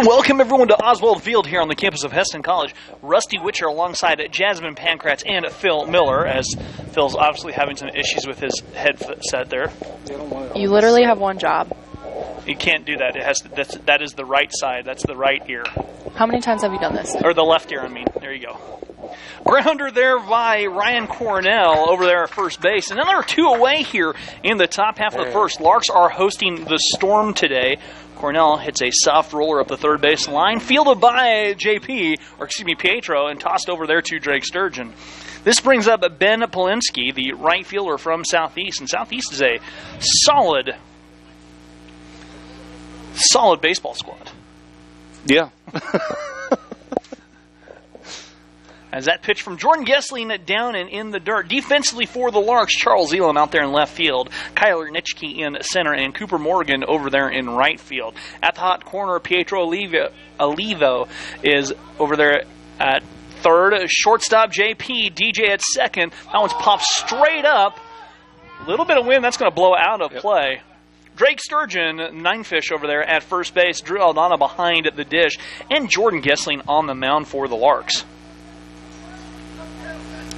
And welcome everyone to Oswald Field here on the campus of Hesston College. Rusty Witcher alongside Jasmine Pankratz and Phil Miller, as Phil's obviously having some issues with his headset there. You literally have one job. You can't do that. It has to, that is the right side. That's the right ear. How many times have you done this? Or the left ear, I mean. There you go. Grounder there by Ryan Cornell over there at first base. And then there are two away here in the top half of the first. Larks are hosting the Storm today. Cornell hits a soft roller up the third base line, fielded by Pietro, and tossed over there to Drake Sturgeon. This brings up Ben Polinsky, the right fielder from Southeast. And Southeast is a solid baseball squad. Yeah. As that pitch from Jordan Gessling down and in the dirt. Defensively for the Larks, Charles Elam out there in left field, Kyler Nitschke in center, and Cooper Morgan over there in right field. At the hot corner, Pietro Olivo is over there at third. Shortstop JP, DJ at second. That one's popped straight up. A little bit of wind, that's going to blow out of play. Drake Sturgeon, nine fish over there at first base. Drew Aldana behind the dish. And Jordan Gessling on the mound for the Larks.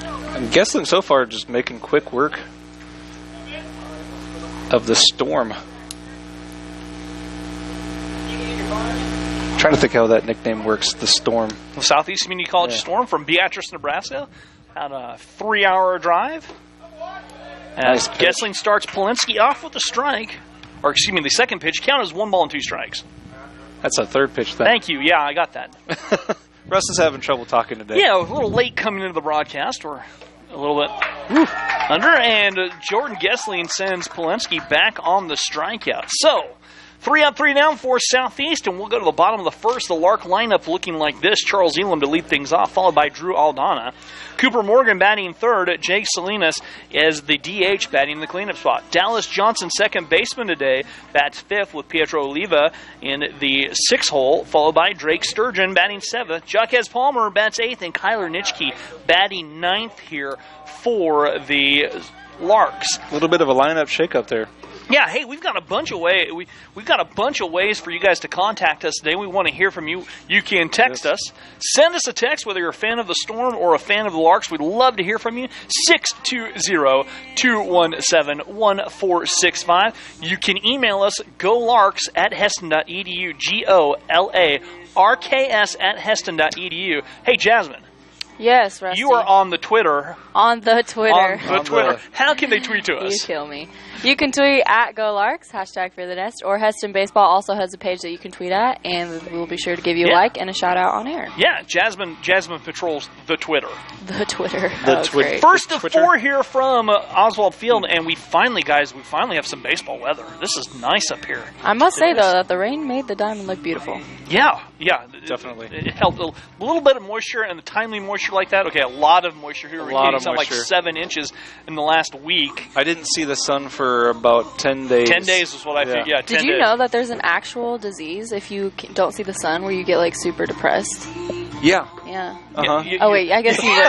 And Gessling so far just making quick work of the Storm. Trying to think how that nickname works, the Storm. The Southeast Community College Storm from Beatrice, Nebraska. About a 3-hour drive. As Nice Gessling starts Polinsky off with a strike. Or, excuse me, the second pitch. Count as 1 ball and 2 strikes. That's a third pitch then. Thank you. Yeah, I got that. Russ is having trouble talking today. Yeah, a little late coming into the broadcast. Or a little bit under. And Jordan Gessling sends Polinsky back on the strikeout. So, 3-3 down for Southeast, and we'll go to the bottom of the first. The Lark lineup looking like this. Charles Elam to lead things off, followed by Drew Aldana. Cooper Morgan batting third. Jake Salinas is the DH batting the cleanup spot. Dallas Johnson, second baseman today, bats fifth with Pietro Oliva in the 6th hole, followed by Drake Sturgeon batting 7th. Jaquez Palmer bats 8th, and Kyler Nitschke batting 9th here for the Larks. A little bit of a lineup shakeup there. Yeah, hey, we've got a bunch of ways for you guys to contact us today. We want to hear from you. You can text us. Send us a text whether you're a fan of the Storm or a fan of the Larks. We'd love to hear from you. 620-217-1465. You can email us golarks@hesston.edu. GOLARKS@hesston.edu. Hey, Jasmine. Yes, Rusty. You are on the Twitter. On the Twitter. How can they tweet to us? You kill me. You can tweet at GoLarks, #FearTheNest, or Hesston Baseball also has a page that you can tweet at, and we'll be sure to give you a like and a shout-out on air. Yeah, Jasmine patrols the Twitter. The Twitter. Great. First of 4 here from Oswald Field, and we finally have some baseball weather. This is nice up here. I must say, though, that the rain made the diamond look beautiful. Yeah. Definitely. It helped a little bit of moisture, and the timely moisture like that. Okay, a lot of moisture here. We're getting something like 7 inches in the last week. I didn't see the sun for about 10 days. 10 days is what I think. Yeah, 10 Did you days. know that there's an actual disease if you don't see the sun where you get, like, super depressed? Yeah. Yeah. Uh-huh. Oh, wait, I guess you were. You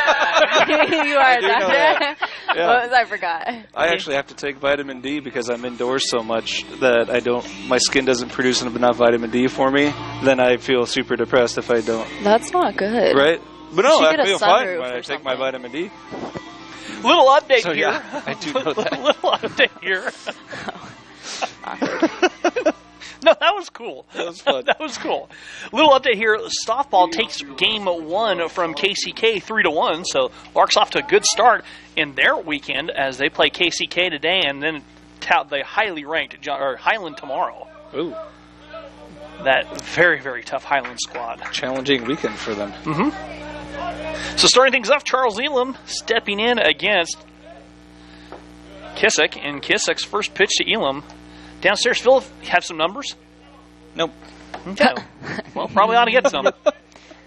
are a do know doctor. that. Yeah. What was I forgot? I actually have to take vitamin D because I'm indoors so much that my skin doesn't produce enough vitamin D for me. Then I feel super depressed if I don't. That's not good. Right? But You no, should I get a feel fine sunroof when or I take my vitamin D. Little update So, here. yeah, I do know that. Little update here. No, that was cool. That was fun. That was cool. Little update here. Softball takes game 1 from KCK 3-1. So Larks off to a good start in their weekend as they play KCK today and then tout the highly ranked Highland tomorrow. Ooh. That very, very tough Highland squad. Challenging weekend for them. Mm-hmm. So starting things off, Charles Elam stepping in against Kissick, and Kissick's first pitch to Elam. Downstairs, Phil, have some numbers? Nope. Okay. Well, probably ought to get some.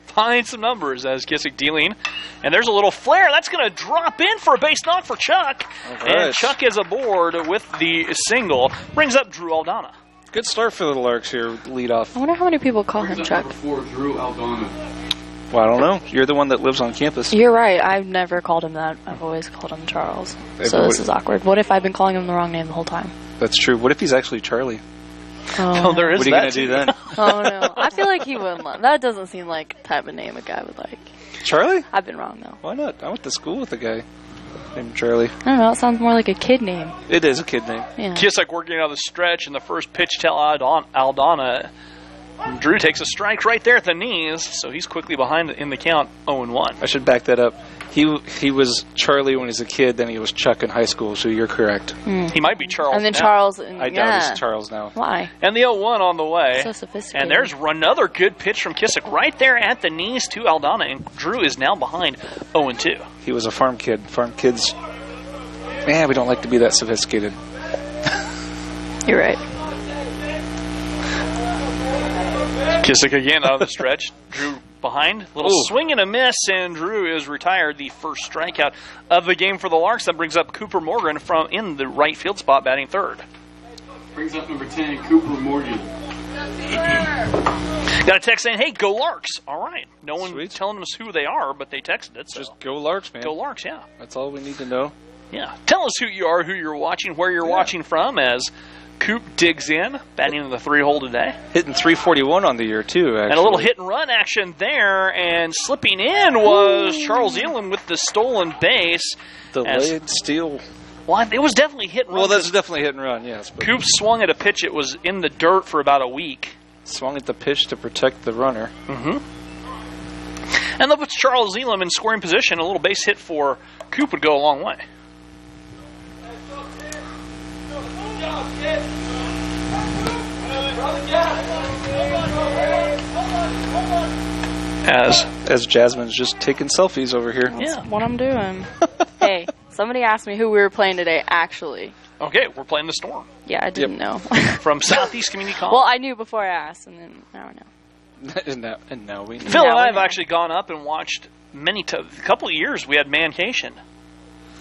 Find some numbers as Kissick dealing. And there's a little flare. That's going to drop in for a base knock for Chuck. Right. And Chuck is aboard with the single. Brings up Drew Aldana. Good start for the Larks here, lead off. I wonder how many people call him Chuck. Before Drew Aldana. Well, I don't know. You're the one that lives on campus. You're right. I've never called him that. I've always called him Charles. So this is awkward. What if I've been calling him the wrong name the whole time? That's true. What if he's actually Charlie? Oh, there is What are you that going to do too. then? Oh, no. I feel like he wouldn't like. That doesn't seem like the type of name a guy would like. Charlie? I've been wrong, though. Why not? I went to school with a guy named Charlie. I don't know. It sounds more like a kid name. It is a kid name. Yeah. Kissick working out of the stretch, and the first pitch to Aldana. Drew takes a strike right there at the knees, so he's quickly behind in the count, 0-1. I should back that up. He was Charlie when he was a kid, then he was Chuck in high school, so you're correct. He might be Charles And then now. Charles. I doubt he's Charles now. Why? And the 0-1 on the way. So sophisticated. And there's another good pitch from Kissick right there at the knees to Aldana, and Drew is now behind 0-2. He was a farm kid. Farm kids, man, we don't like to be that sophisticated. You're right. Kissick again out of the stretch. Drew behind. Little swing and a miss, and Drew is retired. The first strikeout of the game for the Larks. That brings up Cooper Morgan from in the right field spot, batting third. Brings up number 10, Cooper Morgan. Got a text saying, "Hey, go Larks!" All right. No one Sweet. telling us who they are, but they texted it. So. Just go Larks, man. Go Larks, yeah. That's all we need to know. Yeah. Tell us who you are, who you're watching, where you're watching from, as Coop digs in, batting in the 3-hole today. Hitting 341 on the year, too, actually. And a little hit-and-run action there, and slipping in was Charles Elam with the stolen base. Delayed steal. Well, it was definitely hit-and-run. Well, that's definitely hit and run, yes. But Coop swung at a pitch. It was in the dirt for about a week. swung at the pitch to protect the runner. And that puts Charles Elam in scoring position. A little base hit for Coop would go a long way. As Jasmine's just taking selfies over here. Yeah. What I'm doing. Hey, somebody asked me who we were playing today, actually. Okay, we're playing the Storm Yeah, I didn't know. from Southeast Community College. Well, I knew before I asked, and then I don't know. and now we know. Phil and Now I we have know. actually gone up and watched a couple of years. We had Mancation.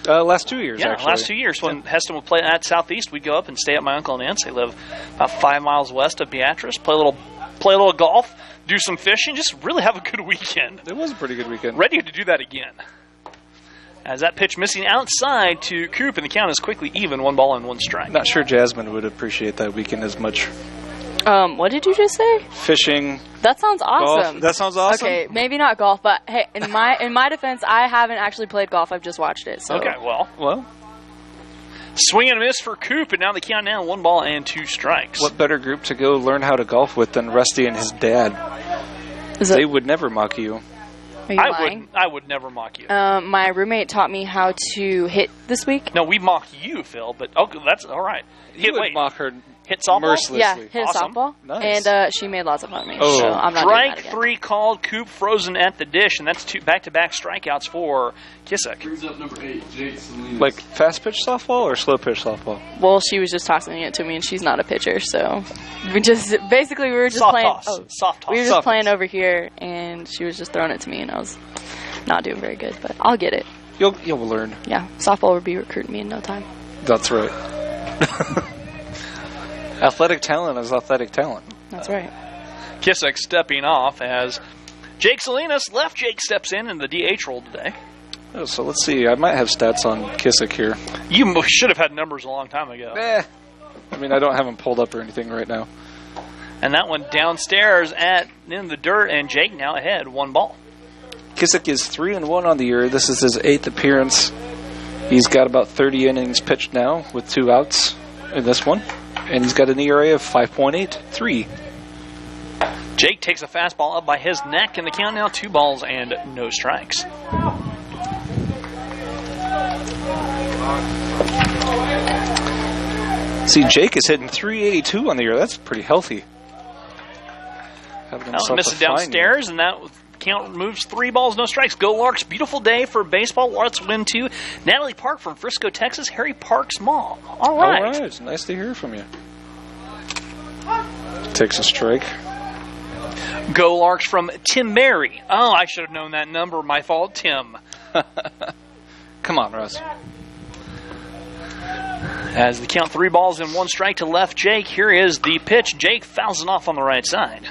Last 2 years, Yeah, actually. last 2 years when Heston would play at Southeast, we'd go up and stay at my uncle and aunt's. They live about 5 miles west of Beatrice. Play a little golf, do some fishing, just really have a good weekend. It was a pretty good weekend. Ready to do that again. As that pitch missing outside to Coop, and the count is quickly even, 1 ball and 1 strike. Not sure Jasmine would appreciate that weekend as much. What did you just say? Fishing, That sounds golf. awesome. That sounds awesome. Okay, maybe not golf, but hey, in my defense, I haven't actually played golf. I've just watched it. So. Okay, Well, swing and a miss for Coop, and now the count 1 ball and 2 strikes. what better group to go learn how to golf with than Rusty and his dad? Is They it, would never mock you. are you lying? I would never mock you. My roommate taught me how to hit this week. No, we mock you, Phil, but that's all right. You would Wait, mock her hit softball? mercilessly. Yeah, hit Awesome. a softball, Nice. and she made lots of fun of me. Oh. So I'm not doing that Strike again. 3 called. Coop frozen at the dish, and that's 2 back-to-back strikeouts for Kissick. Brings up number 8, Jake Salinas. Like fast pitch softball or slow pitch softball? Well, she was just tossing it to me, and she's not a pitcher, so we were just Soft playing. toss. Oh, Soft toss. we were just Soft playing toss. over here, and she was just throwing it to me, and I was not doing very good, but I'll get it. You'll learn. Yeah, softball would be recruiting me in no time. That's right. Athletic talent is athletic talent. That's right. Kissick stepping off as Jake Salinas, left Jake, steps in the DH role today. Oh, so let's see. I might have stats on Kissick here. You should have had numbers a long time ago. I mean, I don't have them pulled up or anything right now. And that one downstairs in the dirt, and Jake now ahead, 1 ball. Kissick is 3-1 on the year. This is his 8th appearance. He's got about 30 innings pitched now with 2 outs in this one. And he's got an ERA of 5.83. Jake takes a fastball up by his neck, and the count now 2 balls and no strikes. See, Jake is hitting 382 on the year. That's pretty healthy. Having himself Misses a fine downstairs, and that count moves 3 balls, no strikes. Go Larks. Beautiful day for baseball. Let's win 2. Natalie Park from Frisco, Texas. Harry Park's mom. All year. right. All right. It's nice to hear from you. Takes a strike. Go Larks from Tim Mary. Oh, I should have known that number. My fault, Tim. Come on, Russ. As the count 3 balls and 1 strike to left Jake. Here is the pitch. Jake fouls it off on the right side.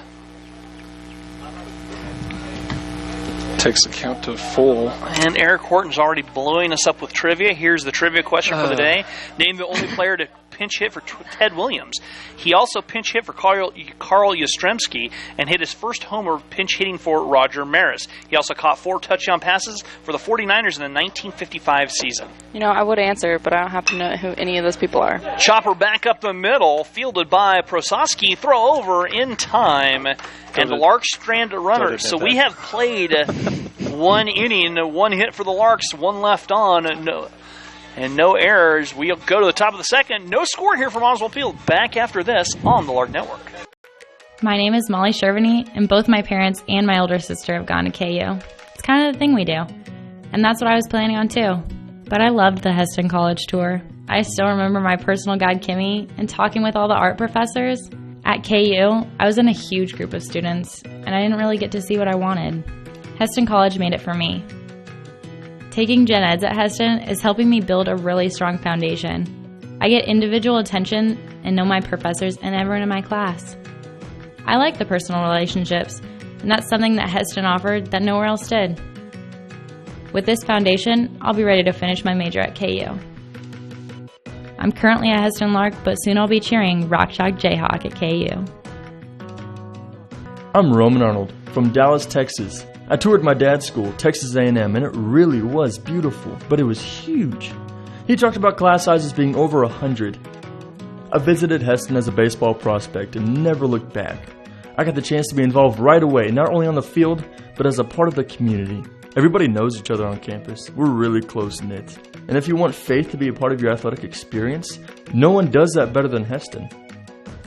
Takes the count to full. And Eric Horton's already blowing us up with trivia. Here's the trivia question for the day. Name the only player to pinch hit for Ted Williams. He also pinch hit for Carl Yastrzemski and hit his first homer pinch hitting for Roger Maris. He also caught 4 touchdown passes for the 49ers in the 1955 season. You know, I would answer, but I don't have to know who any of those people are. Chopper back up the middle, fielded by Prososki, throw over in time, and the Larks strand a runner. So we have played 1 inning, 1 hit for the Larks, 1 left on, no errors. We'll go to the top of the second. No score here from Oswald Field. Back after this on the Lark Network. My name is Molly Shervany, and both my parents and my older sister have gone to KU. It's kind of the thing we do, and that's what I was planning on too. But I loved the Hesston College tour. I still remember my personal guide, Kimmy, and talking with all the art professors. At KU, I was in a huge group of students, and I didn't really get to see what I wanted. Hesston College made it for me. Taking gen eds at Hesston is helping me build a really strong foundation. I get individual attention and know my professors and everyone in my class. I like the personal relationships, and that's something that Hesston offered that nowhere else did. With this foundation, I'll be ready to finish my major at KU. I'm currently a Hesston Lark, but soon I'll be cheering Rock Chalk Jayhawk at KU. I'm Roman Arnold from Dallas, Texas. I toured my dad's school, Texas A&M, and it really was beautiful, but it was huge. He talked about class sizes being over 100. I visited Hesston as a baseball prospect and never looked back. I got the chance to be involved right away, not only on the field, but as a part of the community. Everybody knows each other on campus. We're really close-knit. And if you want faith to be a part of your athletic experience, no one does that better than Hesston.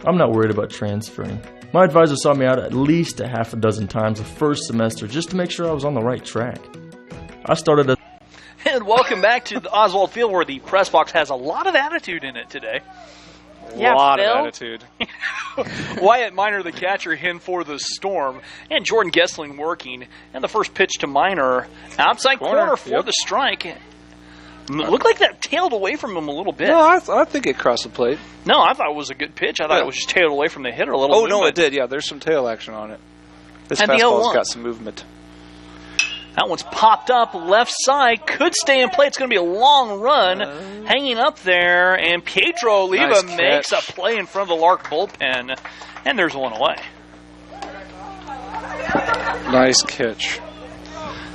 I'm not worried about transferring. My advisor saw me out at least a half a dozen times the first semester just to make sure I was on the right track. I started at... And welcome back to the Oswald Field, where the press box has a lot of attitude in it today. Yeah, a lot Phil? of attitude. Wyatt Minor, the catcher, in for the Storm, and Jordan Gessling working. And the first pitch to Minor, outside corner for the strike. Looked like that tailed away from him a little bit. No, I think it crossed the plate. No, I thought it was a good pitch. I thought it was just tailed away from the hitter a little bit. Oh, no, it did. Yeah, there's some tail action on it. This And the fastball's 0-1. got some movement. That one's popped up left side. Could stay in play. It's going to be a long run. Hanging up there. And Pietro Oliva Nice makes a catch. play in front of the Lark bullpen. And there's one away. Nice catch.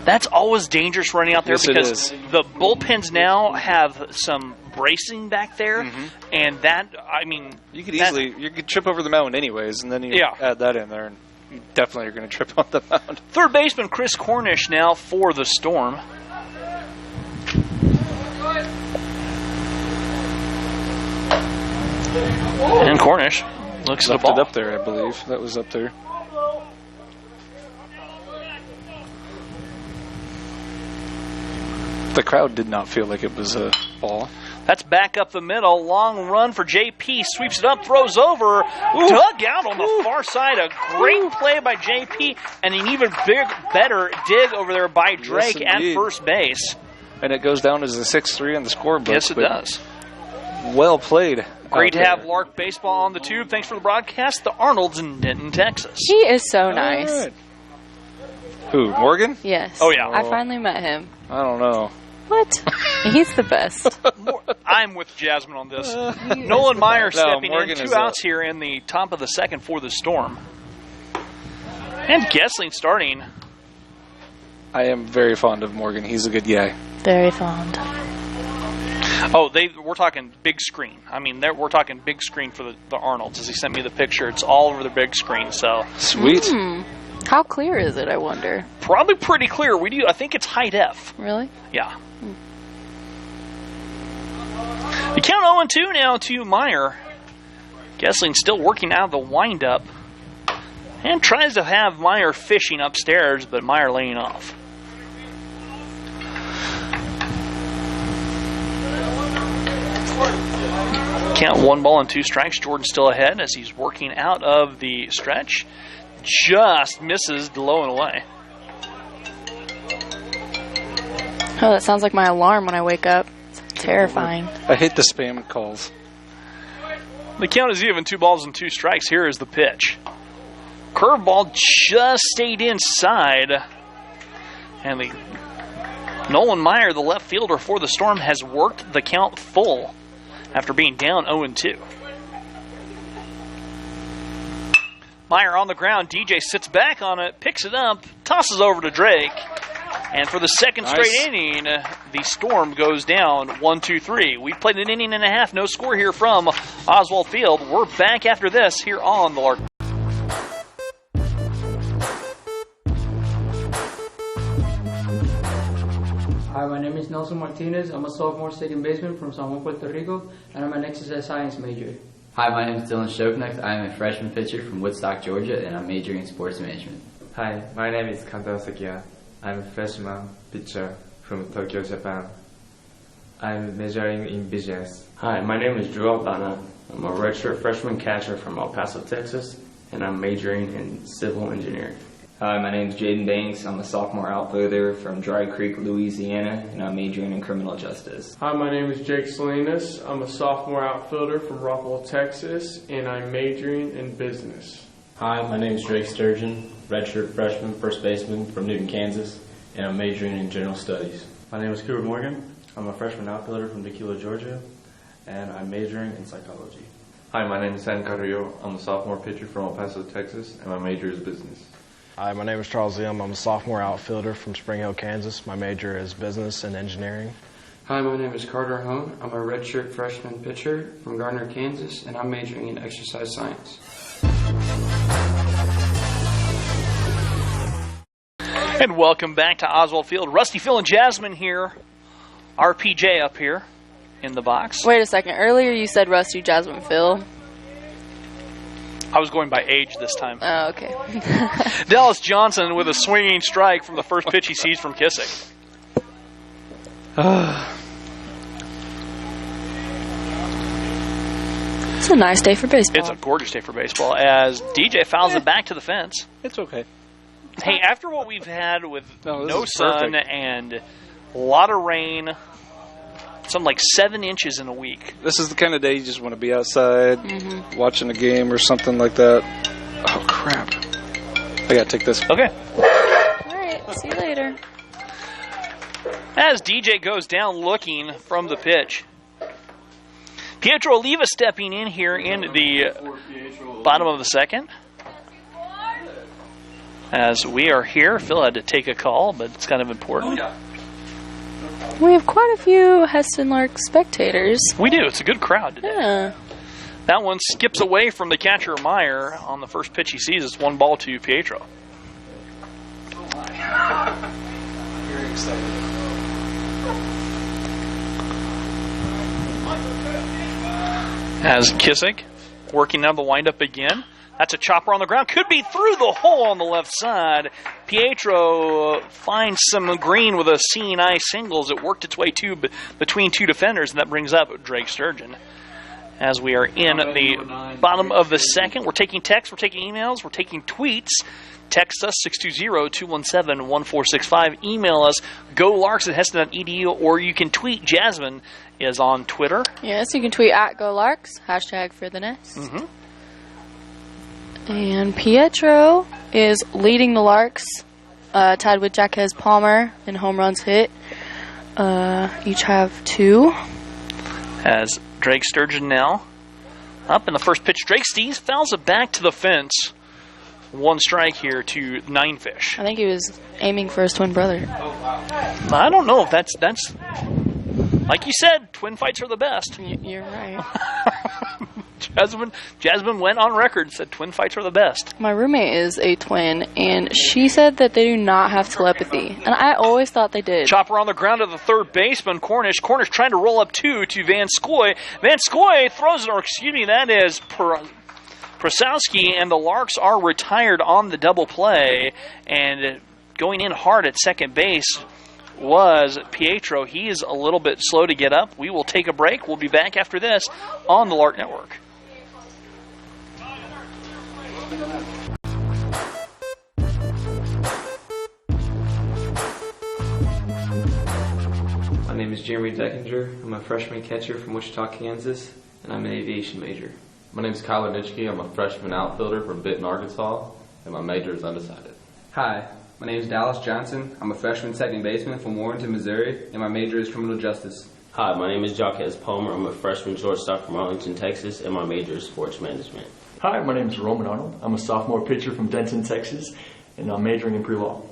That's always dangerous running out there Yes, it because is. the bullpens now have some bracing back there. And that, I mean... You could trip over the mound anyways, and then you add that in there, and you definitely are going to trip on the mound. Third baseman Chris Cornish now for the Storm. And Cornish looks at the Left it ball. up there, I believe. That was up there. The crowd did not feel like it was a ball. That's back up the middle. Long run for JP. Sweeps it up, throws over. Dug out on the far side. A great play by JP. And an even better dig over there by Drake at indeed. first base. And it goes down as a 6-3 on the scorebook. Yes, it does. Well played. Great to out have there. Lark Baseball on the tube. Thanks for the broadcast. The Arnolds in Denton, Texas. He is so nice. All right. Who, Morgan? Yes. Oh, yeah. I finally met him. I don't know. What? He's the best. I'm with Jasmine on this. Nolan Meyer stepping Morgan in. is 2 outs here in the top of the second for the Storm. And Gessling starting. I am very fond of Morgan. He's a good guy. Very fond. Oh, we're talking big screen. I mean, we're talking big screen for the Arnolds. As he sent me the picture, it's all over the big screen. So Sweet. How clear is it, I wonder? probably pretty clear. I think it's high def. Really? Yeah. The count 0-2 now to Meyer. Gessling still working out of the windup. And tries to have Meyer fishing upstairs, but Meyer laying off. Count 1-2 Jordan still ahead as he's working out of the stretch. Just misses low and away. Oh, that sounds like my alarm when I wake up. It's terrifying. I hate the spam calls. The count is even 2-2. Here is the pitch. Curveball just stayed inside. And Nolan Meyer, the left fielder for the Storm, has worked the count full. after being down 0-2. Meyer on the ground. DJ sits back on it, picks it up, tosses over to Drake. And for the second straight inning, the Storm goes down 1-2-3. We played an inning and a half. No score here from Oswald Field. We're back after this here on the Lark. Hi, my name is Nelson Martinez. I'm a sophomore second baseman from San Juan, Puerto Rico, and I'm an exercise science major. Hi, my name is Dylan Shoknecht. I am a freshman pitcher from Woodstock, Georgia, and I'm majoring in sports management. Hi, my name is Kantaro Sakia. I'm a freshman pitcher from Tokyo, Japan. I'm majoring in business. Hi, my name is Drew Albana. I'm a redshirt freshman catcher from El Paso, Texas, and I'm majoring in civil engineering. Hi, my name is Jaden Banks. I'm a sophomore outfielder from Dry Creek, Louisiana, and I'm majoring in criminal justice. Hi, my name is Jake Salinas. I'm a sophomore outfielder from Rockwell, Texas, and I'm majoring in business. Hi, my name is Drake Sturgeon, redshirt freshman first baseman from Newton, Kansas, and I'm majoring in general studies. My name is Cooper Morgan. I'm a freshman outfielder from Tequila, Georgia, and I'm majoring in psychology. Hi, my name is San Carrillo. I'm a sophomore pitcher from El Paso, Texas, and my major is business. Hi, my name is Charles Zim. I'm a sophomore outfielder from Spring Hill, Kansas. My major is business and engineering. Hi, my name is Carter Hone. I'm a redshirt freshman pitcher from Gardner, Kansas, and I'm majoring in exercise science. And welcome back to Oswald Field. Rusty, Phil, and Jasmine here. RPJ up here in the box. Wait a second. Earlier you said Rusty, Jasmine, Phil. I was going by age this time. Oh, okay. Dallas Johnson with a swinging strike from the first pitch he sees from Kissick. It's a nice day for baseball. It's a gorgeous day for baseball as DJ fouls it back to the fence. It's okay. Hey, after what we've had with no sun perfect. and a lot of rain, something like 7 inches in a week. This is the kind of day you just want to be outside, watching a game or something like that. Oh, crap. I got to take this. Okay. All right. See you later. As DJ goes down looking from the pitch, Pietro Oliva stepping in here in the bottom of the second. As we are here, Phil had to take a call, but it's kind of important. We have quite a few Heston Lark spectators. We do. It's a good crowd today. Yeah. That one skips away from the catcher, Meyer, on the first pitch he sees. It's 1 to Pietro. Very excited. As Kissick working down the windup again. That's a chopper on the ground. Could be through the hole on the left side. Pietro finds some green with a seeing eye singles. It worked its way between two defenders, and that brings up Drake Sturgeon. As we are in the bottom of the second, we're taking texts, we're taking emails, we're taking tweets. Text us 620-217-1465. Email us golarks@heston.edu, or you can tweet. Jasmine is on Twitter. Yes, you can tweet at GoLarks, #ForTheNest. Mm-hmm. And Pietro is leading the Larks, tied with Jaquez Palmer in home runs hit. Each have 2. As Drake Sturgeon now up in the first pitch. Drake Stees fouls it back to the fence. 1 strike here to Nine Fish. I think he was aiming for his twin brother. I don't know if that's like you said, twin fights are the best. You're right. Jasmine went on record and said twin fights are the best. My roommate is a twin, and she said that they do not have telepathy. And I always thought they did. Chopper on the ground to the third baseman, Cornish. Cornish trying to roll up 2 to Van Scoy. Van Scoy throws it, or excuse me, that is Prasowski, and the Larks are retired on the double play. And going in hard at second base was Pietro. He is a little bit slow to get up. We will take a break. We'll be back after this on the Lark Network. My name is Jeremy Deckinger. I'm a freshman catcher from Wichita, Kansas, and I'm an aviation major. My name is Kyler Nitschke. I'm a freshman outfielder from Benton, Arkansas, and my major is undecided. Hi, my name is Dallas Johnson. I'm a freshman second baseman from Warrenton, Missouri, and my major is criminal justice. Hi, my name is Jaquez Palmer. I'm a freshman shortstop from Arlington, Texas, and my major is sports management. Hi, my name is Roman Arnold. I'm a sophomore pitcher from Denton, Texas, and I'm majoring in pre-law.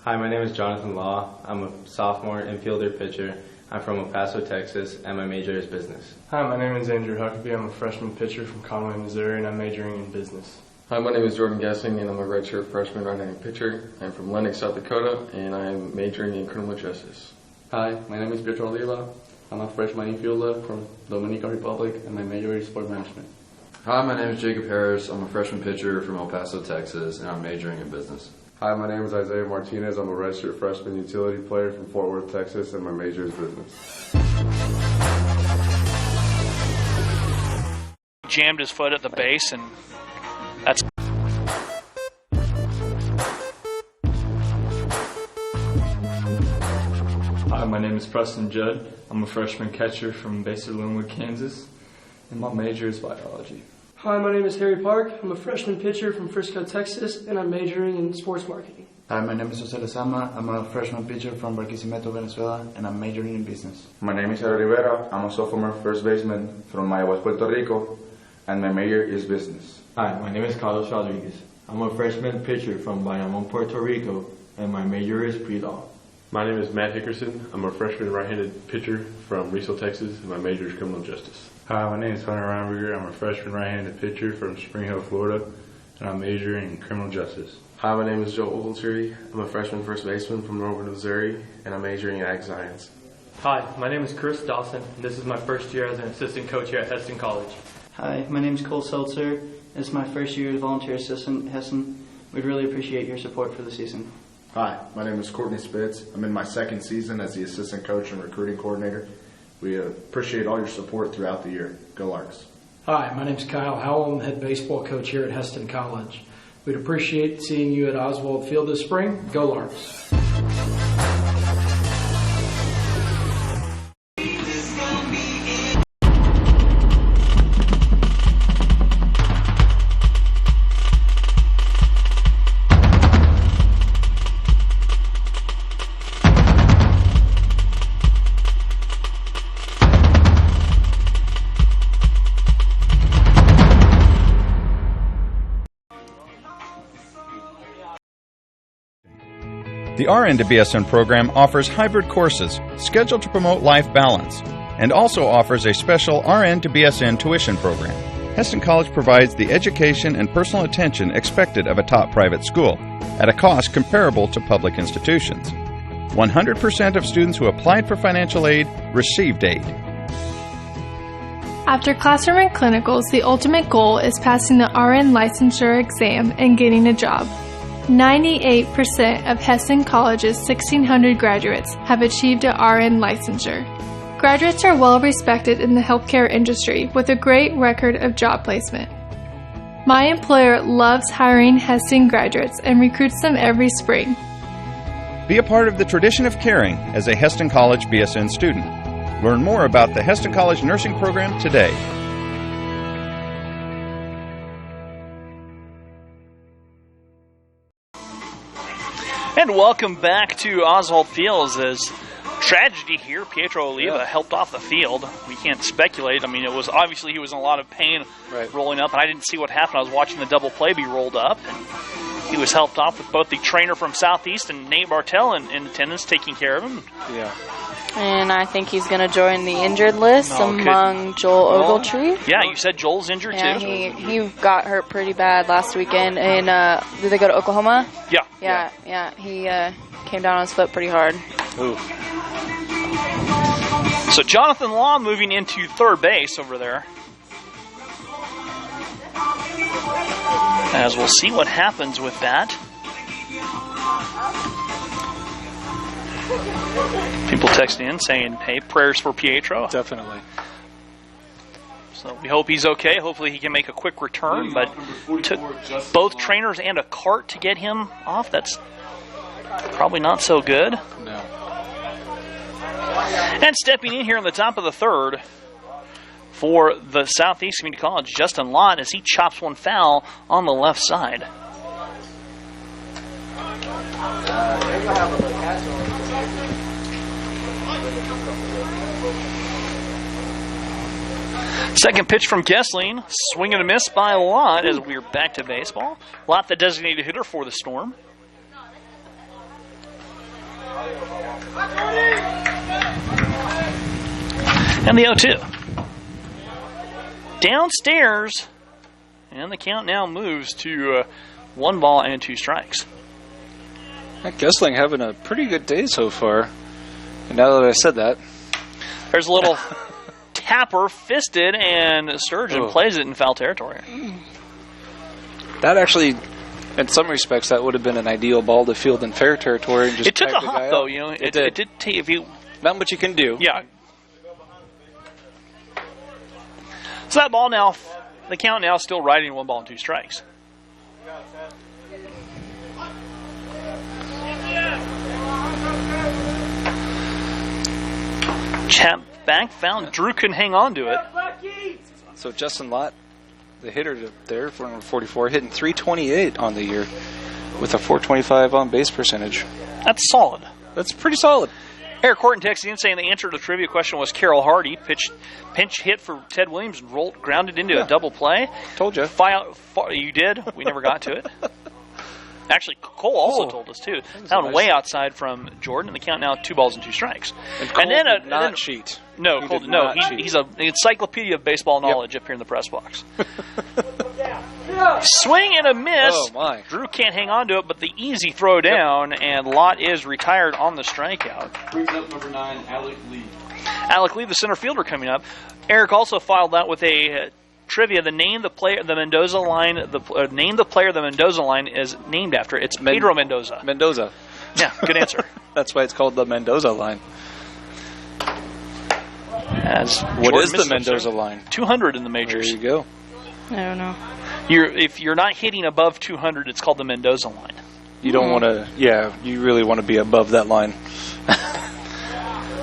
Hi, my name is Jonathan Law. I'm a sophomore infielder pitcher. I'm from El Paso, Texas, and my major is business. Hi, my name is Andrew Huckabee. I'm a freshman pitcher from Conway, Missouri, and I'm majoring in business. Hi, my name is Jordan Gessing, and I'm a redshirt freshman right-handed pitcher. I'm from Lenox, South Dakota, and I'm majoring in criminal justice. Hi, my name is Pietro Oliva. I'm a freshman infielder from Dominican Republic, and my major is sport management. Hi, my name is Jacob Harris. I'm a freshman pitcher from El Paso, Texas, and I'm majoring in business. Hi, my name is Isaiah Martinez. I'm a redshirt freshman utility player from Fort Worth, Texas, and my major is business. Jammed his foot at the base, and that's... Hi, my name is Preston Judd. I'm a freshman catcher from Baser Linwood, Kansas, and my major is biology. Hi, my name is Harry Park. I'm a freshman pitcher from Frisco, Texas, and I'm majoring in sports marketing. Hi, my name is Jose Lezama. I'm a freshman pitcher from Barquisimeto, Venezuela, and I'm majoring in business. My name is Javier Rivera. I'm a sophomore first baseman from Mayagüez, Puerto Rico, and my major is business. Hi, my name is Carlos Rodriguez. I'm a freshman pitcher from Bayamon, Puerto Rico, and my major is pre-law. My name is Matt Hickerson. I'm a freshman right-handed pitcher from Riesel, Texas, and my major is criminal justice. Hi, my name is Hunter Reinberger. I'm a freshman right-handed pitcher from Spring Hill, Florida, and I'm majoring in criminal justice. Hi, my name is Joe Ogletree. I'm a freshman first baseman from Norwood, Missouri, and I'm majoring in ag science. Hi, my name is Chris Dawson, and this is my first year as an assistant coach here at Hesston College. Hi, my name is Cole Seltzer. This is my first year as volunteer assistant at Hesston. We'd really appreciate your support for the season. Hi, my name is Courtney Spitz. I'm in my second season as the assistant coach and recruiting coordinator. We appreciate all your support throughout the year. Go Larks. Hi, my name is Kyle Howell. I'm the head baseball coach here at Hesston College. We'd appreciate seeing you at Oswald Field this spring. Go Larks. The RN to BSN program offers hybrid courses scheduled to promote life balance and also offers a special RN to BSN tuition program. Hesston College provides the education and personal attention expected of a top private school at a cost comparable to public institutions. 100% of students who applied for financial aid received aid. After classroom and clinicals, the ultimate goal is passing the RN licensure exam and getting a job. 98% of Hesston College's 1,600 graduates have achieved a RN licensure. Graduates are well respected in the healthcare industry with a great record of job placement. My employer loves hiring Hesston graduates and recruits them every spring. Be a part of the tradition of caring as a Hesston College BSN student. Learn more about the Hesston College nursing program today. And welcome back to Oswald Fields. As tragedy here, Pietro Oliva helped off the field. We can't speculate. I mean, it was obviously he was in a lot of pain rolling up, and I didn't see what happened. I was watching the double play be rolled up, and he was helped off with both the trainer from Southeast and Nate Bartell in attendance taking care of him. Yeah. And I think he's going to join the injured list among Joel Ogletree. Yeah, you said Joel's injured too. He got hurt pretty bad last weekend. And did they go to Oklahoma? Yeah. Yeah. He came down on his foot pretty hard. Ooh. So Jonathan Law moving into third base over there. As we'll see what happens with that. People texting in saying, hey, prayers for Pietro. Definitely. So we hope he's okay. Hopefully he can make a quick return. But took both trainers and a cart to get him off. That's probably not so good. No. And stepping in here in the top of the third for the Southeast Community College, Justin Lott, as he chops one foul on the left side. Second pitch from Gessling. Swing and a miss by Lott as we're back to baseball. Lott, the designated hitter for the Storm. And the 0-2. Downstairs. And the count now moves to 1 ball and 2 strikes. Gessling having a pretty good day so far. And now that I said that. There's a little tapper fisted, and Sturgeon plays it in foul territory. That actually, in some respects, that would have been an ideal ball to field in fair territory. And just it took a tag the hop, guy though. out. You know, it did take if you. Not much you can do. Yeah. So that ball now, the count now still riding 1 ball and 2 strikes. Chap back found Drew couldn't hang on to it. So Justin Lott, the hitter there for number 44, hitting .328 on the year with a .425 on base percentage. That's solid. That's pretty solid. Eric Horton texted in saying the answer to the trivia question was Carroll Hardy. Pinch hit for Ted Williams and grounded into a double play. Told you. You did. We never got to it. Actually, Cole also told us, too. Down way outside from Jordan, and the count now 2 balls and 2 strikes. And Cole did not cheat. No, Cole did not cheat. He's an encyclopedia of baseball knowledge up here in the press box. Swing and a miss. Oh, my. Drew can't hang on to it, but the easy throw down, and Lott is retired on the strikeout. Brings up number 9, Alec Lee. Alec Lee, the center fielder, coming up. Eric also filed that with a trivia. The name the player the Mendoza line name the player the Mendoza line is named after. It's Pedro Mendoza. Mendoza. Yeah, good answer. That's why it's called the Mendoza line. What is the Mendoza line? 200 in the majors. There you go. I don't know. If you're not hitting above 200, it's called the Mendoza line. You don't want to. Yeah, you really want to be above that line.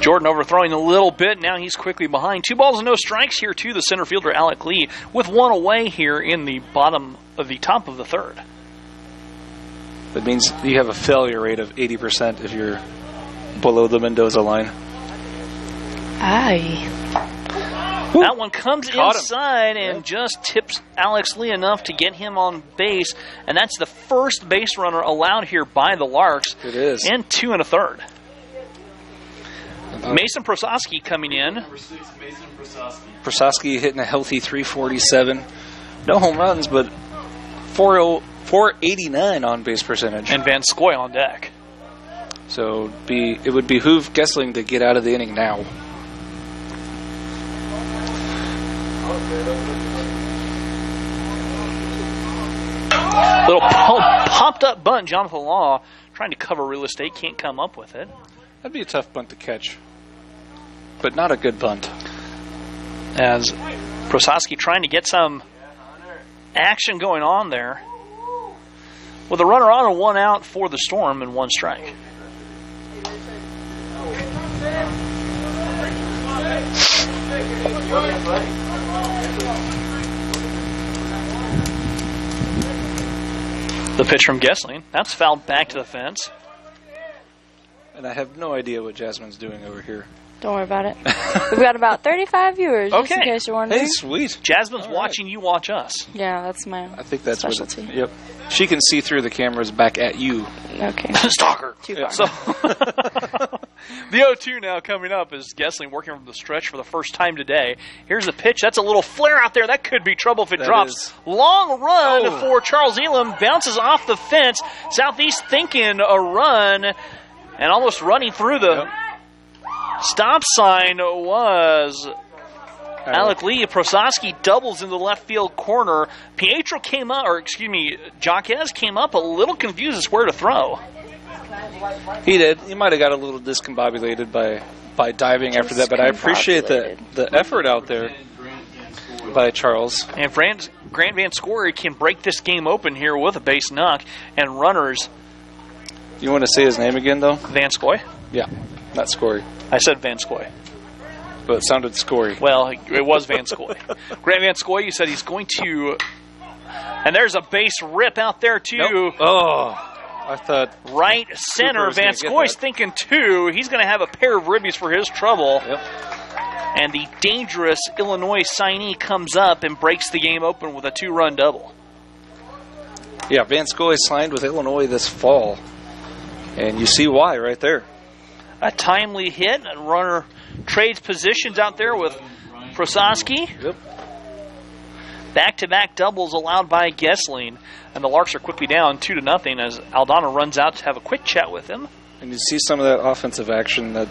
Jordan overthrowing a little bit. Now he's quickly behind. 2 balls and no strikes here to the center fielder, Alec Lee, with 1 away here in the top of the 3rd. That means you have a failure rate of 80% if you're below the Mendoza line. Aye. That one comes inside and just tips Alex Lee enough to get him on base. And that's the first base runner allowed here by the Larks. It is. And 2 1/3. Mason Prososki coming in. Number 6, Mason Prososki. Prososki hitting a healthy .347. No home runs, but .489 on base percentage. And Van Scoy on deck. So it would behoove Gessling to get out of the inning now. Little popped up bunt. Jonathan Law trying to cover real estate, can't come up with it. That'd be a tough bunt to catch, but not a good bunt. As Prososki trying to get some action going on there. With a runner on and 1 out for the Storm and 1 strike. The pitch from Gessling. That's fouled back to the fence. And I have no idea what Jasmine's doing over here. Don't worry about it. We've got about 35 viewers, just in case you're wondering. Hey, sweet. Jasmine's watching you watch us. Yeah, that's my I think that's specialty. What yep. She can see through the cameras back at you. Okay. Stalker. Too far. So, the 0-2 now coming up is Gessling working from the stretch for the first time today. Here's the pitch. That's a little flare out there. That could be trouble if it drops. Long run for Charles Elam. Bounces off the fence. Southeast thinking a run. And almost running through the stop sign was Alec Lee. Prososki doubles in the left field corner. Pietro came up, Jaquez came up a little confused as where to throw. He did. He might have got a little discombobulated by diving after that, but I appreciate the effort out there by Charles. And Grant Van Scory can break this game open here with a base knock and runners. You want to say his name again, though? Van Scoy? Yeah, not Scory. I said Van Scoy. But it sounded Scory. Well, it was Van Scoy. Grant Van Scoy, you said he's going to... And there's a base rip out there, too. Nope. Oh, I thought... Right center. Van Scoy's thinking 2. He's going to have a pair of ribbies for his trouble. Yep. And the dangerous Illinois signee comes up and breaks the game open with a 2-run double. Yeah, Vanscoy signed with Illinois this fall. And you see why right there. A timely hit. A runner trades positions out there with Prososki. Yep. Back-to-back doubles allowed by Gessling. And the Larks are quickly down 2-0 as Aldana runs out to have a quick chat with him. And you see some of that offensive action that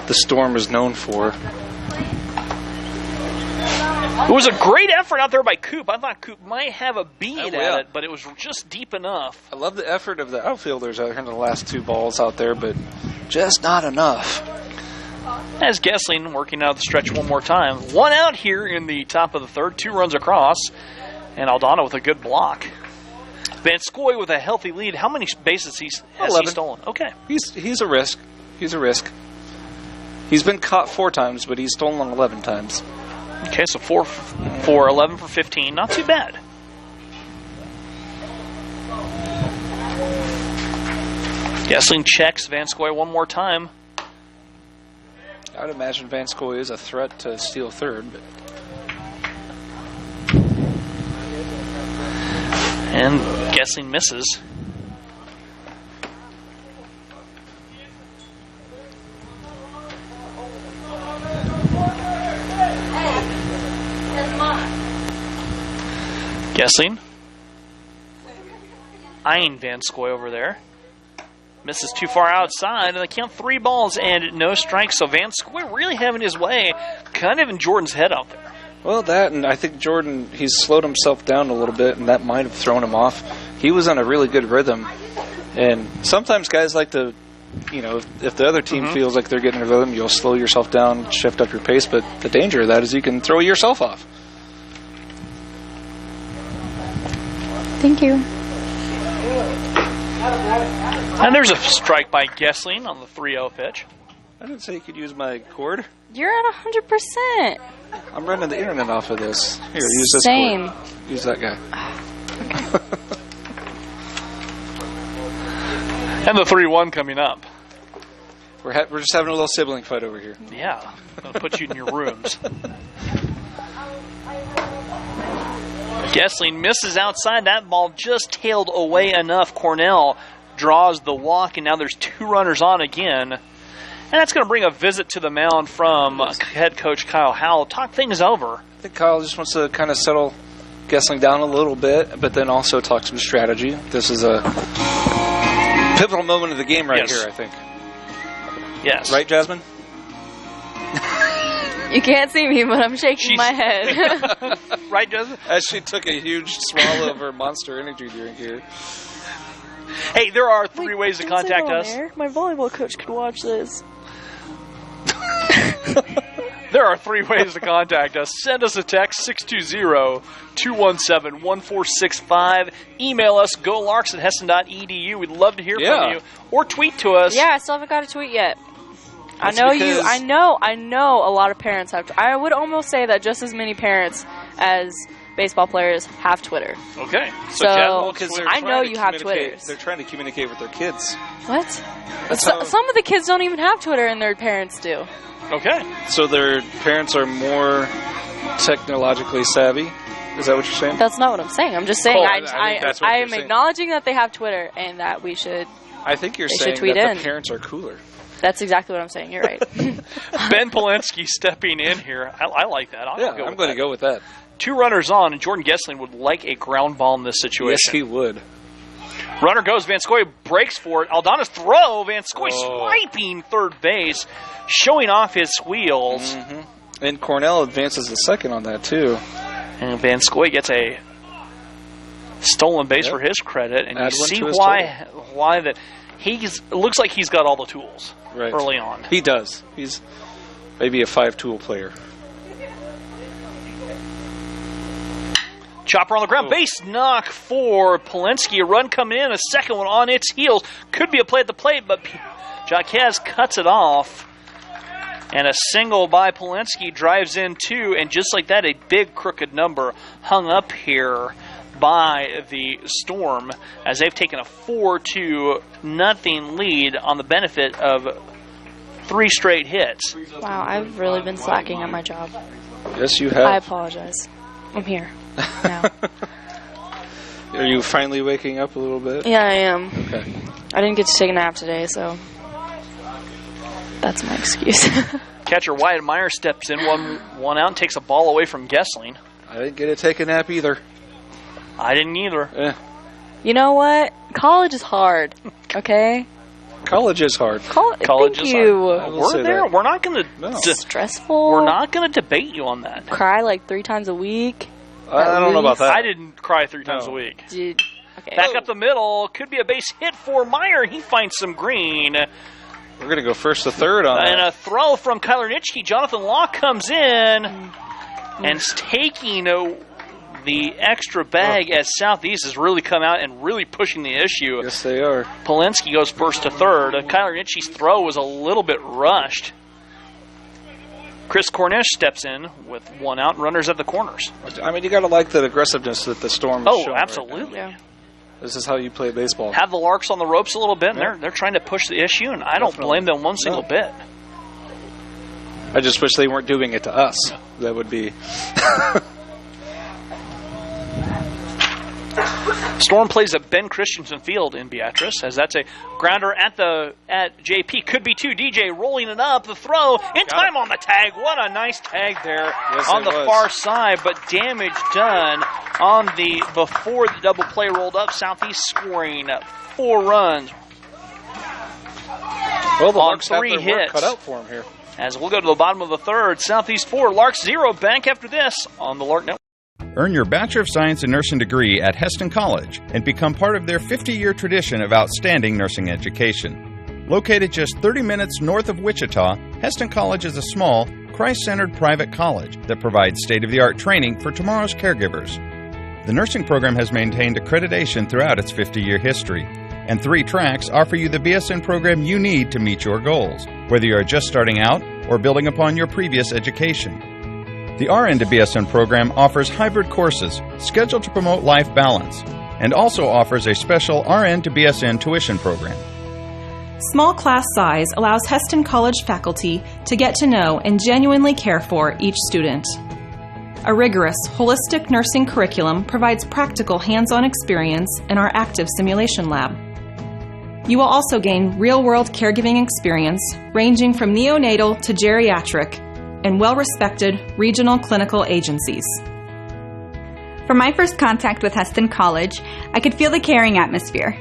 the Storm is known for. It was a great effort out there by Coop. I thought Coop might have a bead at it, but it was just deep enough. I love the effort of the outfielders out here in the last 2 balls out there, but just not enough. As Gessling working out the stretch one more time. 1 out here in the top of the 3rd. 2 runs across. And Aldana with a good block. Vanscoy with a healthy lead. How many bases has he stolen? Okay. He's a risk. He's a risk. He's been caught 4 times, but he's stolen 11 times. Okay, so 4 for 11 for 15. Not too bad. Gessling checks Vanscoy one more time. I'd imagine Vanscoy is a threat to steal 3rd. But and Gessling misses. Gessling eyeing Vanscoy over there. Misses too far outside, and they count 3 balls and no strikes. So Vanscoy really having his way kind of in Jordan's head out there. Well, that, and I think Jordan, he's slowed himself down a little bit, and that might have thrown him off. He was on a really good rhythm. And sometimes guys like to, if the other team feels like they're getting a rhythm, you'll slow yourself down, shift up your pace. But the danger of that is you can throw yourself off. Thank you. And there's a strike by Gessling on the 3-0 pitch. I didn't say you could use my cord. You're at 100%. I'm running the internet off of this. Here, use this Same. cord. Use that guy. And the 3-1 coming up. We're just having a little sibling fight over here. Yeah, I'll put you in your rooms. Gessling misses outside. That ball just tailed away enough. Cornell draws the walk, and now there's 2 runners on again. And that's going to bring a visit to the mound from head coach Kyle Howell. Talk things over. I think Kyle just wants to kind of settle Gessling down a little bit, but then also talk some strategy. This is a pivotal moment of the game right here, I think. Yes. Right, Jasmine? You can't see me, but I'm shaking my head. Right, Jasmine? As she took a huge swallow of her Monster Energy drink here. Hey, there are 3 ways to contact us. My volleyball coach could watch this. There are 3 ways to contact us. Send us a text, 620-217-1465. Email us, golarks@heston.edu. We'd love to hear from you. Or tweet to us. Yeah, I still haven't got a tweet yet. That's I know a lot of parents have. I would almost say that just as many parents as baseball players have Twitter. Okay. So I know you have Twitters. They're trying to communicate with their kids. What? Some of the kids don't even have Twitter, and their parents do. Okay. So their parents are more technologically savvy? Is that what you're saying? That's not what I'm saying. I'm just saying I am saying. acknowledging that they have Twitter and that we should. I think you're they saying should tweet that in. the parents are cooler. That's exactly what I'm saying. You're right. Ben Polensky stepping in here. I like that. I'm going to go with that. 2 runners on, and Jordan Gessling would like a ground ball in this situation. Yes, he would. Runner goes. Vanscoy breaks for it. Aldana's throw. Vanscoy swiping 3rd base, showing off his wheels. Mm-hmm. And Cornell advances the second on that, too. And Vanscoy gets a stolen base for his credit. And Add you one see to his why that it looks like he's got all the tools early on. He does. He's maybe a 5-tool player. Chopper on the ground. Base knock for Polensky. A run coming in. A second one on its heels. Could be a play at the plate, but Jaquez cuts it off. And a single by Polensky drives in 2. And just like that, a big crooked number hung up here by the Storm as they've taken a 4-0 lead on the benefit of 3 straight hits. Wow, I've really been slacking at my job. Yes, you have. I apologize. I'm here now. Are you finally waking up a little bit? Yeah, I am. Okay. I didn't get to take a nap today, so that's my excuse. Catcher Wyatt Meyer steps in, one out, and takes a ball away from Gessling. I didn't get to take a nap either. I didn't either. Yeah. You know what? College is hard, okay? College is hard. College thank is you. hard. We're there. That. We're not going to... Stressful. We're not going to debate you on that. Cry like 3 times a week. I don't know about that. I didn't cry 3 times a week. Dude. Okay. Back up the middle. Could be a base hit for Meyer. He finds some green. We're going to go first to third on And that. a throw from Kyler Nitschke. Jonathan Locke comes in and is taking the extra bag as Southeast has really come out and really pushing the issue. Yes, they are. Polensky goes first to third. Kyler Nitschke's throw was a little bit rushed. Chris Cornish steps in with 1 out, runners at the corners. I mean, you got to like the aggressiveness that the Storm is showing. Oh, absolutely. Right now. This is how you play baseball. Have the Larks on the ropes a little bit, and they're trying to push the issue, and I don't blame them one single bit. I just wish they weren't doing it to us. That would be... Storm plays at Ben Christensen Field in Beatrice, as that's a grounder at JP. Could be 2. DJ rolling it up. The throw in time on the tag. What a nice tag there on the far side, but damage done on before the double play rolled up. Southeast scoring 4 runs. Well, the on Larks 3 have their work hits. cut out for them here. As we'll go to the bottom of the third. Southeast 4, Larks 0. Back after this on the Lark Network. Earn your Bachelor of Science in Nursing degree at Heston College and become part of their 50-year tradition of outstanding nursing education. Located just 30 minutes north of Wichita, Heston College is a small, Christ-centered private college that provides state-of-the-art training for tomorrow's caregivers. The nursing program has maintained accreditation throughout its 50-year history, and 3 tracks offer you the BSN program you need to meet your goals, whether you are just starting out or building upon your previous education. The RN to BSN program offers hybrid courses scheduled to promote life balance and also offers a special RN to BSN tuition program. Small class size allows Heston College faculty to get to know and genuinely care for each student. A rigorous, holistic nursing curriculum provides practical hands-on experience in our active simulation lab. You will also gain real-world caregiving experience ranging from neonatal to geriatric and well-respected regional clinical agencies. From my first contact with Heston College, I could feel the caring atmosphere.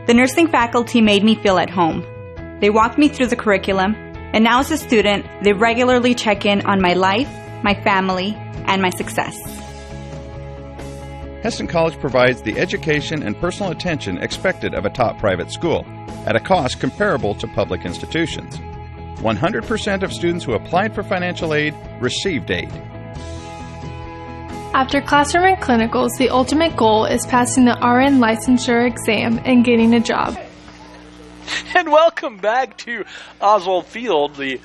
The nursing faculty made me feel at home. They walked me through the curriculum, and now as a student, they regularly check in on my life, my family, and my success. Heston College provides the education and personal attention expected of a top private school at a cost comparable to public institutions. 100% of students who applied for financial aid received aid. After classroom and clinicals, the ultimate goal is passing the RN licensure exam and getting a job. And welcome back to Oswald Field, the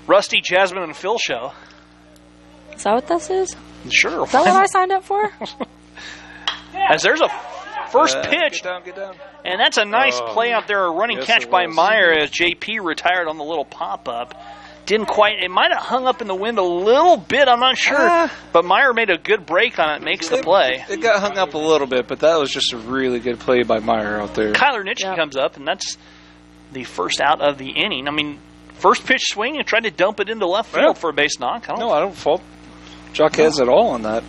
Rusty, Jasmine, and Phil show. Is that what this is? Sure. Is that what I signed up for? As there's a first pitch. Get down. And that's a nice play out there, a running catch by Meyer as JP retired on the little pop-up. Didn't quite, it might have hung up in the wind a little bit, I'm not sure. But Meyer made a good break on it, makes the play. It got hung up a little bit, but that was just a really good play by Meyer out there. Kyler Nitschke comes up, and that's the first out of the inning. I mean, first pitch swing and tried to dump it into left field for a base knock. I don't fault Jaquez at all on that.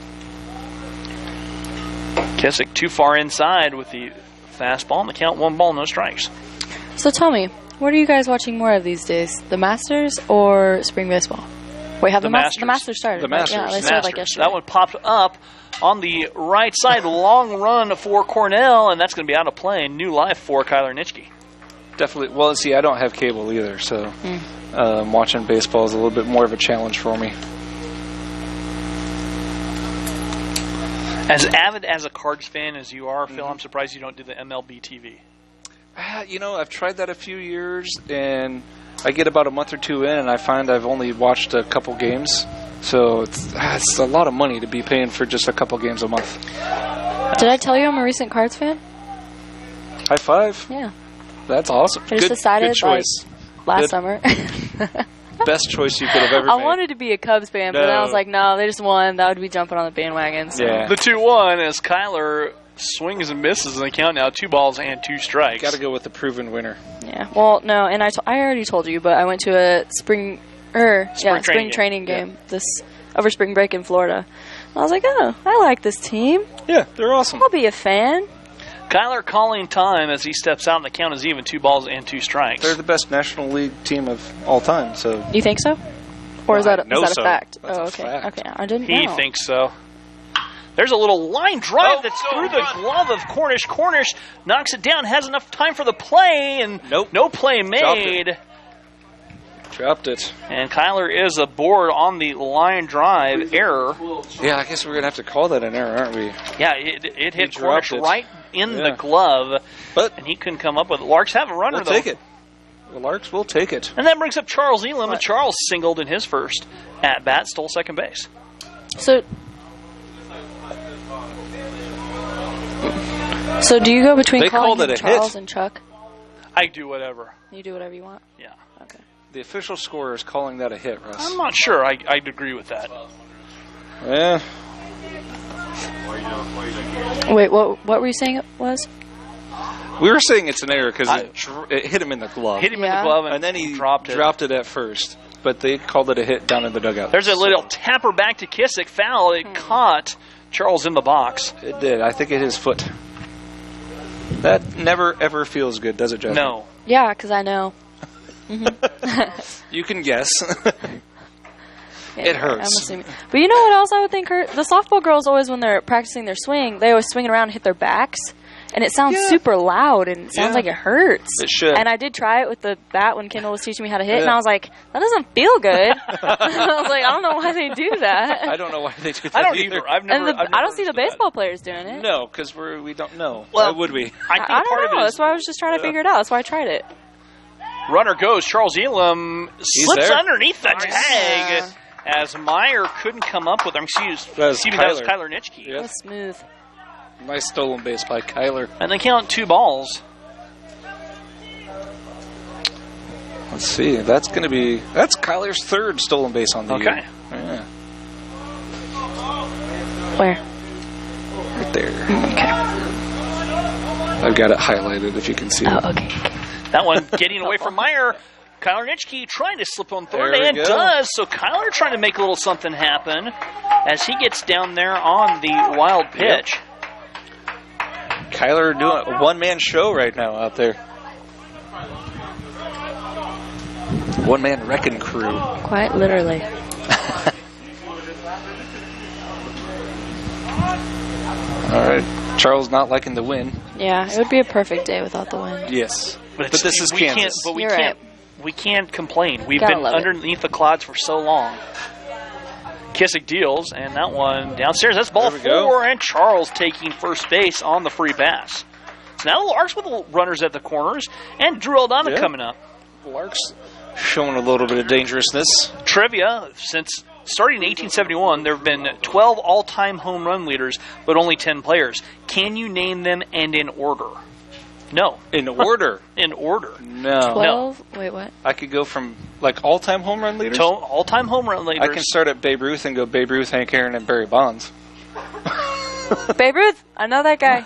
Kessick too far inside with the fastball, and the count 1 ball, no strikes. So tell me, what are you guys watching more of these days? The Masters or spring baseball? Wait, have the Masters started? The Masters. Yeah, they started like yesterday. That one popped up on the right side. Long run for Cornell, and that's going to be out of play. New life for Kyler Nitschke. Definitely. Well, see, I don't have cable either, so watching baseball is a little bit more of a challenge for me. As avid as a Cards fan as you are, Phil, I'm surprised you don't do the MLB TV. You know, I've tried that a few years, and I get about a month or 2 in, and I find I've only watched a couple games. So it's a lot of money to be paying for just a couple games a month. Did I tell you I'm a recent Cards fan? High five. Yeah. That's awesome. I just decided good choice. last summer. Best choice you could have ever I made. wanted to be a Cubs fan, but then I was like, no, they just won. That would be jumping on the bandwagon. So. Yeah. The 2-1 as Kyler swings and misses in the count now. 2 balls and 2 strikes. Got to go with the proven winner. Yeah. Well, no, and I already told you, but I went to a spring training game over spring break in Florida. And I was like, oh, I like this team. Yeah, they're awesome. I'll be a fan. Kyler calling time as he steps out, and the count is even. 2 balls and 2 strikes. They're the best National League team of all time. So You think so? Or is that a fact? That's a fact. Okay, I didn't He know. thinks so. There's a little line drive that's through the glove of Cornish. Cornish knocks it down, has enough time for the play, and no play made. Dropped it. And Kyler is aboard on the line drive error. Yeah, I guess we're going to have to call that an error, aren't we? Yeah, it hit dropped Cornish it. right in the glove, and he couldn't come up with it. Larks have a runner, We'll though. take it. The Larks will take it. And that brings up Charles Elam, and Charles singled in his first at-bat, stole second base. So do you go between They calling called it him a Charles hit. and Chuck? I do whatever. You do whatever you want? Yeah. Okay. The official scorer is calling that a hit, Russ. I'm not sure. I'd agree with that. Yeah. Wait, what were you saying it was? We were saying it's an error because it hit him in the glove. Hit him in the glove, and then he dropped it at first. But they called it a hit down in the dugout. There's a little tapper back to Kissick. Foul. It caught Charles in the box. It did. I think it hit his foot. That never, ever feels good, does it, Jeff? No. Yeah, because I know. You can guess. Yeah, it hurts. I'm assuming. But you know what else I would think hurt? The softball girls always, when they're practicing their swing, they always swing it around and hit their backs. And it sounds super loud, and it sounds like it hurts. It should. And I did try it with the bat when Kendall was teaching me how to hit, and I was like, that doesn't feel good. I was like, I don't know why they do that. I don't know why they do that I don't either. either. I don't see the baseball players doing it. No, because we don't know. Well, why would we? I think I part don't know. of it is That's why I was just trying to figure it out. That's why I tried it. runner goes. Charles Elam slips there. underneath the tag as Meyer couldn't come up with him. Excuse me, that was Kyler Nitschke. That was smooth. Nice stolen base by Kyler. And they count 2 balls. Let's see. That's Kyler's third stolen base on the year. Yeah. Where? Right there. Okay. I've got it highlighted if you can see it. Oh, okay. That one getting away from Meyer. Kyler Nitschke trying to slip on third There we and go. does. So Kyler trying to make a little something happen as he gets down there on the wild pitch. Yep. Kyler doing a one-man show right now out there. One-man wrecking crew. Quite literally. All right. Charles not liking the win. Yeah, it would be a perfect day without the wind. Yes. But it's- this is we Kansas. Can't, but we You're can't. We can't complain. We've Gotta been love it. underneath the clods for so long. Kissick deals, and that one downstairs. That's ball There we go. 4, and Charles taking first base on the free pass. So now the Larks with the runners at the corners, and Drew Aldana coming up. Larks showing a little bit of dangerousness. Trivia, since starting in 1871, there have been 12 all-time home run leaders, but only 10 players. Can you name them and in order? No. In order? In order. No. 12? Wait, what? I could go from like all-time home run leaders? All-time home run leaders. I can start at Babe Ruth and go Babe Ruth, Hank Aaron, and Barry Bonds. Babe Ruth? I know that guy.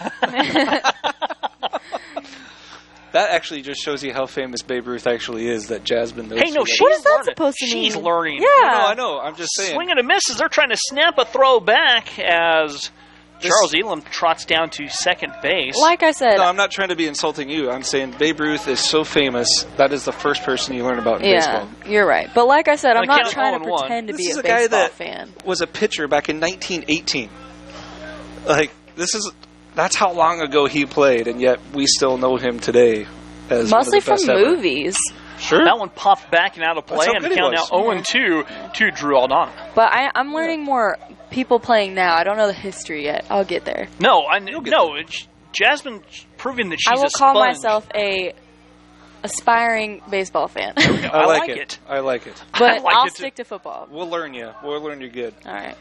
That actually just shows you how famous Babe Ruth actually is, that Jasmine knows. Hey, no, who she's that What is that learning. supposed to She's mean? learning. Yeah. I know. I'm just saying. Swing and a misses. They're trying to snap a throw back as Charles Elam trots down to second base. Like I said. No, I'm not trying to be insulting you. I'm saying Babe Ruth is so famous, that is the first person you learn about in Yeah, baseball. you're right. But like I said, I'm On not account of trying to 0-1. pretend to This be is a a guy baseball that fan. was a pitcher back in 1918. Like, that's how long ago he played, and yet we still know him today as Mostly one from of the best ever. movies. Sure. That one popped back and out of play, That's how and good he count now was. 0-2 to Drew Aldana. But I'm learning more people playing now. I don't know the history yet. I'll get there. No, Jasmine proving that she's I will a call sponge. myself a aspiring baseball fan. I like it. I like it. But I like I'll it too. stick to football. We'll learn you. We'll learn you good. All right.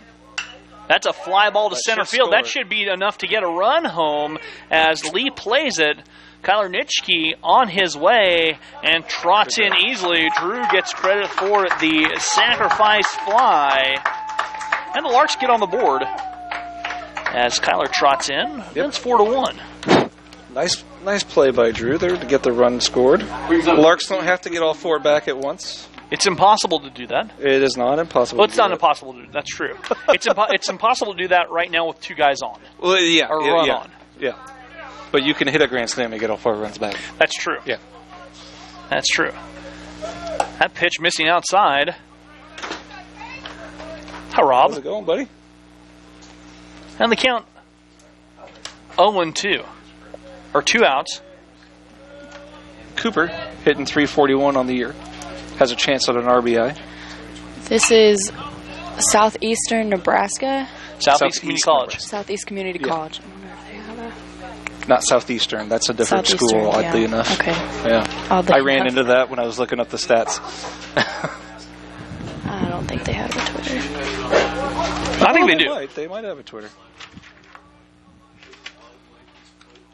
That's a fly ball to center field. That should be enough to get a run home as Lee plays it. Kyler Nitschke on his way and trots in easily. Drew gets credit for the sacrifice fly. And the Larks get on the board as Kyler trots in. It's 4-1. Nice play by Drew there to get the run scored. The Larks don't have to get all 4 back at once. It's impossible to do that. It is not impossible. Well, it's not impossible to do. That's true. It's impossible to do that right now with 2 guys on. Well, yeah. Or run on. Yeah. But you can hit a grand slam and get all 4 runs back. That's true. Yeah. That's true. That pitch missing outside. Hi, Rob. How's it going, buddy? And the count 0-2. Or 2 outs. Cooper hitting .341 on the year. Has a chance at an RBI. This is Southeastern Nebraska. Southeast Community College. Southeast Community College. Not Southeastern. That's a different school, oddly enough. Okay. Yeah. I ran into that when I was looking up the stats. I don't think they have a Twitter. I think they do. They might have a Twitter.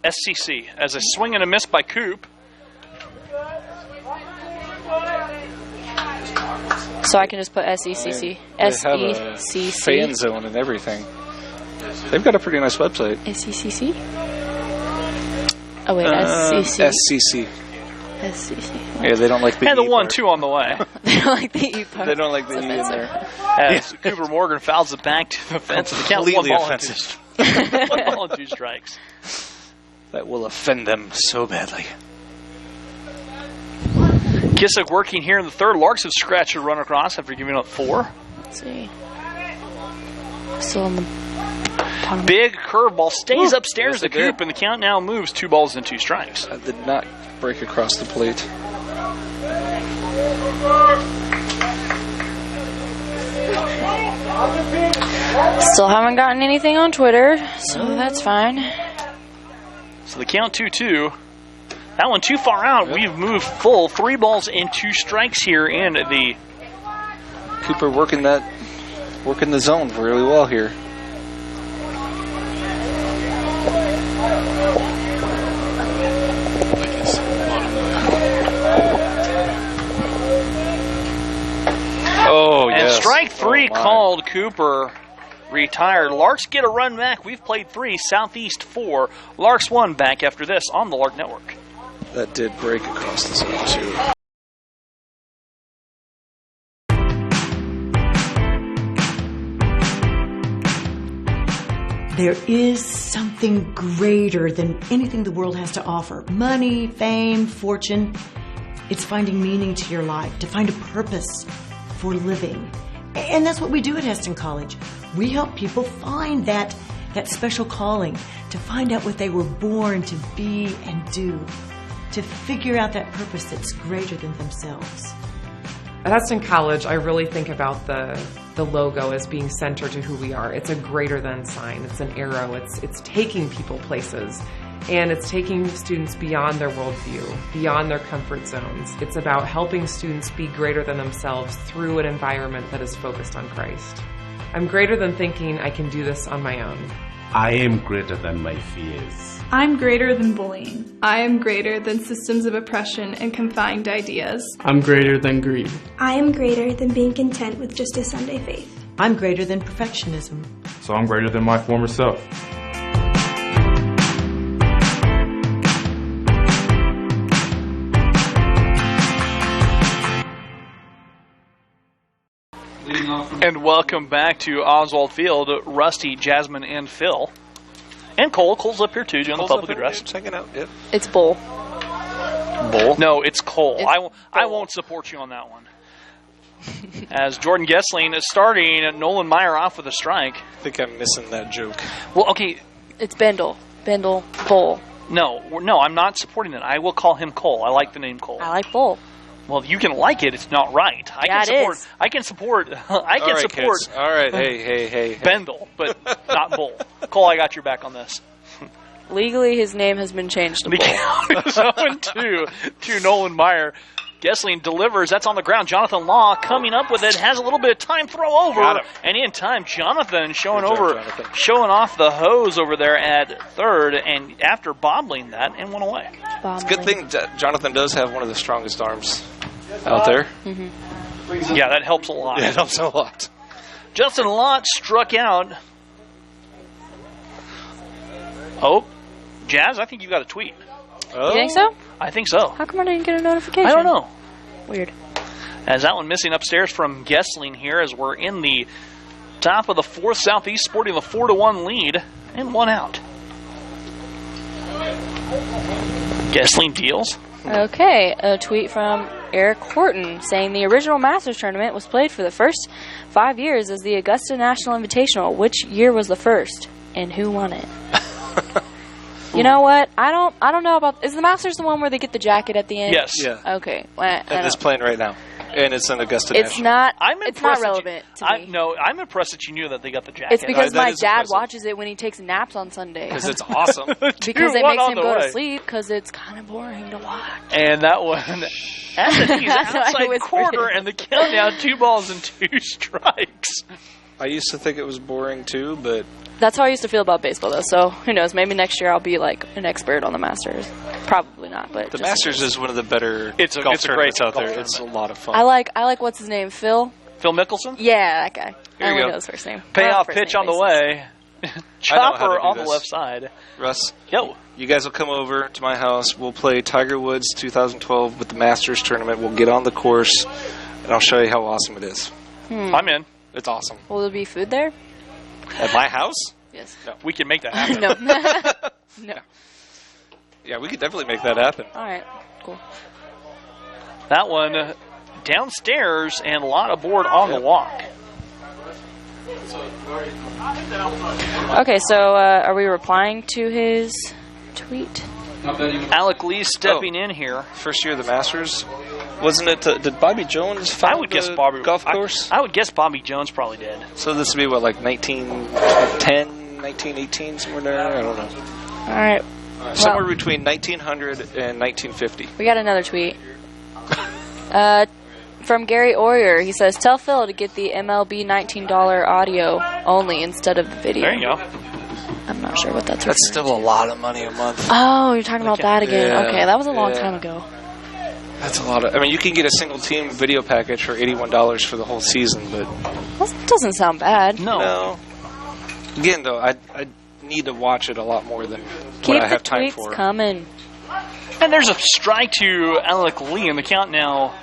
SCC as a swing and a miss by Coop. So I can just put SECC. SECC. Fan zone and everything. They've got a pretty nice website. SECC? Oh, wait, SCC. SCC. SCC. Yeah, they don't like the And the E 1-2 on the way. They don't like the E part. They don't like the E in there. As Cooper Morgan fouls it back to the fence. The count Completely 1 ball offensive. 1 ball and 2 strikes. That will offend them so badly. Kissick working here in the third. Larks have scratched a run across after giving up 4. Let's see. Still on the bottom. Big curveball stays upstairs to Coop, and the count now moves 2 balls and 2 strikes. That did not break across the plate. Still haven't gotten anything on Twitter, so that's fine. So the count 2-2. That one too far out. We've moved full 3 balls and 2 strikes here in the. Cooper working the zone really well here. Oh, and yes. strike 3 called. Cooper retired. Larks get a run back. We've played 3, Southeast 4. Larks 1 back after this on the Lark Network. That did break across the zone, too. There is something greater than anything the world has to offer. Money, fame, fortune. It's finding meaning to your life, to find a purpose for living. And that's what we do at Hesston College. We help people find that special calling, to find out what they were born to be and do, to figure out that purpose that's greater than themselves. At Hesston College, I really think about the logo as being centered to who we are. It's a greater than sign. It's an arrow. It's taking people places, and it's taking students beyond their worldview, beyond their comfort zones. It's about helping students be greater than themselves through an environment that is focused on Christ. I'm greater than thinking I can do this on my own. I am greater than my fears. I'm greater than bullying. I am greater than systems of oppression and confined ideas. I'm greater than greed. I am greater than being content with just a Sunday faith. I'm greater than perfectionism. So I'm greater than my former self. And welcome back to Oswald Field, Rusty, Jasmine, and Phil. And Cole. Cole's up here too, doing the public address. Checking out. Yep. It's Bull. Bull? No, it's Cole. It's I won't support you on that one. As Jordan Gessling is starting, Nolan Meyer off with a strike. I think I'm missing that joke. Well, okay. It's Bendel. Bendel. Bull. No, I'm not supporting it. I will call him Cole. I like the name Cole. I like Bull. Well, you can like it. It's not right. I can support. All right, kids. All right. Hey. Bendel, but not Bull. Cole, I got your back on this. Legally, his name has been changed to Bull. The count is 0-2 to Nolan Meyer. Gessling delivers. That's on the ground. Jonathan Law coming up with it. Has a little bit of time. Throw over. And in time, Jonathan showing off the hose over there at third. And after bobbling that, and went away. It's a good thing Jonathan does have one of the strongest arms out there. Mm-hmm. Yeah, that helps a lot. Yeah, it helps a lot. Justin Lott struck out. Oh, Jazz, I think you got a tweet. You think so? I think so. How come I didn't get a notification? I don't know. Weird. As that one missing upstairs from Gessling here as we're in the top of the fourth. Southeast sporting the 4-1 lead and one out. Gessling deals. Okay, a tweet from Eric Horton saying the original Masters tournament was played for the first 5 years as the Augusta National Invitational. Which year was the first, and who won it? You know what? I don't know about. Is the Masters the one where they get the jacket at the end? Yes. Yeah. Okay. Well, and it's playing right now, and it's in Augusta. It's National. not. It's not relevant to me. I'm impressed that you knew that they got the jacket. It's because my dad watches it when he takes naps on Sundays. Because it's awesome. Because it makes him go to sleep. Because it's kind of boring to watch. And that one, he's outside quarter, and the countdown 2 balls and 2 strikes. I used to think it was boring too, but that's how I used to feel about baseball, though. So who knows? Maybe next year I'll be like an expert on the Masters. Probably not, but the Masters is one of the better golf tournaments out there. It's a lot of fun. I like what's his name, Phil Mickelson. Yeah, that guy. Here I only you go. know his first name. Payoff pitch on the way. Chopper on the left side. Russ, yo, you guys will come over to my house. We'll play Tiger Woods 2012 with the Masters tournament. We'll get on the course, and I'll show you how awesome it is. I'm in. It's awesome. Will there be food there? At my house? Yes. No. We can make that happen. No. Yeah, we could definitely make that happen. All right. Cool. That one downstairs and a lot aboard on the walk. Okay, so are we replying to his tweet? Alec Lee stepping in here. First year of the Masters. Wasn't it? Did Bobby Jones found the golf course? I would guess Bobby Jones probably did. So this would be what, like 1910, 1918, somewhere there? I don't know. All right. Somewhere between 1900 and 1950. We got another tweet. From Gary Oyer. He says, tell Phil to get the MLB $19 audio only instead of the video. There you go. I'm not sure what that's. That's still a lot of money a month. Oh, you're talking about that again. Yeah, okay, that was a long time ago. That's a lot of. I mean, you can get a single team video package for $81 for the whole season, but that doesn't sound bad. No. Again, though, I need to watch it a lot more than what I have time for. Keep the tweets coming. And there's a strike to Alec Lee in the count now.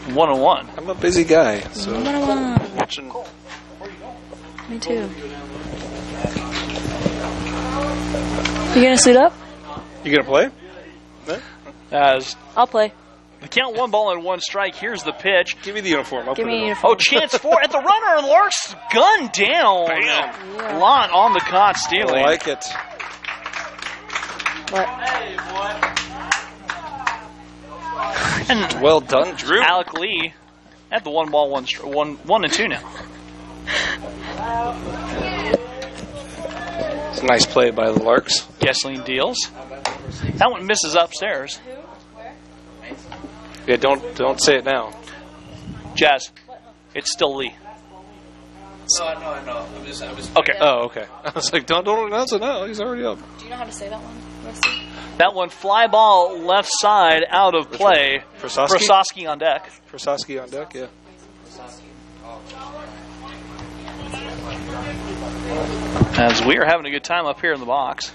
101. I'm a busy guy, so 101. Watching. Me too. You gonna suit up? You gonna play? I'll play. The count 1 ball and 1 strike. Here's the pitch. Give me the uniform. Give me a uniform. Oh, chance for at the runner, and Lark's gun down. Bam. Yeah. Lot on the caught stealing. I like it. What? And well done, Drew. Alec Lee at the 1 ball, 1 and 2 now. It's a nice play by the Larks. Gessling deals. That one misses upstairs. Yeah, don't say it now. Jazz, it's still Lee. No, I know. I was okay. Oh, okay. I was like, don't announce it now. He's already up. Do you know how to say that one, Rusty? That one, fly ball left side, out of play. Prososki on deck. Prososki on deck, yeah. As we are having a good time up here in the box.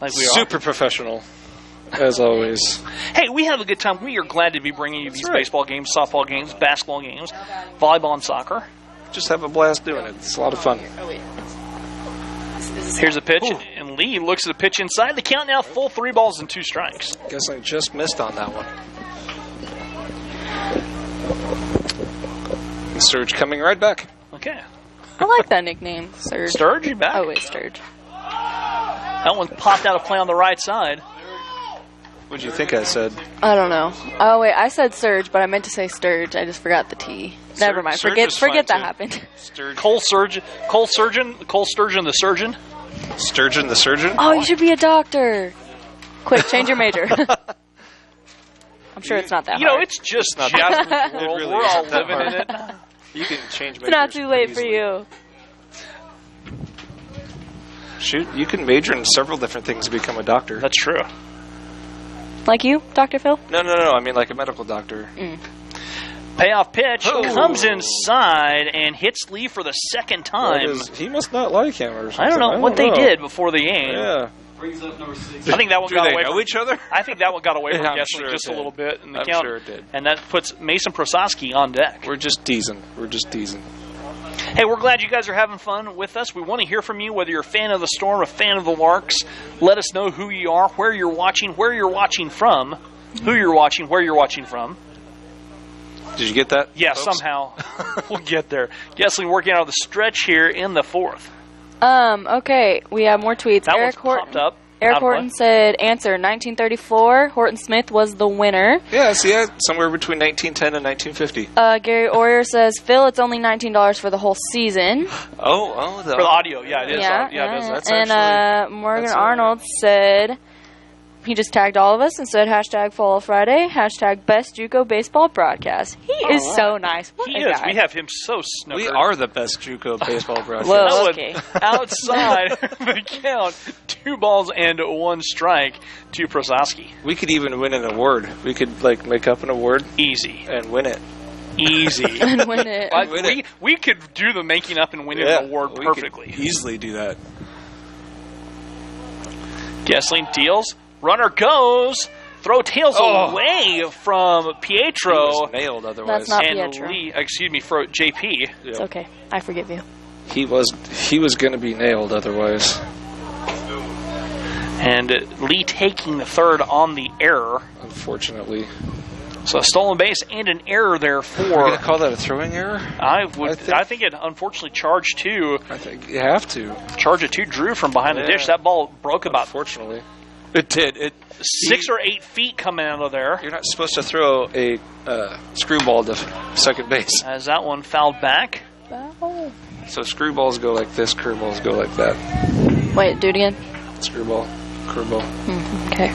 Like we are. Super professional, as always. Hey, we have a good time. We are glad to be bringing you these baseball games, softball games, basketball games, volleyball and soccer. Just have a blast doing it. It's a lot of fun. Here's a pitch, and Lee looks at the pitch inside. The count now full 3 balls and 2 strikes. Guess I just missed on that one. The Surge coming right back. Okay. I like that nickname, Surge. Sturge, you back? Oh, wait, Sturge. That one popped out of play on the right side. What did you think I said? I don't know. Oh, wait, I said Surge, but I meant to say Sturge. I just forgot the T. Never mind. Forget that happened. Sturge. Cole Sturgeon the surgeon. Sturgeon the surgeon? Oh, you should be a doctor. Quick, change your major. I'm sure it's not that You know, hard. it's just not Jasmine's that- world. It really We're all isn't that living in hard. it. You can change It's not majors too late for easily. you. Shoot, you can major in several different things to become a doctor. That's true. Like you, Dr. Phil? No. I mean, like a medical doctor. Payoff pitch Oh. comes inside and hits Lee for the second time. He must not like him or something. I don't know what they did before the game. Yeah. Brings up number 6. I think that one Do got they away know from each other? I think that one got away from Yeah, I'm Gessling sure it just a did. little bit in the I'm count. sure it did. And that puts Mason Prososki on deck. We're just teasing. Hey, we're glad you guys are having fun with us. We want to hear from you, whether you're a fan of the Storm, a fan of the Larks. Let us know who you are, where you're watching from, who you're watching, where you're watching from. Did you get that? Yeah, folks? somehow we'll get there. Gessling working out of the stretch here in the fourth. Okay, we have more tweets. That Eric one's popped up. Eric Out of Horton play. said, answer, 1934, Horton Smith was the winner. Yeah, see, somewhere between 1910 and 1950. Gary Oyer says, Phil, it's only $19 for the whole season. Oh, For the audio, yeah, it is. Yeah, it is. That's and actually- Morgan that's Arnold said, he just tagged all of us and said, hashtag Fall Friday, hashtag Best JUCO Baseball Broadcast. He is so nice. What He a is. guy. We have him so snookered. We are the best JUCO baseball broadcast. Whoa, That okay. one outside the count, 2 balls and 1 strike to Prososki. We could even win an award. We could make up an award Easy. and win it. Easy. And win it. Like, Win it. we could do the making up and winning an award we perfectly. could easily do that. Gessling deals. Runner goes. Throw tails Oh. away from Pietro. He was nailed otherwise. That's not and Pietro. Lee, for JP. It's okay. I forgive you. He was going to be nailed otherwise. And Lee taking the third on the error. Unfortunately. So a stolen base and an error there We're for. going to call that a throwing error? I think it unfortunately charged to. I think you have to. Charge it to Drew from behind the Yeah. dish. That ball broke about Unfortunately. It did. 6 or 8 feet coming out of there. You're not supposed to throw a screwball to second base. As that one fouled back. So screwballs go like this, curveballs go like that. Wait, do it again. Screwball, curveball. Okay.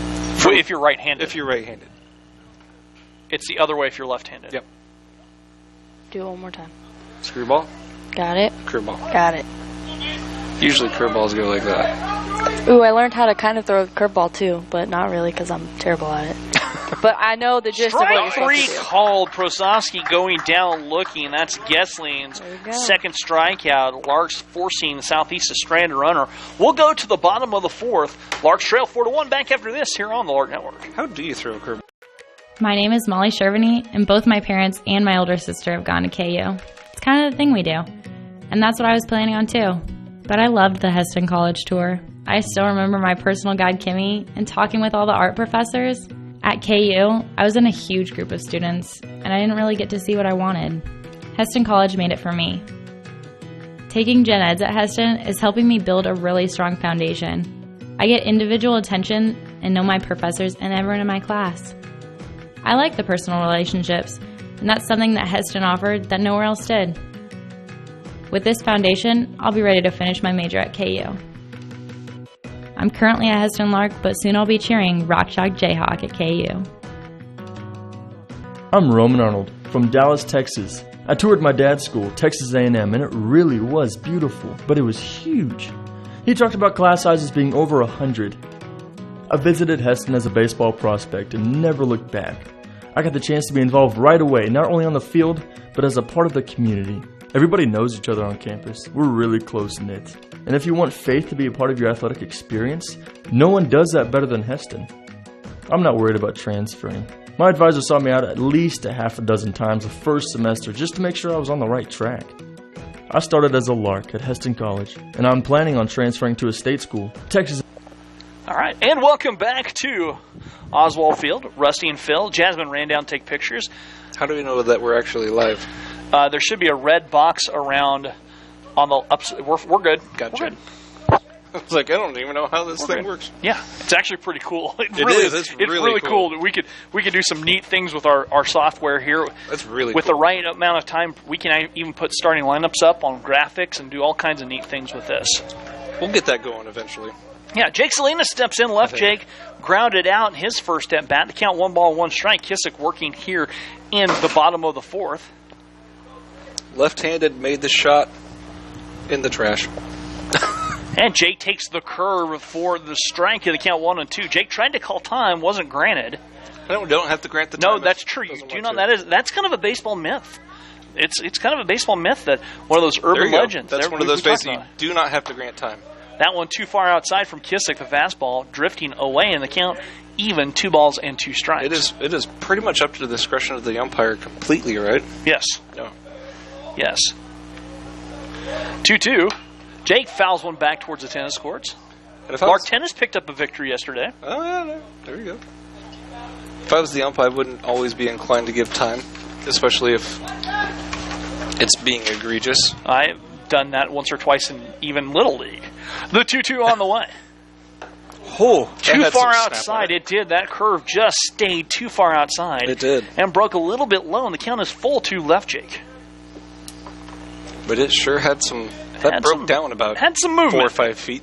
If you're right-handed. If you're right-handed. It's the other way if you're left-handed. Yep. Do it one more time. Screwball, Got it. curveball. Got it. Usually curveballs go like that. Ooh, I learned how to kind of throw a curveball too, but not really because I'm terrible at it. But I know the gist of what you're Strike supposed 3 to do. called. Prososki going down looking. That's Gessling's go. second strikeout. Larks forcing the Southeast to strand a runner. We'll go to the bottom of the fourth. Larks trail 4-1. Back after this here on the Lark Network. How do you throw a curveball? My name is Molly Shervany, and both my parents and my older sister have gone to KU. It's kind of the thing we do. And that's what I was planning on too. But I loved the Hesston College tour. I still remember my personal guide, Kimmy, and talking with all the art professors. At KU, I was in a huge group of students, and I didn't really get to see what I wanted. Hesston College made it for me. Taking gen eds at Hesston is helping me build a really strong foundation. I get individual attention and know my professors and everyone in my class. I like the personal relationships, and that's something that Hesston offered that nowhere else did. With this foundation, I'll be ready to finish my major at KU. I'm currently a Hesston Lark, but soon I'll be cheering Rock Chalk Jayhawk at KU. I'm Roman Arnold from Dallas, Texas. I toured my dad's school, Texas A&M, and it really was beautiful, but it was huge. He talked about class sizes being over 100. I visited Hesston as a baseball prospect and never looked back. I got the chance to be involved right away, not only on the field, but as a part of the community. Everybody knows each other on campus. We're really close-knit. And if you want faith to be a part of your athletic experience, no one does that better than Hesston. I'm not worried about transferring. My advisor saw me out at least a half a dozen times the first semester just to make sure I was on the right track. I started as a Lark at Hesston College, and I'm planning on transferring to a state school, Texas. All right, and welcome back to Oswald Field. Rusty and Phil. Jasmine ran down to take pictures. How do we know that we're actually live? There should be a red box around on the ups. We're good. Gotcha. We're good. I was like, I don't even know how this We're thing good. works. Yeah, it's actually pretty cool. It It really is. It's It's really cool. cool. We could do some neat things with our software here. That's really with cool. the right amount of time. We can even put starting lineups up on graphics and do all kinds of neat things with this. We'll get that going eventually. Yeah, Jake Salinas steps in. Left Jake grounded out in his first at bat. The count 1-1 Kissick working here in the bottom of the fourth. Left-handed, made the shot in the trash. And Jake takes the curve for the strike. The count 1-2. Jake tried to call time, wasn't granted. Don't have to grant the time. No, that's true. You do not. That's kind of a baseball myth. It's kind of a baseball myth that one of those urban legends. That's one of those bases you do not have to grant time. That one too far outside from Kissick, the fastball drifting away, and the count even 2 balls and 2 strikes. It is pretty much up to the discretion of the umpire completely, right? Yes. No. Yes. 2-2. Jake fouls one back towards the tennis courts. Mark Tennis picked up a victory yesterday. Oh, yeah. There you go. If I was the ump, I wouldn't always be inclined to give time, especially if it's being egregious. I've done that once or twice in even Little League. The 2-2 on the way. Too far outside. It did. That curve just stayed too far outside. It did. And broke a little bit low, and the count is full to left, Jake. But it sure had some... That broke down about had some movement. 4 or 5 feet.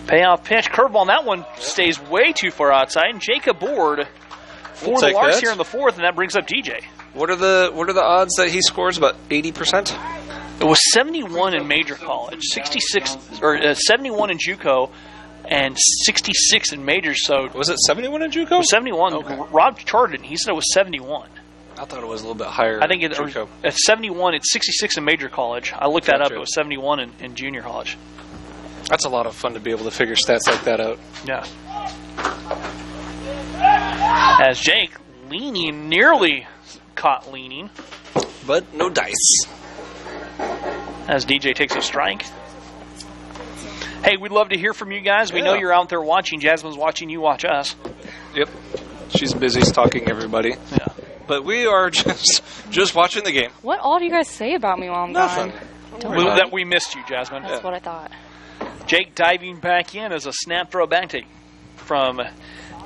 Payoff pitch. Curveball. And that one stays way too far outside. And Jake aboard for the Larks here in the fourth, and that brings up DJ. What are the odds that he scores? About 80%? It was 71 in major college, 66 or 71 in JUCO, and 66 in major. So was it 71 in JUCO? It was 71. Okay. Rob charted. He said it was 71. I thought it was a little bit higher. I think at 71, it's 66 in major college. I looked that up. It was 71 in junior college. That's a lot of fun to be able to figure stats like that out. Yeah. As Jake nearly caught leaning. But no dice. As DJ takes a strike. Hey, we'd love to hear from you guys. We know you're out there watching. Jasmine's watching. You watch us. Yep. She's busy stalking everybody. Yeah. But we are just watching the game. What all do you guys say about me while I'm Nothing. gone? That we missed you, Jasmine. That's what I thought. Jake diving back in as a snap throw back take from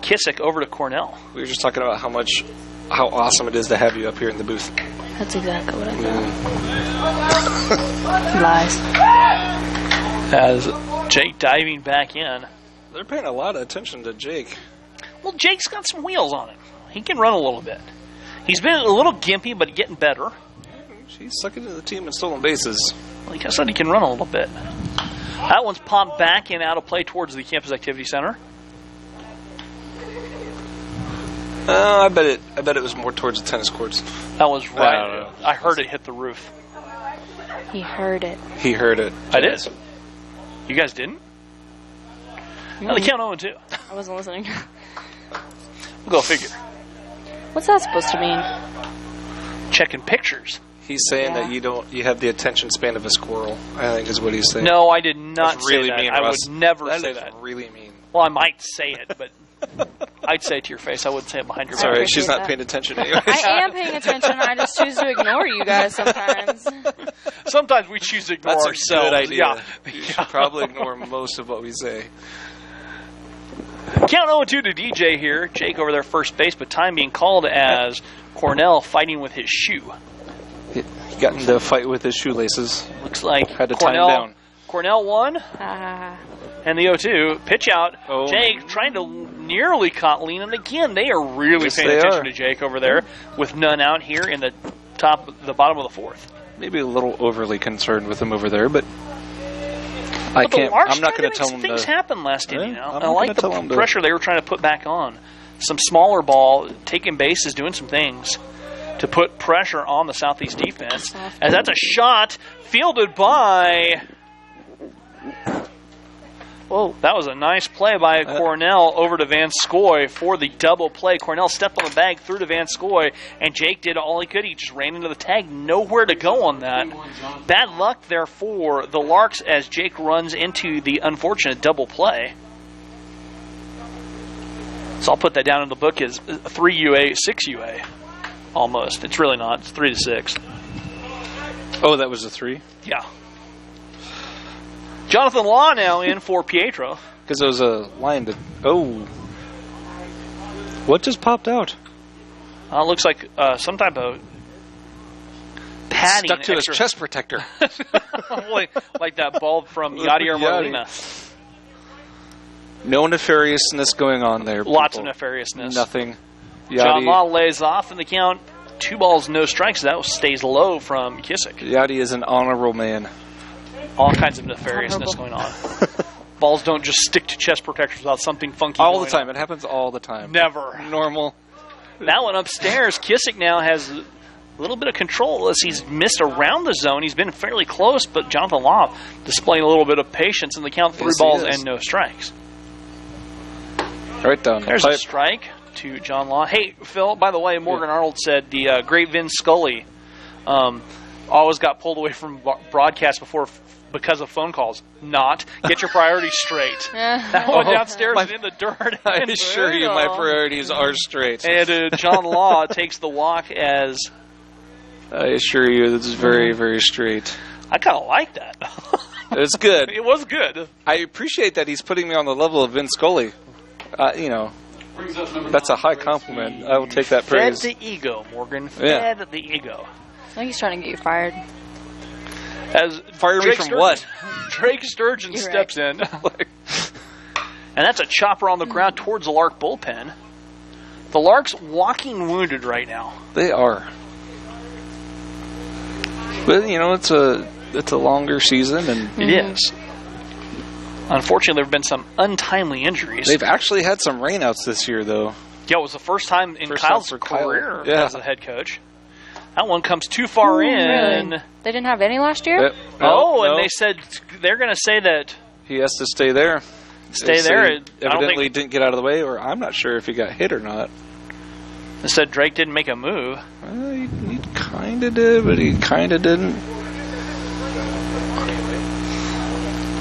Kissick over to Cornell. We were just talking about how awesome it is to have you up here in the booth. That's exactly what I thought. Lies. As Jake diving back in. They're paying a lot of attention to Jake. Well, Jake's got some wheels on him. He can run a little bit. He's been a little gimpy, but getting better. He's sucking into the team in stolen bases. Like I said, he can run a little bit. That one's popped back and out of play towards the Campus Activity Center. I bet it was more towards the tennis courts. That was right. I heard it hit the roof. He heard it. He heard it. I did. You guys didn't? No, they count 0-2. I wasn't listening. We'll go figure. What's that supposed to mean? Checking pictures. He's saying that you have the attention span of a squirrel, I think is what he's saying. No, I did not say really that. Mean, I Russ. would never say That that. is really mean. Well, I might say it, but I'd say it to your face. I wouldn't say it behind your back. Sorry, she's not paying attention anyway. I am paying attention. I just choose to ignore you guys sometimes. Sometimes we choose to ignore ourselves. That's a good idea. Yeah. You should probably ignore most of what we say. Count 0-2 to DJ here. Jake over there first base, but time being called as Cornell fighting with his shoe. He got into a fight with his shoelaces. Looks like had to Cornell, tie him down. Cornell won. And the 0-2. Pitch out. Oh. Jake trying to nearly caught lean. And again, they are really paying attention to Jake over there with none out here in the bottom of the fourth. Maybe a little overly concerned with him over there, but I'm not going to tell him things happen last inning. Yeah, I like the pressure they were trying to put back on. Some smaller ball, taking bases, doing some things to put pressure on the Southeast defense. As that's a shot fielded by... Whoa, that was a nice play by Cornell over to Van Scoy for the double play. Cornell stepped on the bag, threw to Van Scoy, and Jake did all he could. He just ran into the tag. Nowhere to go on that. Bad luck there for the Larks as Jake runs into the unfortunate double play. So I'll put that down in the book as 3 UA, 6 UA. Almost. It's really not. It's 3-6. Oh, that was a 3? Yeah. Jonathan Law now in for Pietro. Because there was a line to... Oh. What just popped out? Looks like some type of padding. Stuck to his chest protector. like that bulb from Yadier Molina. No nefariousness going on there. Lots people. of nefariousness. Nothing. John Law lays off in the count. 2 balls, no strikes. That stays low from Kissick. Yachty is an honorable man. All kinds of nefariousness going on. Balls don't just stick to chest protectors without something funky all going the time. on. It happens all the time. Never. Normal. That one upstairs, Kissick now has a little bit of control as he's missed around the zone. He's been fairly close, but Jonathan Law displaying a little bit of patience in the count. 3 balls and no strikes. Right down. There's a strike to John Law. Hey, Phil, by the way, Morgan Arnold said the great Vin Scully always got pulled away from broadcast before because of phone calls. Not. Get your priorities straight. That one downstairs and in the dirt. I assure you my priorities are straight. And John Law takes the walk as... I assure you this is very, very straight. I kind of like that. It's good. It was good. I appreciate that he's putting me on the level of Vin Scully. That's a high compliment. I will take that praise. Fed the ego, Morgan. Fed the ego. I think he's trying to get you fired. As fired me from what? Drake Sturgeon steps in. And that's a chopper on the ground towards the Lark bullpen. The Larks walking wounded right now. They are. But, it's a longer season. And It is. Unfortunately, there have been some untimely injuries. They've actually had some rainouts this year, though. Yeah, it was the first time in Kyle's career as a head coach. That one comes too far in. Really? They didn't have any last year? And they said they're going to say that he has to stay there. Stay there. Evidently didn't get out of the way, or I'm not sure if he got hit or not. They said Drake didn't make a move. He kind of did, but he kind of didn't.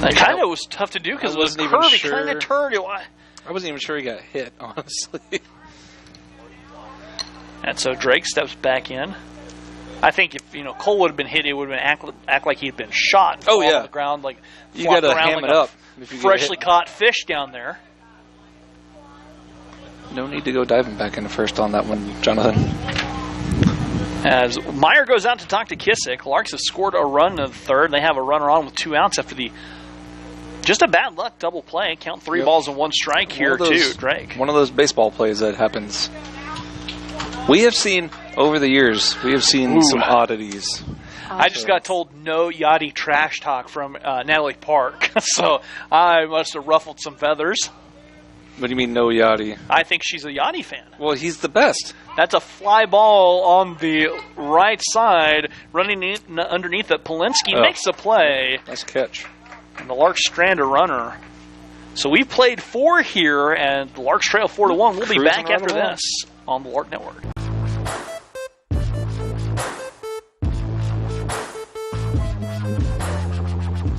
It kind of was tough to do because it was curvy. He kind of turned. I wasn't even sure he got hit, honestly. And so Drake steps back in. I think if Cole would have been hit, it would have been act like he'd been shot. Oh yeah, on the ground like you got to ham it up. Freshly caught fish down there. No need to go diving back in the first on that one, Jonathan. As Meyer goes out to talk to Kissick, Larks have scored a run in the third. They have a runner on with 2 outs after just a bad luck double play. Count 3 balls and 1 strike here too, Drake. One of those baseball plays that happens. We have seen over the years. We have seen some oddities. I just got told no Yachty trash talk from Natalie Park, so I must have ruffled some feathers. What do you mean no Yachty? I think she's a Yachty fan. Well, he's the best. That's a fly ball on the right side, running underneath it. Polinsky makes a play. Nice catch. And the Larks strand a runner. So we played 4 here, and the Larks trail 4-1. We'll be back after this on the Lark Network.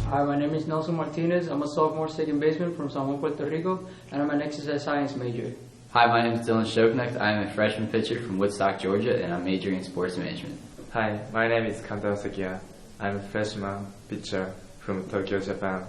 Hi, my name is Nelson Martinez. I'm a sophomore second baseman from San Juan, Puerto Rico, and I'm an exercise science major. Hi, my name is Dylan Shoknecht. I'm a freshman pitcher from Woodstock, Georgia, and I'm majoring in sports management. Hi, my name is Kantaro Sekiya. I'm a freshman pitcher from Tokyo, Japan.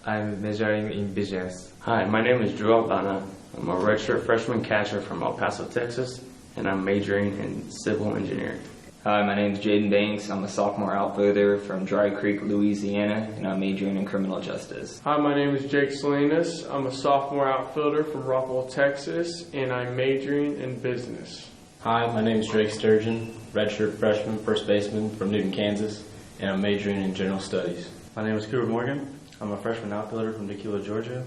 I'm majoring in business. Hi, my name is Drew Albana. I'm a redshirt freshman catcher from El Paso, Texas, and I'm majoring in civil engineering. Hi, my name is Jaden Banks. I'm a sophomore outfielder from Dry Creek, Louisiana, and I'm majoring in criminal justice. Hi, my name is Jake Salinas. I'm a sophomore outfielder from Rockwell, Texas, and I'm majoring in business. Hi, my name is Drake Sturgeon, redshirt freshman first baseman from Newton, Kansas, and I'm majoring in general studies. My name is Cooper Morgan. I'm a freshman outfielder from Tequila, Georgia,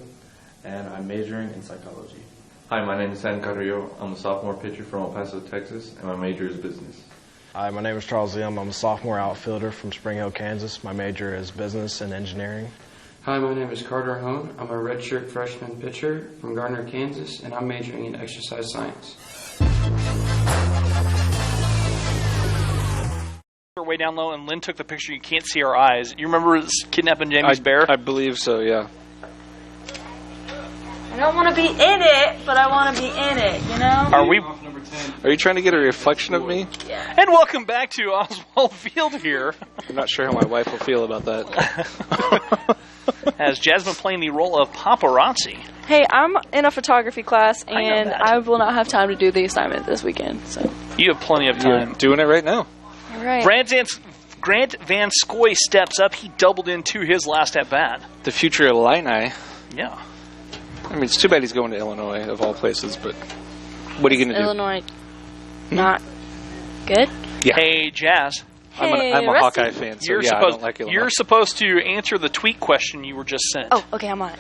and I'm majoring in psychology. Hi, my name is San Carrillo. I'm a sophomore pitcher from El Paso, Texas, and my major is business. Hi, my name is Charles Zim. I'm a sophomore outfielder from Spring Hill, Kansas. My major is business and engineering. Hi, my name is Carter Hone. I'm a redshirt freshman pitcher from Gardner, Kansas, and I'm majoring in exercise science. We're way down low, and Lynn took the picture. You can't see our eyes. You remember kidnapping Jamie's bear? I believe so, yeah. I don't want to be in it, but I want to be in it, you know? Are you trying to get a reflection of me? Yeah. And welcome back to Oswald Field here. I'm not sure how my wife will feel about that. As Jasmine playing the role of paparazzi. Hey, I'm in a photography class, and I will not have time to do the assignment this weekend. So you have plenty of time. You're doing it right now. All right. Grant Van Scoy steps up. He doubled into his last at-bat. The future Illini. Yeah. I mean, it's too bad he's going to Illinois, of all places, but what are you going to do? Illinois, not good? Yeah. Hey, Jazz. I'm a Rusty. Hawkeye fan, so You're yeah, supposed, I don't like Illinois. You're supposed to answer the tweet question you were just sent. Oh, okay, I'm on it.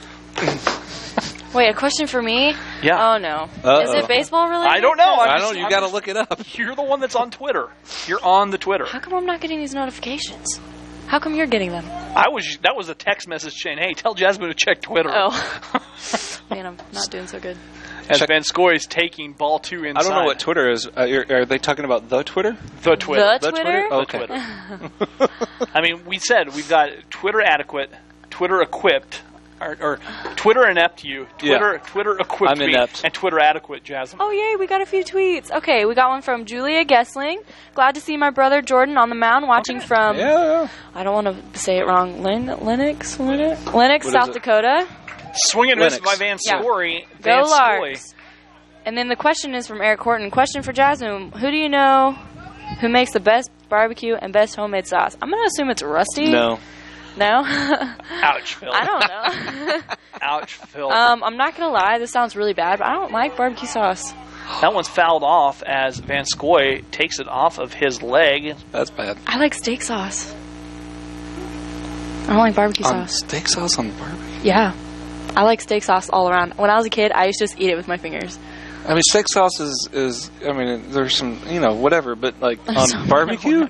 Wait, a question for me? Yeah. Oh, no. Uh-oh. Is it baseball related? I don't know. I don't. You got to look it up. You're the one that's on Twitter. You're on the Twitter. How come I'm not getting these notifications? How come you're getting them? That was a text message saying, "Hey, tell Jasmine to check Twitter." Oh. Man, I'm not doing so good. As Vanskoy is taking ball 2 inside. I don't know what Twitter is. Are they talking about the Twitter? The Twitter. The Twitter? The Okay. Twitter. I mean, we said we've got Twitter adequate, Twitter equipped, or Twitter inept you, Twitter equipped I'm me, inept. and Twitter adequate Jasmine. Oh, yay, we got a few tweets. Okay, we got one from Julia Gessling. Glad to see my brother Jordan on the mound watching from, I don't want to say it wrong, Lennox, South Dakota. Swing and miss Lennox. by Van Story. Go Van Story. Larks. And then the question is from Eric Horton. Question for Jasmine. Who do you know who makes the best barbecue and best homemade sauce? I'm going to assume it's Rusty. No. No? Ouch, Phil. I don't know. Ouch, Phil. I'm not going to lie. This sounds really bad, but I don't like barbecue sauce. That one's fouled off as Van Skoy takes it off of his leg. That's bad. I like steak sauce. I don't like barbecue On sauce. steak sauce on barbecue? Yeah. I like steak sauce all around. When I was a kid, I used to just eat it with my fingers. I mean, steak sauce is I mean, there's some, whatever, but like on barbecue?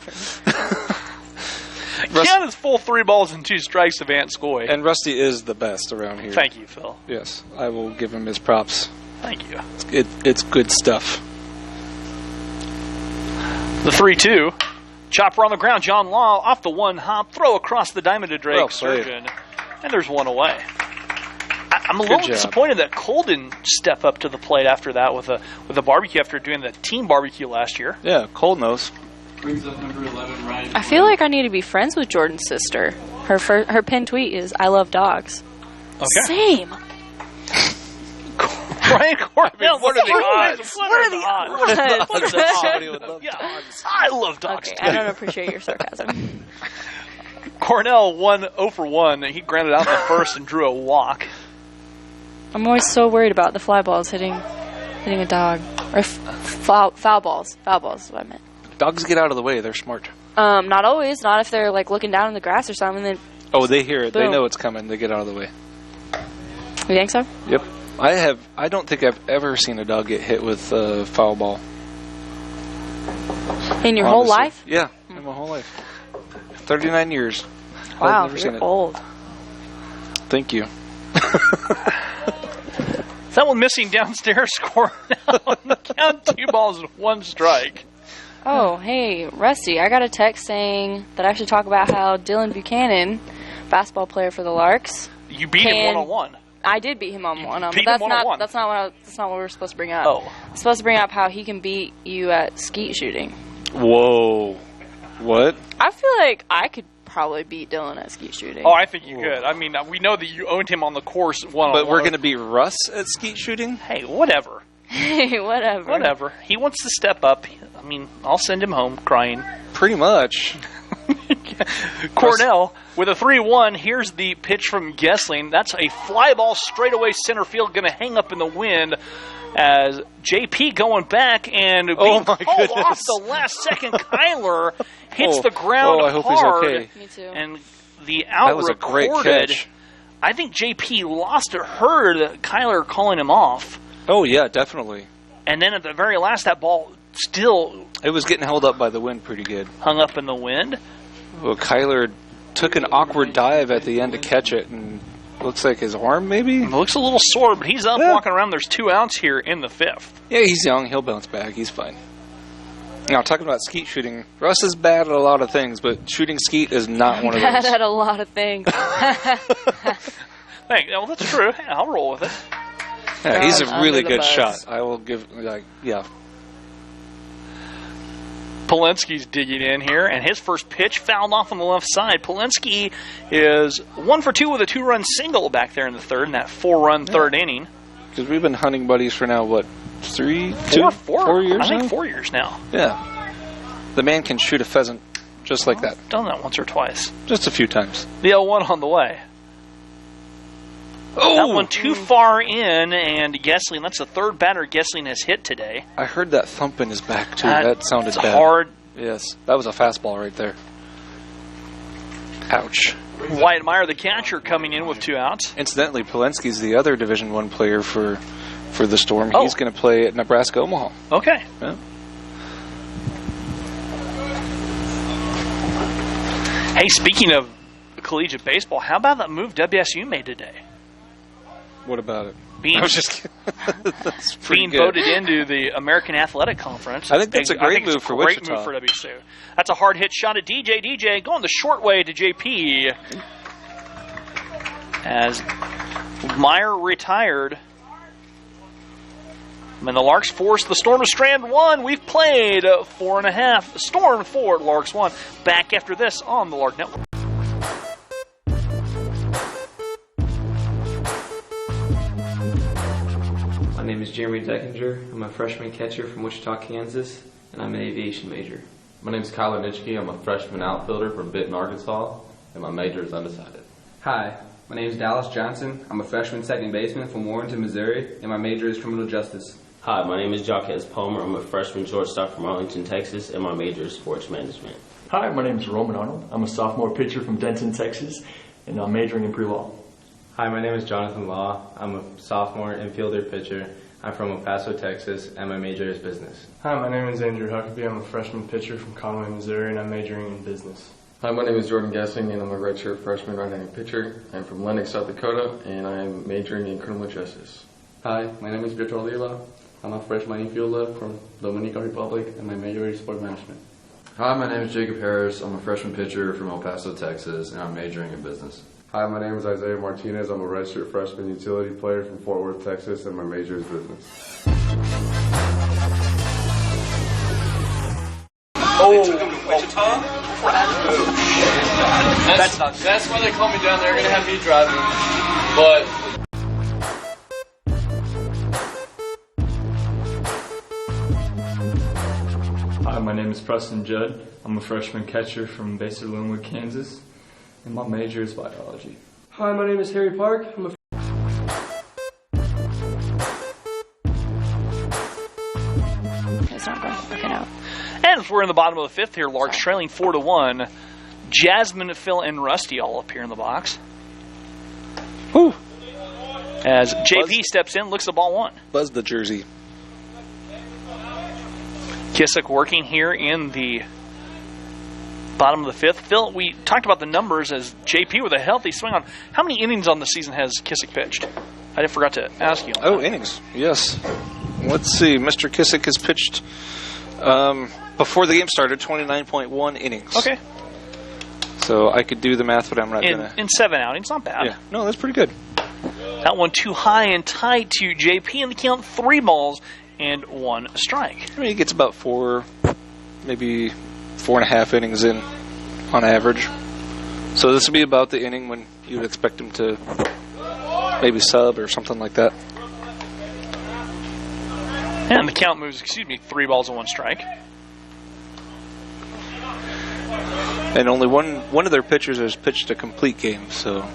Keanu's full 3 balls and 2 strikes to Van Skoy. And Rusty is the best around here. Thank you, Phil. Yes, I will give him his props. Thank you. It's good stuff. The 3-2. Chopper on the ground. John Law off the one hop. Throw across the diamond to Drake Well played. Surgeon. And there's one away. I'm a little job. disappointed that Cole didn't step up to the plate after that with a barbecue after doing the team barbecue last year. Yeah, Cole knows. Brings up number 11, Ryan. I feel like I need to be friends with Jordan's sister. Her pinned tweet is, "I love dogs." Okay. Same. Ryan Cornell. What are the odds? What are the odds? Somebody would love dogs. I love dogs. Okay, I don't appreciate your sarcasm. Cornell 0 for 1. He grounded out the first and drew a walk. I'm always so worried about the fly balls hitting a dog. Or foul balls. Foul balls is what I meant. Dogs get out of the way. They're smart. Not always. Not if they're like looking down in the grass or something. Then Oh, they hear it. They Boom. know it's coming. They get out of the way. you think so? Yep. I don't think I've ever seen a dog get hit with a foul ball. In your whole Honestly. life? Yeah, in my whole life. 39 years. Wow, I've never seen you're it. old. Thank you. That one missing downstairs. Cornell. Count 2 balls and 1 strike. Oh, hey, Rusty, I got a text saying that I should talk about how Dylan Buchanan, basketball player for the Larks. You beat him one-on-one. I did beat him on one. But beat him that's one-on-one. not that's not what we're supposed to bring up. Oh. I'm supposed to bring up how he can beat you at skeet shooting. Whoa. What? I feel like I could probably beat Dylan at skeet shooting. Oh, I think you could. I mean, we know that you owned him on the course one-on-one. But we're going to beat Russ at skeet shooting? Hey, whatever. Hey, whatever. Whatever. He wants to step up. I mean, I'll send him home crying. Pretty much. Cornell with a 3-1. Here's the pitch from Gessling. That's a fly ball straightaway center field, going to hang up in the wind as JP going back and being called off the last second. Kyler hits the ground I hope hard. he's okay. Me too. And the out That was a great recorded. catch. I think JP lost or heard Kyler calling him off. Oh, yeah, definitely. And then at the very last, that ball still It was getting held up by the wind pretty good. hung up in the wind. Well, Kyler took an awkward dive at the end to catch it, and looks like his arm, maybe? It looks a little sore, but he's up walking around. There's 2 outs here in the 5th. Yeah, he's young. He'll bounce back. He's fine. Now, talking about skeet shooting, Russ is bad at a lot of things, but shooting skeet is not one of Bad those. at a lot of things. Hey, well, that's true. Hey, I'll roll with it. Yeah, he's a Thrown really under the good bus. shot. I will give, yeah. Polensky's digging in here, and his first pitch fouled off on the left side. Polensky is 1 for 2 with a 2-run single back there in the third, in that 4-run third inning. Because we've been hunting buddies for now, what, 4 years I think now? 4 years now. Yeah. The man can shoot a pheasant just like that. Done that once or twice. Just a few times. The 0-1 on the way. That one too far in, and Gessling, that's the third batter Gessling has hit today. I heard that thump in his back, too. That sounded bad. Hard. Yes, that was a fastball right there. Ouch. Wyatt Meyer, the catcher, coming in with 2 outs. Incidentally, Polensky's the other Division I player for the Storm. He's going to play at Nebraska Omaha. Okay. Yeah. Hey, speaking of collegiate baseball, how about that move WSU made today? What about it? I was just kidding. That's pretty being good. voted into the American Athletic Conference. I think that's a great move for Wichita. Wichita. Great move for WSU. That's a hard hit shot at DJ. DJ going the short way to JP. As Meyer retired. And the Larks forced the Storm to strand 1. We've played 4.5. Storm 4, Larks 1. Back after this on the Lark Network. My name is Jeremy Deckinger. I'm a freshman catcher from Wichita, Kansas, and I'm an aviation major. My name is Kyler Nitschke. I'm a freshman outfielder from Benton, Arkansas, and my major is undecided. Hi, my name is Dallas Johnson. I'm a freshman second baseman from Warrenton, Missouri, and my major is criminal justice. Hi, my name is Jaquez Palmer. I'm a freshman shortstop from Arlington, Texas, and my major is sports management. Hi, my name is Roman Arnold. I'm a sophomore pitcher from Denton, Texas, and I'm majoring in pre-law. Hi, my name is Jonathan Law. I'm a sophomore infielder pitcher. I'm from El Paso, Texas, and my major is business. Hi, my name is Andrew Huckabee. I'm a freshman pitcher from Conway, Missouri, and I'm majoring in business. Hi, my name is Jordan Gessling, and I'm a redshirt freshman right-handed pitcher. I'm from Lenox, South Dakota, and I'm majoring in criminal justice. Hi, my name is Victor Oliva. I'm a freshman infielder from Dominican Republic, and my major is sport management. Hi, my name is Jacob Harris. I'm a freshman pitcher from El Paso, Texas, and I'm majoring in business. Hi, my name is Isaiah Martinez. I'm a redshirt freshman utility player from Fort Worth, Texas, and my major is business. Oh, took him to Wichita? That's why they call me down there. They're going to have me driving. But Hi, my name is Preston Judd. I'm a freshman catcher from Baser Linwood, Kansas, and my major is biology. Hi, my name is Harry Park. I'm a It's not working out. And we're in the bottom of the fifth here. Larks trailing 4-1. Jasmine, Phil, and Rusty all up here in the box. Whew. As JP steps in, looks the ball one. Buzz the jersey. Kissick working here in the bottom of the fifth. Phil, we talked about the numbers as JP with a healthy swing on. How many innings on the season has Kissick pitched? I forgot to ask you. Oh, innings. Yes. Let's see. Mr. Kissick has pitched before the game started 29.1 innings. Okay. So I could do the math, but I'm not going to. In 7 outings, not bad. Yeah. No, that's pretty good. That one too high and tight to JP in the count. 3 balls and 1 strike. I mean, he gets about 4, maybe 4.5 innings in on average. So this would be about the inning when you would expect him to maybe sub or something like that. And the count moves, 3 balls and 1 strike. And only one of their pitchers has pitched a complete game, so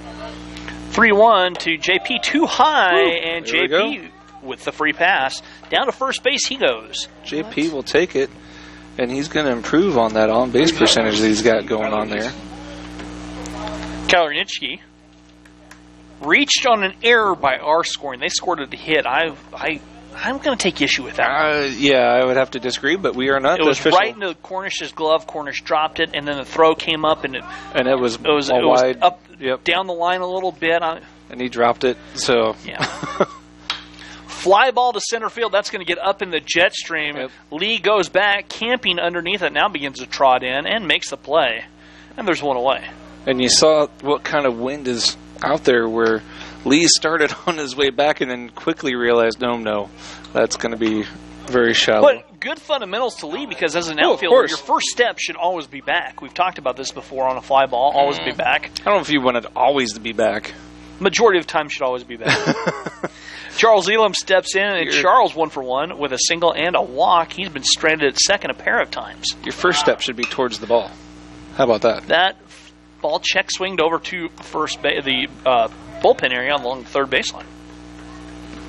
3-1 to JP, too high. Woo, and JP with the free pass. Down to first base he goes. JP will take it, and he's going to improve on that on-base percentage that he's got going on there. Kyler Nitschke reached on an error by our scoring. They scored at the hit. I'm going to take issue with that. Yeah, I would have to disagree, but we are not. It was official. right into Cornish's glove. Cornish dropped it, and then the throw came up, and it was wide. Up, yep. Down the line a little bit. And he dropped it. So yeah. Fly ball to center field. That's going to get up in the jet stream. Yep. Lee goes back, camping underneath it. Now begins to trot in and makes the play. And there's one away. And you saw what kind of wind is out there where Lee started on his way back and then quickly realized, no, that's going to be very shallow. But good fundamentals to Lee, because as an outfielder, your first step should always be back. We've talked about this before on a fly ball. Always be back. I don't know if you wanted always to be back. Majority of the time should always be back. Charles Elam steps in, and Charles 1 for 1 with a single and a walk. He's been stranded at second a pair of times. Your first step should be towards the ball. How about that? That ball check swinged over to first base, the bullpen area along the third baseline.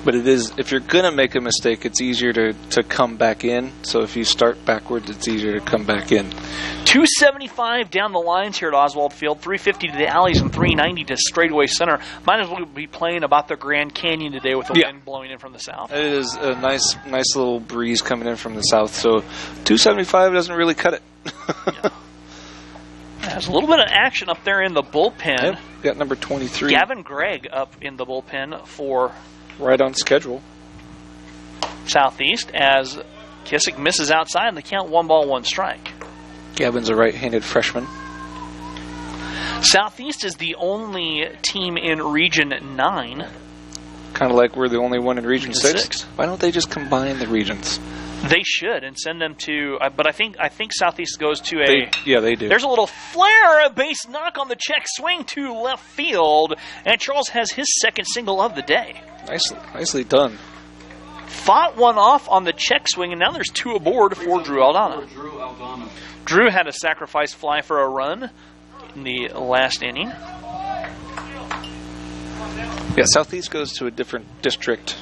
But it is, if you're going to make a mistake, it's easier to come back in. So if you start backwards, it's easier to come back in. 275 down the lines here at Oswald Field, 350 to the alleys and 390 to straightaway center. Might as well be playing about the Grand Canyon today with the wind blowing in from the south. It is a nice little breeze coming in from the south. So 275 doesn't really cut it. There's a little bit of action up there in the bullpen. Yep. Got number 23. Gavin Gregg up in the bullpen for... Right on schedule. Southeast as Kissick misses outside and the count 1-1 strike. Gavin's a right-handed freshman. Southeast is the only team in Region 9. Kind of like we're the only one in Region 6. Why don't they just combine the regions? They should and send them to. But I think Southeast goes to they do. There's a little flare, a base knock on the check swing to left field, and Charles has his second single of the day. Nicely done. Fought one off on the check swing, and now there's two aboard for Drew Aldana. Drew had a sacrifice fly for a run in the last inning. Yeah, Southeast goes to a different district.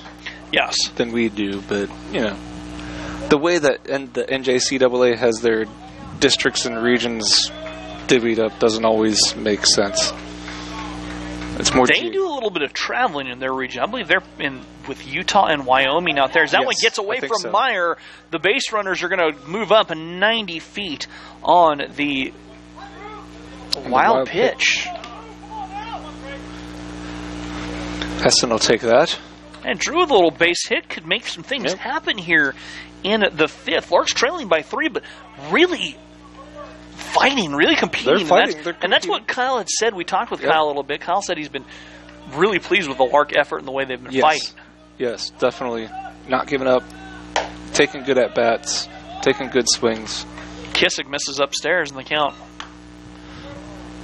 Yes. Than we do, but the way that the NJCAA has their districts and regions divvied up doesn't always make sense. It's more. They do a little bit of traveling in their region. I believe they're in with Utah and Wyoming out there. As that one gets away from Meyer, the base runners are going to move up 90 feet on the wild pitch. Heston will take that. And Drew with a little base hit could make some things happen here in the fifth. Larks trailing by 3, but really fighting, really competing. And that's what Kyle had said. We talked with Kyle a little bit. Kyle said he's been really pleased with the Lark effort and the way they've been fighting. Yes, definitely. Not giving up, taking good at-bats, taking good swings. Kissick misses upstairs in the count.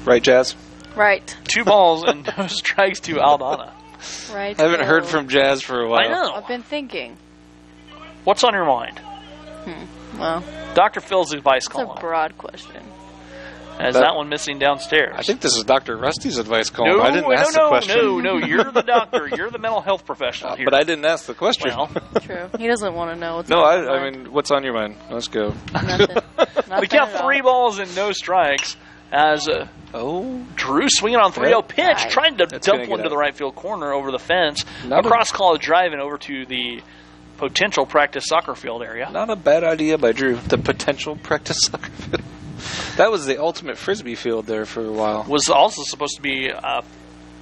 Right, Jazz? Right. 2 balls and no strikes to Aldana. Right. I haven't heard from Jazz for a while. I know. I've been thinking. What's on your mind? Well, Dr. Phil's advice column. It's a broad question. As that one missing downstairs. I think this is Dr. Rusty's advice column. I didn't ask the question. No, you're the doctor. You're the mental health professional here. But I didn't ask the question. Well, true. He doesn't want to know what's No, on his I mind. mean, what's on your mind? Let's go. Nothing. We count 3 balls and no strikes as Drew swinging on 3-0 pitch, trying to dump one to the right field corner over the fence, across College Drive and over to the potential practice soccer field area. Not a bad idea by Drew. The potential practice soccer field. That was the ultimate frisbee field there for a while. Was also supposed to be a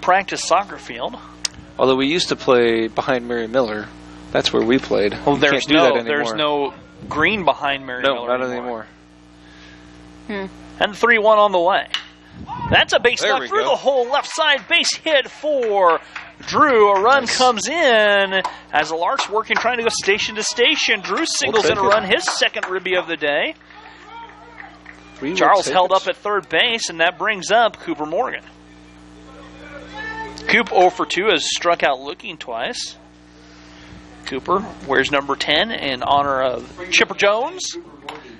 practice soccer field. Although we used to play behind Mary Miller. That's where we played. Well, there's no there's no green behind Mary Miller. No, not anymore. And 3-1 on the way. That's a base knock through the whole left side base hit for Drew. A run comes in as the Larks working, trying to go station to station. Drew singles in a run, his second ribby of the day. Charles held up at third base, and that brings up Cooper Morgan. Coop 0 for 2 has struck out looking twice. Cooper wears number 10 in honor of Chipper Jones.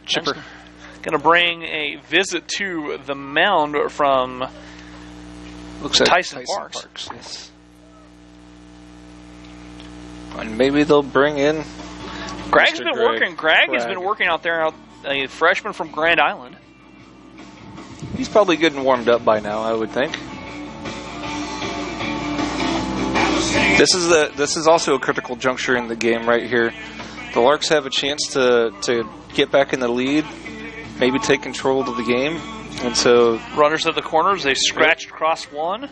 Chipper going to bring a visit to the mound from Tyson Parks. Yes. And maybe they'll bring in Greg's been working. Greg has been working out there, a freshman from Grand Island. He's probably good and warmed up by now, I would think. This is also a critical juncture in the game right here. The Larks have a chance to get back in the lead, maybe take control of the game, and so runners at the corners. They scratched across one.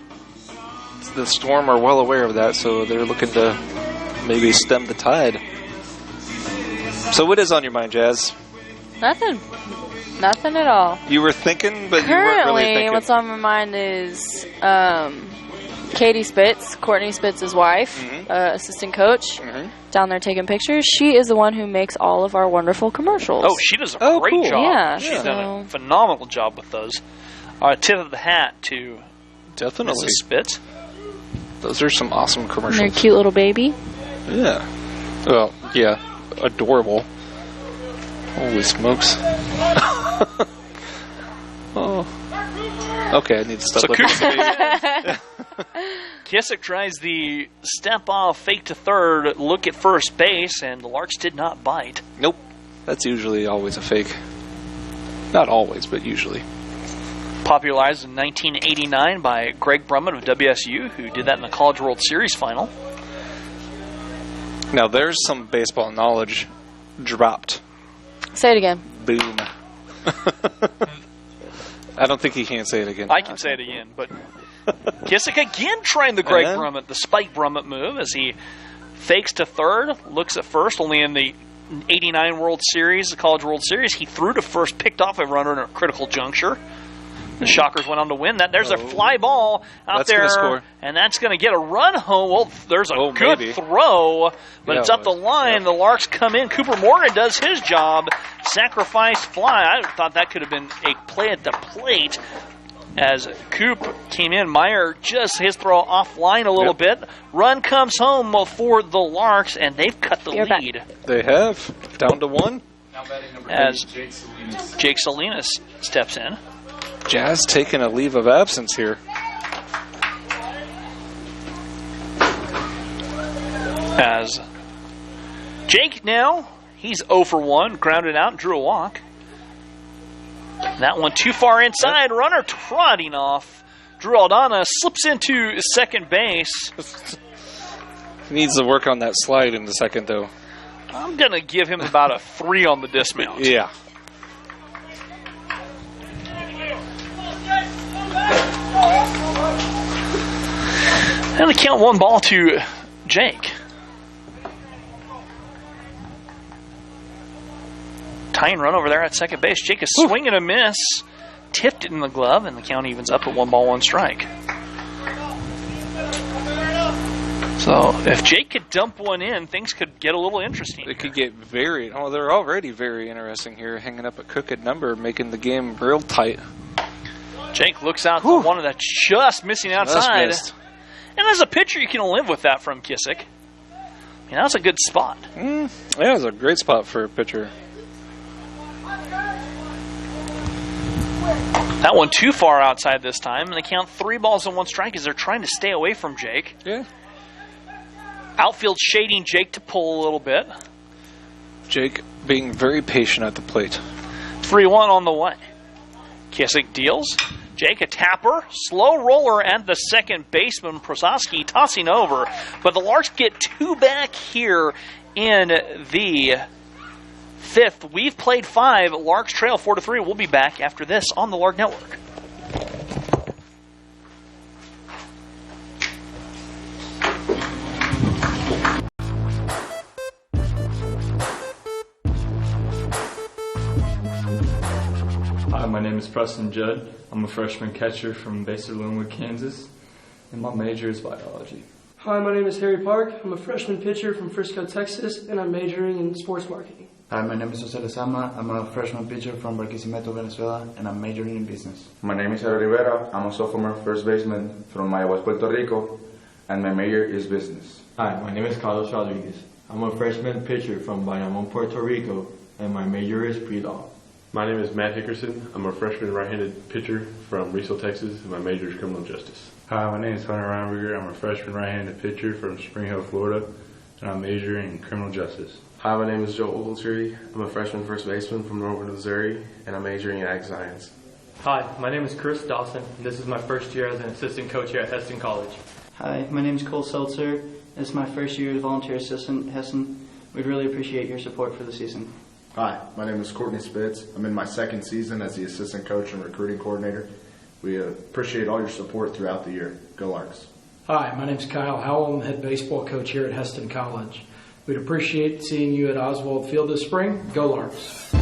The Storm are well aware of that, so they're looking to maybe stem the tide. So what is on your mind, Jazz? Nothing. Nothing at all. You were thinking, but you weren't really thinking. Currently, what's on my mind is Katie Spitz, Courtney Spitz's wife, assistant coach, down there taking pictures. She is the one who makes all of our wonderful commercials. Oh, she does a great job. Yeah, she's done a phenomenal job with those. Tip of the hat to Mrs. Spitz. Those are some awesome commercials. And their cute little baby. Yeah. Well, yeah. Adorable. Holy smokes. Oh. Okay, I need to stop looking at the Kissick tries the step-off, fake to third, look at first base, and the Larks did not bite. Nope. That's usually always a fake. Not always, but usually. Popularized in 1989 by Greg Brummett of WSU, who did that in the College World Series final. Now there's some baseball knowledge dropped. Say it again. Boom. I don't think he can say it again. I can say it again, but Kissick again trying the Greg Brummett, the Spike Brummett move as he fakes to third, looks at first, only in the 89 World Series, the College World Series. He threw to first, picked off a runner in a critical juncture. The Shockers went on to win that. There's a fly ball out there, and that's going to get a run home. Well, there's a good throw, but it's up the line. The Larks come in. Cooper Morgan does his job. Sacrifice fly. I thought that could have been a play at the plate as Coop came in. Meyer just his throw offline a little bit. Run comes home for the Larks, and they've cut the lead. They have. Down to one. Now batting number As 8, Jake Salinas. Jake Salinas steps in. Jazz taking a leave of absence here. As Jake now, he's 0 for 1, grounded out, drew a walk. That one too far inside, runner trotting off. Drew Aldana slips into second base. He needs to work on that slide in the second, though. I'm going to give him about a 3 on the dismount. Yeah. And they count 1 ball to Jake. Tying run over there at second base. Jake is swinging a miss. Tipped it in the glove, and the count evens up at 1 ball, 1 strike. So if Jake could dump one in, things could get a little interesting. It could get very... Oh, they're already very interesting here, hanging up a crooked number, making the game real tight. Jake looks out for one that's just missing outside. Missed. And as a pitcher, you can live with that from Kissick. I mean, that's a good spot. Yeah, it was a great spot for a pitcher. That one too far outside this time, and they count 3 balls and 1 strike as they're trying to stay away from Jake. Yeah. Outfield shading Jake to pull a little bit. Jake being very patient at the plate. 3-1 on the way. Kissick deals. Jake a tapper. Slow roller at the second baseman. Prososki tossing over. But the Larks get 2 back here in the 5th. We've played 5. Larks trail 4-3. We'll be back after this on the Lark Network. Hi, my name is Preston Judd. I'm a freshman catcher from Baser Linwood, Kansas, and my major is biology. Hi, my name is Harry Park. I'm a freshman pitcher from Frisco, Texas, and I'm majoring in sports marketing. Hi, my name is Jose Lezama. I'm a freshman pitcher from Barquisimeto, Venezuela, and I'm majoring in business. My name is Javier Rivera. I'm a sophomore first baseman from Mayagüez, Puerto Rico, and my major is business. Hi, my name is Carlos Rodriguez. I'm a freshman pitcher from Bayamon, Puerto Rico, and my major is pre-law. My name is Matt Hickerson. I'm a freshman right-handed pitcher from Riesel, Texas, and my major is criminal justice. Hi, my name is Hunter Reinberger. I'm a freshman right-handed pitcher from Spring Hill, Florida, and I'm majoring in criminal justice. Hi, my name is Joe Ogletree. I'm a freshman first baseman from Norwood, Missouri, and I'm majoring in ag science. Hi, my name is Chris Dawson, and this is my first year as an assistant coach here at Heston College. Hi, my name is Cole Seltzer. This is my first year as volunteer assistant at Heston. We'd really appreciate your support for the season. Hi, my name is Courtney Spitz. I'm in my second season as the assistant coach and recruiting coordinator. We appreciate all your support throughout the year. Go Larks. Hi, my name is Kyle Howell. I'm the head baseball coach here at Heston College. We'd appreciate seeing you at Oswald Field this spring. Go Larks.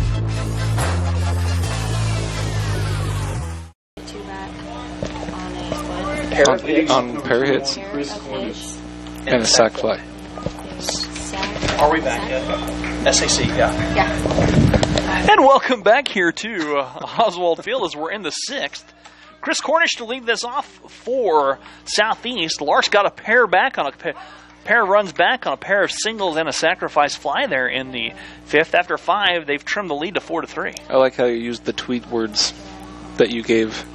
On pair hits and a sac fly. Are we back yet? SAC, yeah. Yeah. And welcome back here to Oswald Field as we're in the 6th. Chris Cornish to lead this off for Southeast. Larks got a pair back on a pair of runs back on a pair of singles and a sacrifice fly there in the 5th. After 5, they've trimmed the lead to 4-3. I like how you used the tweet words that you gave.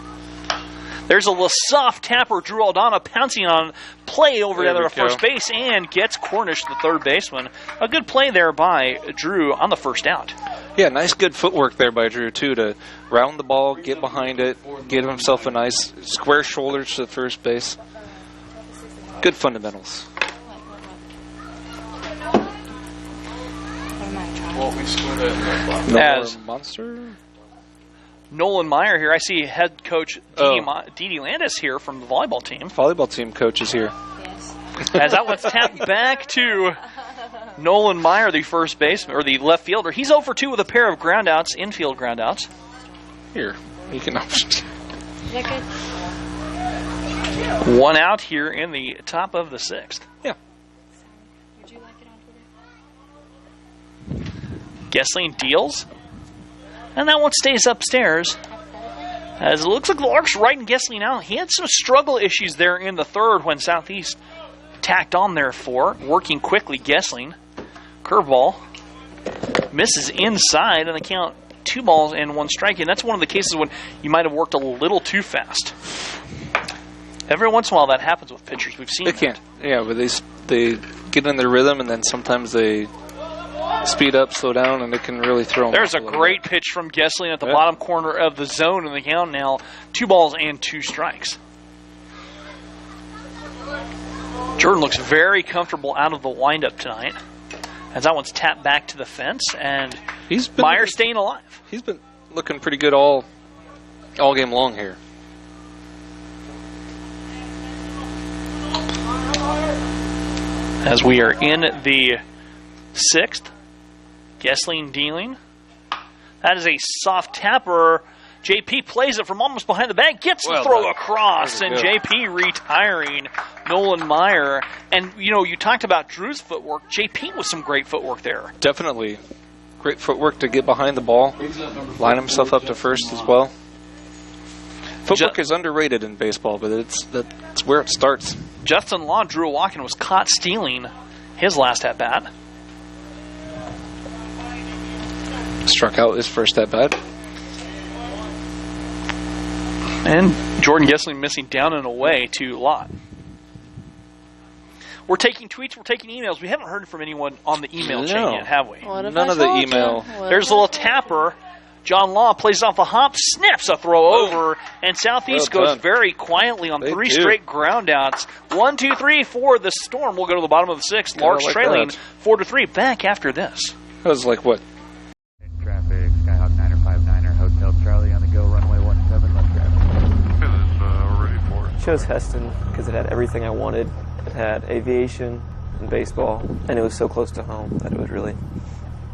There's a soft tapper. Drew Aldana pouncing on play over There the we other first go. base and gets Cornish, the third baseman. A good play there by Drew on the first out. Yeah, nice good footwork there by Drew, too, to round the ball, get behind it, give himself a nice square shoulders to the first base. Good fundamentals. As Monster? Nolan Meyer here, I see head coach Didi Landis here from the volleyball team. Volleyball team coach is here. As that one's tapped back to Nolan Meyer, the first baseman, or the left fielder. He's 0 for 2 with a pair of groundouts, infield groundouts. Here, you can. One out here in the top of the sixth. Yeah. Gessling deals. And that one stays upstairs. As it looks like the Larks writing Gessling out. He had some struggle issues there in the third when Southeast tacked on there for. Working quickly, Gessling. Curveball. Misses inside, and they count 2 balls and 1 strike. And that's one of the cases when you might have worked a little too fast. Every once in a while that happens with pitchers. We've seen They can't. Yeah, but they get in their rhythm, and then sometimes they speed up, slow down, and it can really throw them. There's a great pitch from Gessling at the bottom corner of the zone, and the count now 2 balls and 2 strikes. Jordan looks very comfortable out of the windup tonight, as that one's tapped back to the fence, and Meyer staying alive. He's been looking pretty good all game long here. As we are in the sixth, Gessling dealing. That is a soft tapper. JP plays it from almost behind the bag, gets the throw across, and JP retiring Nolan Meyer. And, you talked about Drew's footwork. JP with some great footwork there. Definitely. Great footwork to get behind the ball, line himself up to first as well. Footwork is underrated in baseball, but that's where it starts. Justin Law, Drew Walken, was caught stealing his last at-bat. Struck out his first at-bat. And Jordan Gessling missing down and away to Lott. We're taking tweets, we're taking emails. We haven't heard from anyone on the email chain yet, have we? None of the email. There's a little tapper. John Law plays off a hop, snaps a throw over, and Southeast goes very quietly on 3 straight groundouts. 1, 2, 3 for the Storm. We'll go to the bottom of the sixth. Larks trailing 4-3. Back after this. That was like what? Traffic, Skyhawk 959er, Hotel Charlie on the go, runway 17, left traffic. Ready for it. Chose Heston because it had everything I wanted. It had aviation and baseball, and it was so close to home that it was really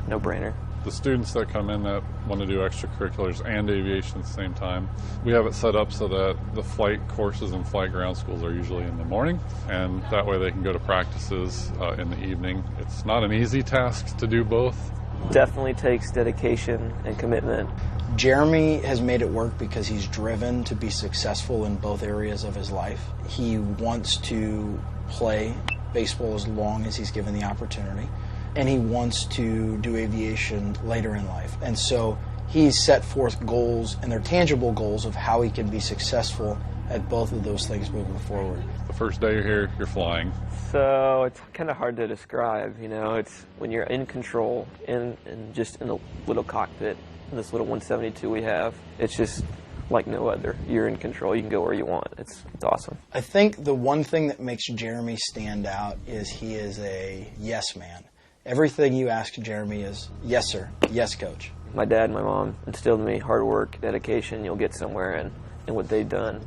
a no-brainer. The students that come in that want to do extracurriculars and aviation at the same time, we have it set up so that the flight courses and flight ground schools are usually in the morning, and that way they can go to practices in the evening. It's not an easy task to do both. Definitely takes dedication and commitment. Jeremy has made it work because he's driven to be successful in both areas of his life. He wants to play baseball as long as he's given the opportunity, and he wants to do aviation later in life. And so he's set forth goals, and they're tangible goals of how he can be successful at both of those things moving forward. The first day you're here, you're flying. So it's kind of hard to describe, it's when you're in control and just in a little cockpit, in this little 172 we have, it's just like no other. You're in control, you can go where you want. It's awesome. I think the one thing that makes Jeremy stand out is he is a yes man. Everything you ask Jeremy is, yes sir, yes coach. My dad and my mom instilled in me hard work, dedication, you'll get somewhere, and what they've done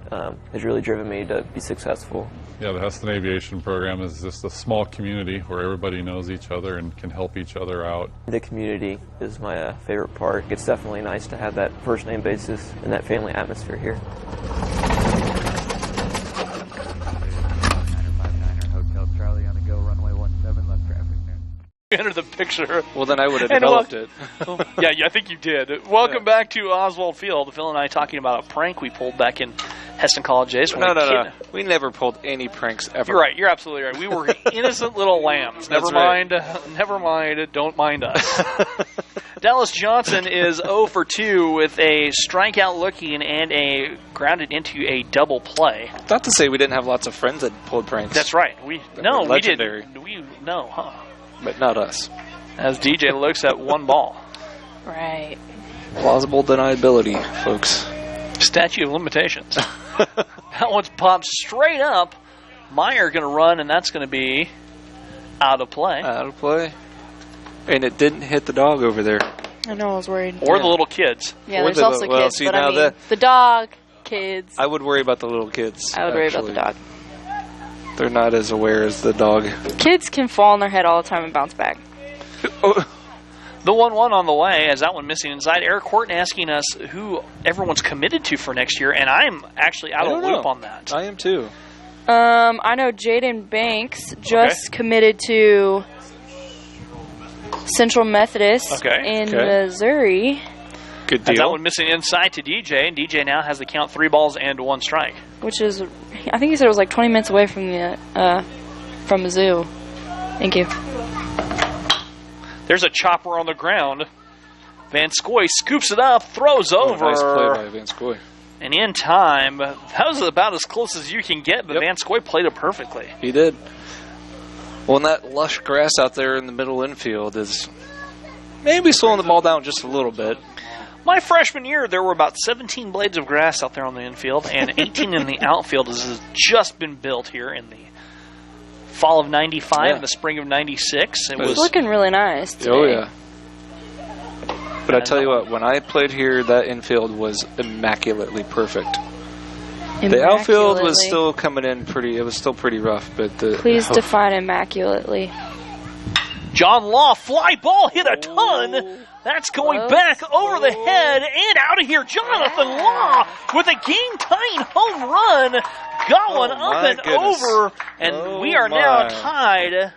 has really driven me to be successful. Yeah, the Heston Aviation Program is just a small community where everybody knows each other and can help each other out. The community is my favorite part. It's definitely nice to have that first name basis and that family atmosphere here. Hotel Charlie on the go, runway 17, left traffic. Enter the picture. Well, then I would have developed it. Yeah, I think you did. Welcome back to Oswald Field. Phil and I talking about a prank we pulled back in Heston College days. No. We never pulled any pranks ever. You're right. You're absolutely right. We were innocent little lambs. Never mind. Don't mind us. Dallas Johnson is 0 for 2 with a strikeout looking and a grounded into a double play. Not to say we didn't have lots of friends that pulled pranks. That's right. We legendary. didn't. Huh? But not us. As DJ looks at one ball. Right. Plausible deniability, folks. Statute of limitations. That one's popped straight up. Meyer going to run, and that's going to be out of play. Out of play. And it didn't hit the dog over there. I know, I was worried. Or the little kids. Yeah, there's also kids, but I mean, the dog, kids. I would worry about the little kids. I would worry about the dog. They're not as aware as the dog. Kids can fall on their head all the time and bounce back. The 1-1 on the way, as that one missing inside. Eric Horton asking us who everyone's committed to for next year, and I'm actually out of the loop on that. I am too. I know Jaden Banks just committed to Central Methodist in Missouri. Good deal. As that one missing inside to DJ, and DJ now has the count 3 balls and 1 strike. Which is, I think he said it was like 20 minutes away from the zoo. Thank you. There's a chopper on the ground. Van Scoy scoops it up, throws over. Nice play by Van Scoy. And in time, that was about as close as you can get, but Van Scoy played it perfectly. He did. Well, and that lush grass out there in the middle infield is maybe slowing the ball down just a little bit. My freshman year, there were about 17 blades of grass out there on the infield, and 18 in the outfield. This has just been built here in the fall of 95 and the spring of 96. It was looking really nice today. Oh, yeah. But I tell you what, when I played here, that infield was immaculately perfect. The outfield was still coming in it was still pretty rough. But Please define immaculately. John Law, fly ball, hit a ton. That's going back over the head and out of here. Jonathan Law with a game-tying home run. Got one up and over, and we are now tied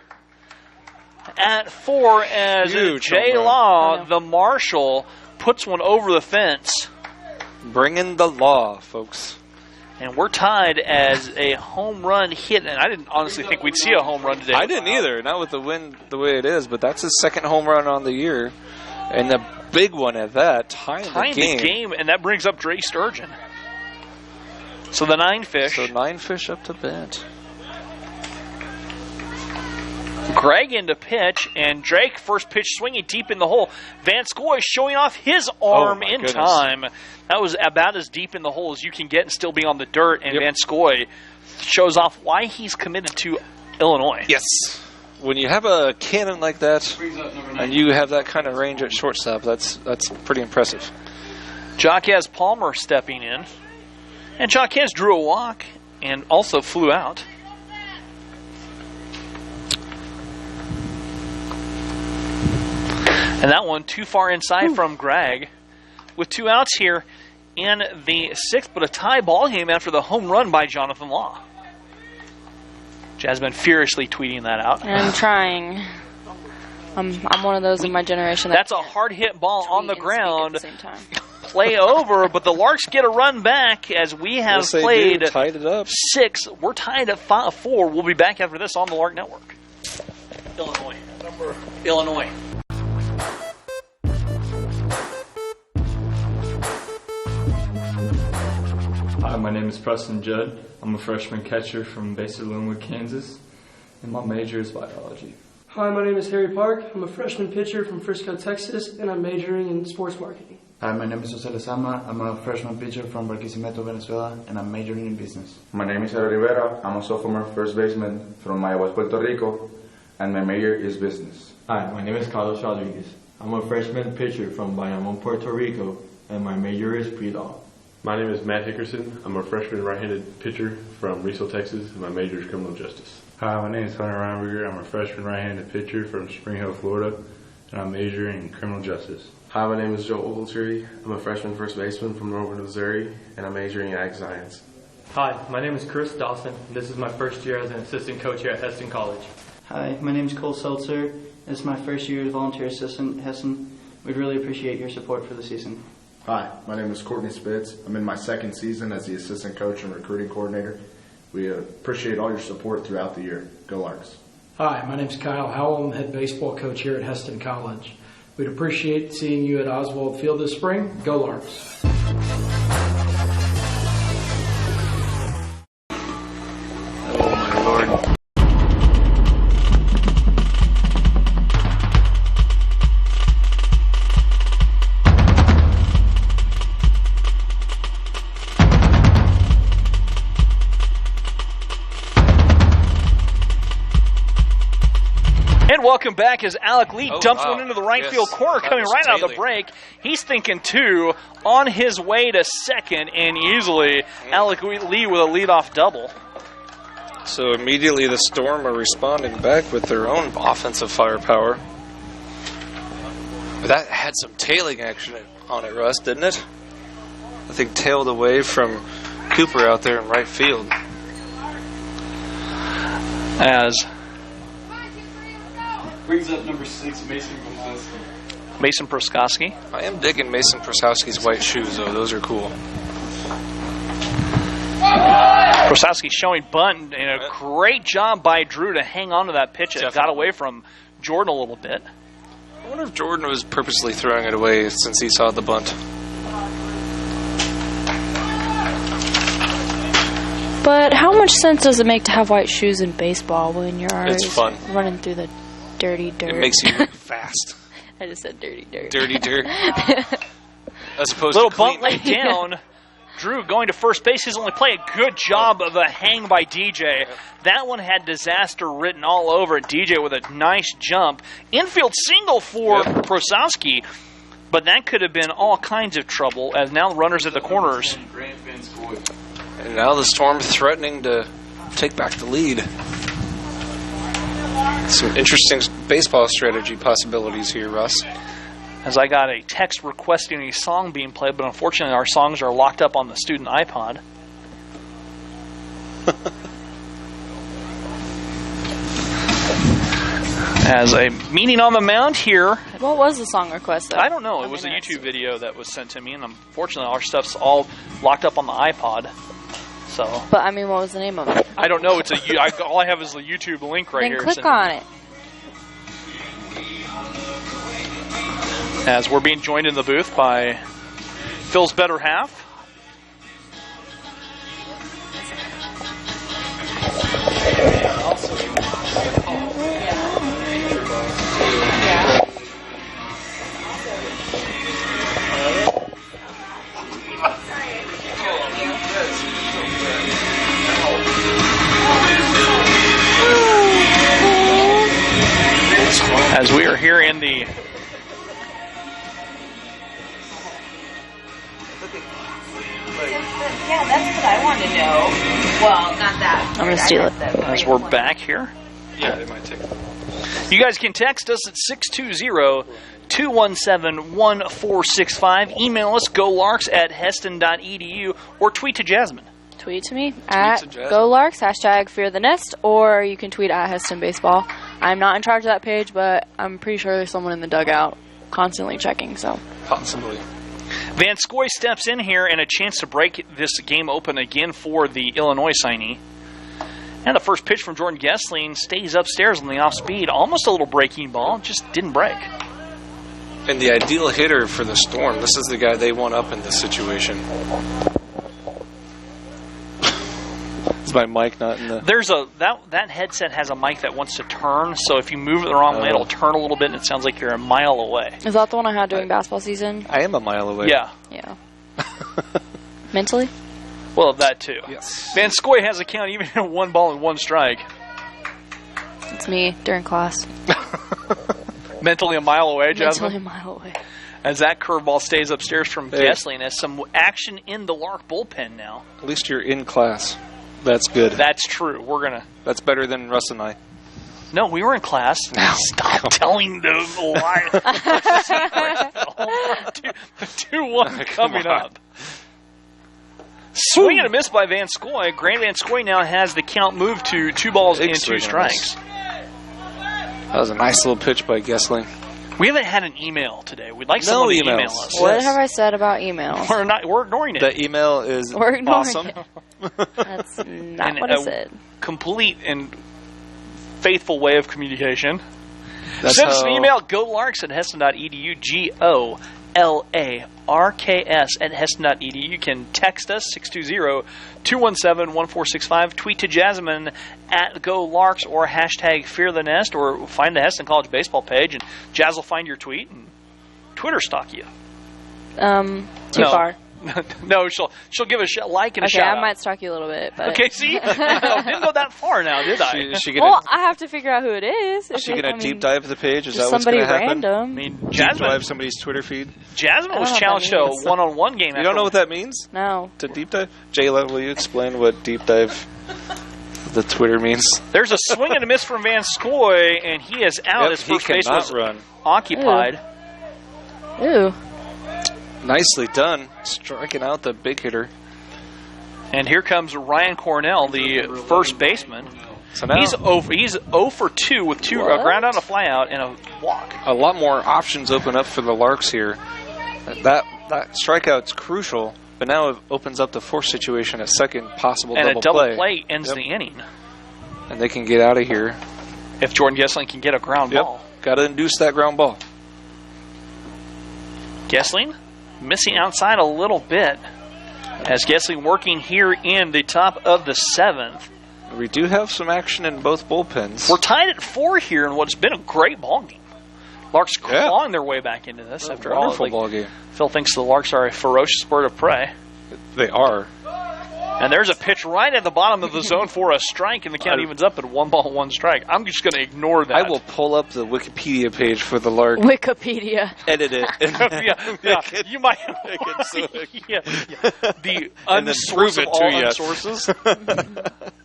at 4 as Jay Law, the marshal, puts one over the fence. Bring in the law, folks. And we're tied as a home run hit, and I didn't honestly think we'd see a home run today. I didn't either, not with the wind the way it is, but that's his second home run on the year, and a big one at that, tying the game. And that brings up Dre Sturgeon. So the 9 fish. So 9 fish up to bat. Greg into pitch, and Drake first pitch swinging deep in the hole. Van Scoy showing off his arm in time. That was about as deep in the hole as you can get and still be on the dirt, and Van Scoy shows off why he's committed to Illinois. Yes. When you have a cannon like that, and you have that kind of range at shortstop, that's pretty impressive. Jaquez Palmer stepping in. And Jaquez drew a walk and also flew out. And that one too far inside from Greg. With 2 outs here in the 6th, but a tie ball game after the home run by Jonathan Law. Jasmine furiously tweeting that out. I'm trying. I'm one of those in my generation. That's a hard hit ball on the ground. Play over, but the Larks get a run back as we have played tied it up. 6. We're tied at 4. We'll be back after this on the Lark Network. Illinois. Hi, my name is Preston Judd. I'm a freshman catcher from Baser Linwood, Kansas, and my major is biology. Hi, my name is Harry Park. I'm a freshman pitcher from Frisco, Texas, and I'm majoring in sports marketing. Hi, my name is Jose Lezama. I'm a freshman pitcher from Barquisimeto, Venezuela, and I'm majoring in business. My name is Aaron Rivera. I'm a sophomore first baseman from Mayagüez, Puerto Rico, and my major is business. Hi, my name is Carlos Rodriguez. I'm a freshman pitcher from Bayamón, Puerto Rico, and my major is pre-law. My name is Matt Hickerson. I'm a freshman right-handed pitcher from Riesel, Texas, and my major is criminal justice. Hi, my name is Hunter Reinberger. I'm a freshman right-handed pitcher from Spring Hill, Florida, and I'm majoring in criminal justice. Hi, my name is Joel Ogletree. I'm a freshman first baseman from Norwood, Missouri, and I'm majoring in ag science. Hi, my name is Chris Dawson. This is my first year as an assistant coach here at Hesston College. Hi, my name is Cole Seltzer. This is my first year as volunteer assistant at Hesston. We'd really appreciate your support for the season. Hi, my name is Courtney Spitz. I'm in my second season as the assistant coach and recruiting coordinator. We appreciate all your support throughout the year. Go Larks. Hi, my name is Kyle Howell. I'm the head baseball coach here at Hesston College. We'd appreciate seeing you at Oswald Field this spring. Go Larks. Oh my Lord. And welcome back as Alec Lee dumps one into the right field corner, coming right out of the break. He's thinking two, on his way to second, and easily Alec Lee with a leadoff double. So immediately the Storm are responding back with their own offensive firepower. But that had some tailing action on it, Russ, didn't it? I think tailed away from Cooper out there in right field. As brings up number 6, Mason Proskowski. Mason Proskowski. I am digging Mason Proskowski's white shoes, though. Those are cool. Proskowski showing bunt, and a great job by Drew to hang on to that pitch. It got away from Jordan a little bit. I wonder if Jordan was purposely throwing it away since he saw the bunt. But how much sense does it make to have white shoes in baseball when you're always running through the dirty dirt? It makes you move fast. I just said dirty dirt. Dirty dirt. As opposed little to bunt laid down. Drew going to first base. He's only played a good job of a hang by DJ. That one had disaster written all over it. DJ with a nice jump. Infield single for Proskowski, but that could have been all kinds of trouble as now runners at the corners. And now the Storm threatening to take back the lead. Some interesting baseball strategy possibilities here, Russ. As I got a text requesting a song being played, but unfortunately our songs are locked up on the student iPod. As a meeting on the mound here. What was the song request, though? I don't know. It was a YouTube video that was sent to me, and unfortunately our stuff's all locked up on the iPod. So. But, I mean, what was the name of it? I don't know. All I have is the YouTube link right here. Then click on it. As we're being joined in the booth by Phil's better half. As we are here in the yeah, that's what I want to know. Well, not that. I'm going to steal it. As we're back here. Yeah, they might take it. You guys can text us at 620-217-1465. Email us, golarks@heston.edu, or tweet to Jasmine. Tweet to me at GoLarks, #FearTheNest, or you can tweet at Heston Baseball. I'm not in charge of that page, but I'm pretty sure there's someone in the dugout constantly checking. So possibly. Van Scoy steps in here and a chance to break this game open again for the Illinois signee. And the first pitch from Jordan Gessling stays upstairs on the off speed. Almost a little breaking ball, just didn't break. And the ideal hitter for the Storm, this is the guy they want up in this situation. Is my mic not in the... There's that headset has a mic that wants to turn, so if you move it the wrong way, it'll turn a little bit, and it sounds like you're a mile away. Is that the one I had during basketball season? I am a mile away. Yeah. Yeah. Mentally? Well, that too. Yes. Van Scoy has a count even at 1 ball and 1 strike. It's me during class. Mentally a mile away, Jasmine? Mentally a mile away. As that curveball stays upstairs from Gessling, as some action in the Lark bullpen now. At least you're in class. That's good. That's true. That's better than Russ and I. No, we were in class. No. Stop telling the lie. 2-1 coming up. Swing and a miss by Van Scoy. Grant Van Scoy now has the count moved to 2 balls and 2 strikes. That was a nice little pitch by Gessling. We haven't had an email today. We'd like someone to email us. What have I said about emails? We're ignoring it. The email is awesome. That's not what I said. Complete and faithful way of communication. Send us an email, golarks@hesston.edu, GOLARKS@hesston.edu. You can text us, 620-217-1465. Tweet to Jasmine @GoLarks or hashtag #FearTheNest, or find the Hesston College baseball page, and Jazz will find your tweet and Twitter stalk you. Too far. No, she'll give a like and a shout out. I might stalk you a little bit. But. Okay, see? Didn't go that far now, did I? I have to figure out who it is. Is she going to deep dive the page? Is just that what's going to happen? Random. I mean, Deep dive somebody's Twitter feed? Jasmine was challenged to a one-on-one game. You don't know what that means? No. To deep dive? Jayla, will you explain what deep dive the Twitter means? There's a swing and a miss from Van Scoy, and he is out. His first base was occupied. Ooh. Nicely done, striking out the big hitter. And here comes Ryan Cornell, the first baseman. So now he's 0 for 2 with a ground out, a fly out, and a walk. A lot more options open up for the Larks here. That strikeout's crucial, but now it opens up the force situation at second, possible and double play. play. And a double play ends the inning. And they can get out of here. If Jordan Gessling can get a ground ball. Got to induce that ground ball. Gessling missing outside a little bit, as Gessling working here in the top of the 7th. We do have some action in both bullpens. We're tied at 4 here in what's been a great ball game. Larks clawing their way back into this after all. Wonderful ball game. Phil thinks the Larks are a ferocious bird of prey. They are. And there's a pitch right at the bottom of the zone for a strike, and the count evens up at 1-1 strike. I'm just going to ignore that. I will pull up the Wikipedia page for the Lark. Wikipedia. Edit it. Yeah. You might. The unsource of all unsources.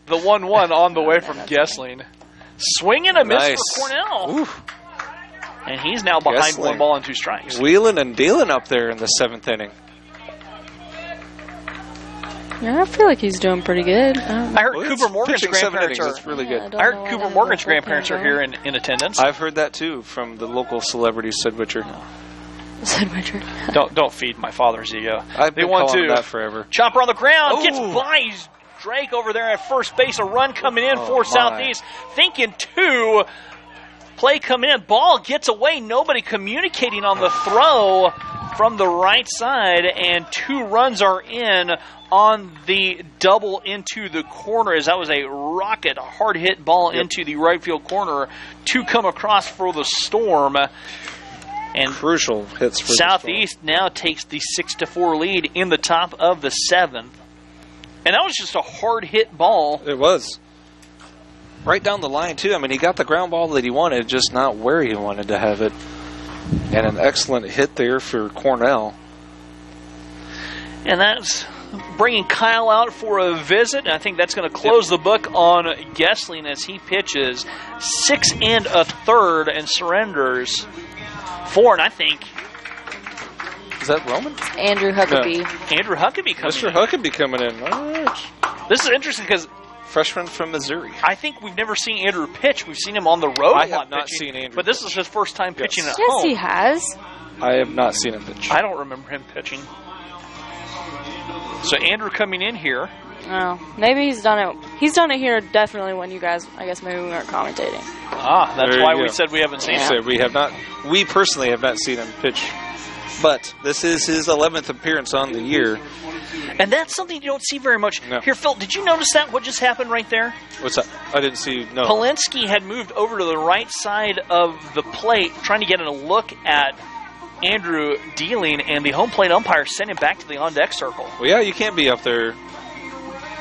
The 1-1 on the way from Gessling. Swing and a miss for Cornell. Oof. And he's now behind Gessling. 1 ball and 2 strikes. Wheeling and dealing up there in the 7th inning. Yeah, I feel like he's doing pretty good. I heard Cooper Morgan's grandparents are. That's really good. I heard Cooper Morgan's grandparents are here in attendance. I've heard that too from the local celebrity Sid Witcher. Sid Witcher. Don't feed my father's ego. I've been calling him that forever. Chopper on the ground, gets by Drake over there at first base. A run coming in for Southeast. Thinking 2. Play coming in. Ball gets away. Nobody communicating on the throw from the right side, and 2 runs are in on the double into the corner, as that was a rocket, a hard-hit ball into the right field corner. 2 come across for the Storm. And crucial hits for Southeast now takes the 6-4 lead in the top of the 7th. And that was just a hard-hit ball. It was. Right down the line, too. I mean, he got the ground ball that he wanted, just not where he wanted to have it. And an excellent hit there for Cornell. And that's bringing Kyle out for a visit. And I think that's going to close the book on Gessling as he pitches 6 1/3 and surrenders 4. And I think... Is that Roman? Andrew Huckabee. No. Andrew Huckabee coming in. Mr. Huckabee coming in. All right. This is interesting because... Freshman from Missouri. I think we've never seen Andrew pitch. We've seen him on the road I a lot have not pitching, seen Andrew but this is his first time pitching at yes, home. Yes, he has. I have not seen him pitch. I don't remember him pitching. So Andrew coming in here. Oh, maybe he's done it. He's done it here definitely when you guys, I guess maybe we weren't commentating. Ah, that's why we said we haven't seen him. We have not. We personally have not seen him pitch. But this is his 11th appearance on the year. And that's something you don't see very much. No. Here, Phil, did you notice that? What just happened right there? What's that? I didn't see. No. Polinsky had moved over to the right side of the plate, trying to get a look at Andrew dealing, and the home plate umpire sent him back to the on-deck circle. Well, yeah, you can't be up there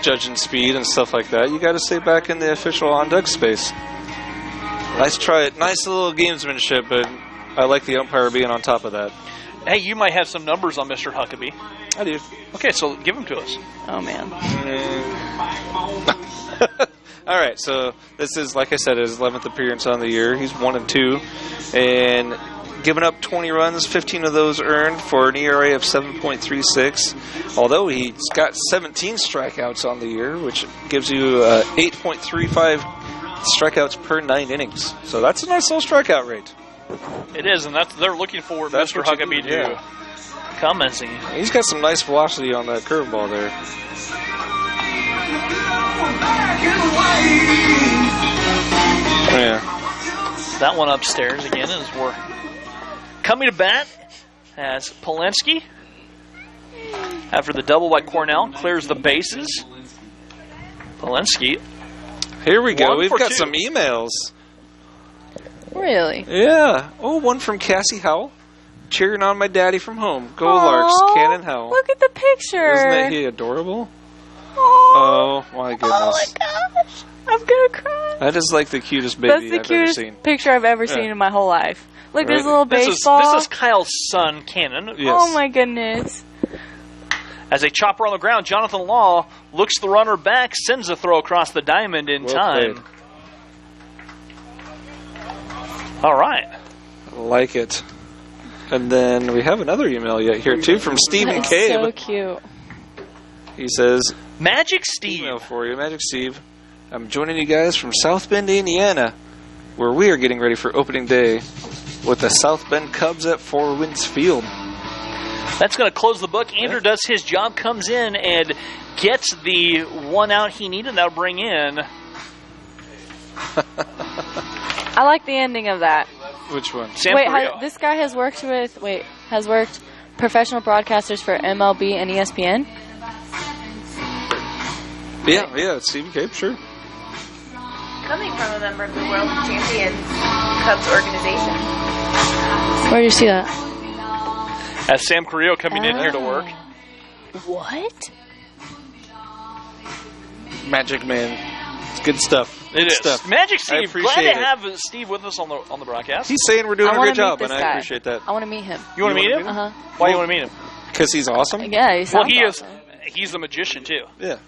judging speed and stuff like that. You got to stay back in the official on-deck space. Nice try. Nice little gamesmanship, but I like the umpire being on top of that. Hey, you might have some numbers on Mr. Huckabee. I do. Okay, so give them to us. Oh, man. All right, so this is, like I said, his 11th appearance on the year. He's 1-2, and giving up 20 runs, 15 of those earned for an ERA of 7.36. Although he's got 17 strikeouts on the year, which gives you 8.35 strikeouts per 9 innings. So that's a nice little strikeout rate. It is, and they're looking for Mr. Huckabee to come and see. He's got some nice velocity on that curveball there. Yeah. that one upstairs again as we're coming to bat as Polensky, after the double by Cornell, clears the bases. Polensky. Here we go. 1 We've for got 2. some emails. Really? Yeah. Oh, one from Cassie Howell. Cheering on my daddy from home. Go Larks, Cannon Howell. Look at the picture. Isn't that he adorable? Oh, my goodness. Oh my gosh. I'm going to cry. That is like the cutest That's baby the I've cutest ever seen. picture I've ever seen in my whole life. Look, there's a little baseball. This is Kyle's son, Cannon. Yes. Oh my goodness. As a chopper on the ground, Jonathan Law looks the runner back, sends a throw across the diamond in time. Played. All right. Like it. And then we have another email yet here, too, from Stephen That is Cave. so cute. He says, Magic Steve. Email for you, Magic Steve. I'm joining you guys from South Bend, Indiana, where we are getting ready for opening day with the South Bend Cubs at Four Winds Field. That's going to close the book. Andrew does his job, comes in and gets the one out he needed. That'll bring in. I like the ending of that. Which one? Sam Wait, Carrillo. this guy has worked professional broadcasters for MLB and ESPN? Yeah, it's Stephen Cave, sure. Coming from a member of the World Champions Cubs organization. Where did you see that? As Sam Carrillo coming in here to work. What? Magic Man. It's good stuff. It is. Stuff. Magic I Steve. Glad appreciate to it. have Steve with us on the broadcast. He's saying we're doing I a wanna great job, meet this and guy. I appreciate that. I want to meet him. You want to meet him? Uh-huh. Why do you want to meet him? Because he's awesome? Yeah, he sounds Well, awesome. he's a magician, too. Yeah.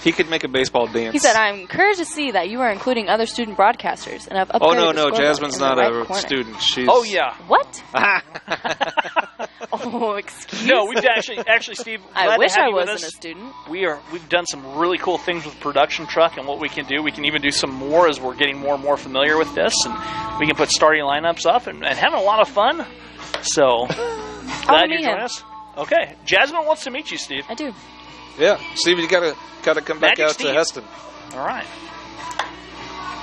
He could make a baseball dance. He said, I'm encouraged to see that you are including other student broadcasters, and I've upgraded Oh, no, the scoreboard Jasmine's in the not right a corner." student. She's... Oh, yeah. What? Oh, excuse No, we've actually, Steve. I glad to wish have I you with wasn't us. a student. We've done some really cool things with Production Truck and what we can do. We can even do some more as we're getting more and more familiar with this, and we can put starting lineups up and having a lot of fun. So glad you meet joined him. us. Okay, Jasmine wants to meet you, Steve. I do. Yeah, Steve, you gotta come back Magic out Steve. to Heston. All right.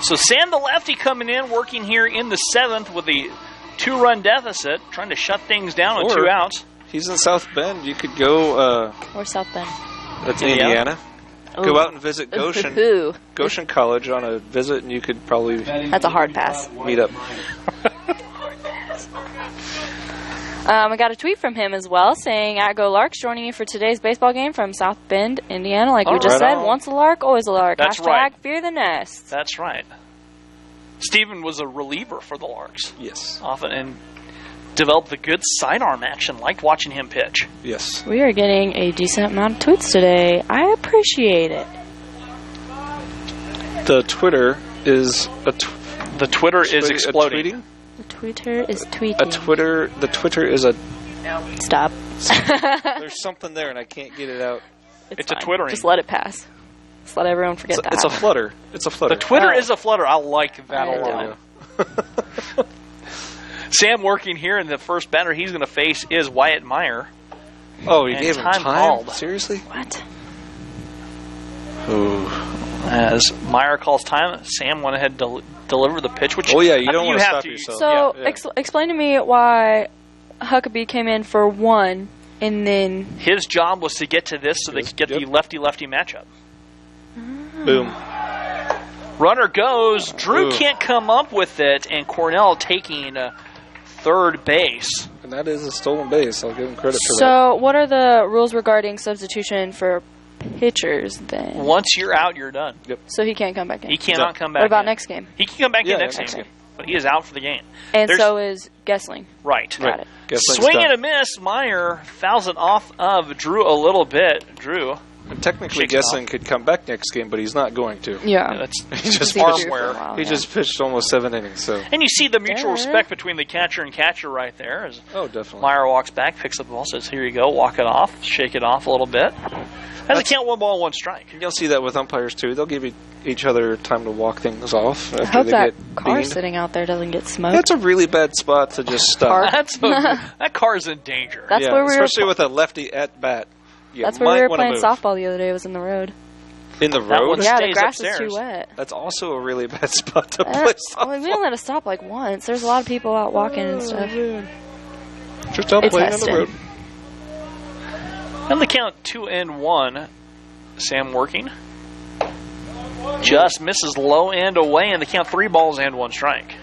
So Sam the lefty coming in, working here in the 7th with the 2-run deficit, trying to shut things down with 2 outs. He's in South Bend. You could go... Or South Bend. That's Indiana. Go Ooh. out and visit Goshen. Ooh. Goshen College on a visit, and you could probably... That's a hard pass. Meet up. I got a tweet from him as well saying, at Go Larks, joining you for today's baseball game from South Bend, Indiana. Like we just said, once a Lark, always a Lark. That's Hashtag right. Fear the Nest. That's right. Steven was a reliever for the Larks. Yes. Often, and developed the good sidearm action. Liked watching him pitch. Yes. We are getting a decent amount of tweets today. I appreciate it. The Twitter is... The Twitter is exploding. tweeting? The Twitter is tweeting. The Twitter is a... Stop. There's something there, and I can't get it out. It's fine. a Twittering. Just let it pass. Just let everyone forget that. It's a flutter. It's a flutter. The Twitter is a flutter. I like that I a lot. don't. Sam working here, and the first batter he's going to face is Wyatt Meyer. Oh, you And gave him time time? called. Seriously? What? Ooh. As Meyer calls time, Sam went ahead and delivered the pitch, which Oh, yeah, you don't you want to have stop to. yourself. So, Yeah. explain to me why Huckabee came in for 1 and then... His job was to get to this so they could get the lefty-lefty matchup. Boom. Runner goes. Drew Ooh. can't come up with it, and Cornell taking third base. And that is a stolen base. I'll give him credit for that. So, what are the rules regarding substitution for pitchers then? Once you're out, you're done. Yep. So he can't come back in? He cannot come back What about in. next game? He can come back Yeah, in next next game, game. but he is out for the game. And There's- so is Gessling. Right. Got it. Gessling's Swing done. and a miss. Meyer fouls it off of Drew a little bit. Drew. And technically, Shakes it Gessling could come back next game, but he's not going to. Yeah. That's He just He's pitched, here for a while, he yeah. just pitched almost 7 innings. So. And you see the mutual Yeah. respect between the catcher and catcher right there. As Oh, definitely. Meyer walks back, picks up the ball, says, "Here you go, walk it off, shake it off a little bit." Has a count 1 ball, 1 strike. You'll see that with umpires too. They'll give each other time to walk things off I after hope they that get car beaned. sitting out there doesn't get smoked. That's a really bad spot to just stop. That car's in danger. That's yeah, where we were especially with a lefty at bat. You That's where might we were wanna playing move. softball the other day. Was in the road. In the That road? one Yeah, the stays grass upstairs. is too wet. That's also a really bad spot to play I mean, we only let us stop like once. There's a lot of people out walking and stuff. Just stop It's playing on the Heston. road. On the count 2-1, Sam working. Just misses low and away, and the count 3 balls and 1 strike.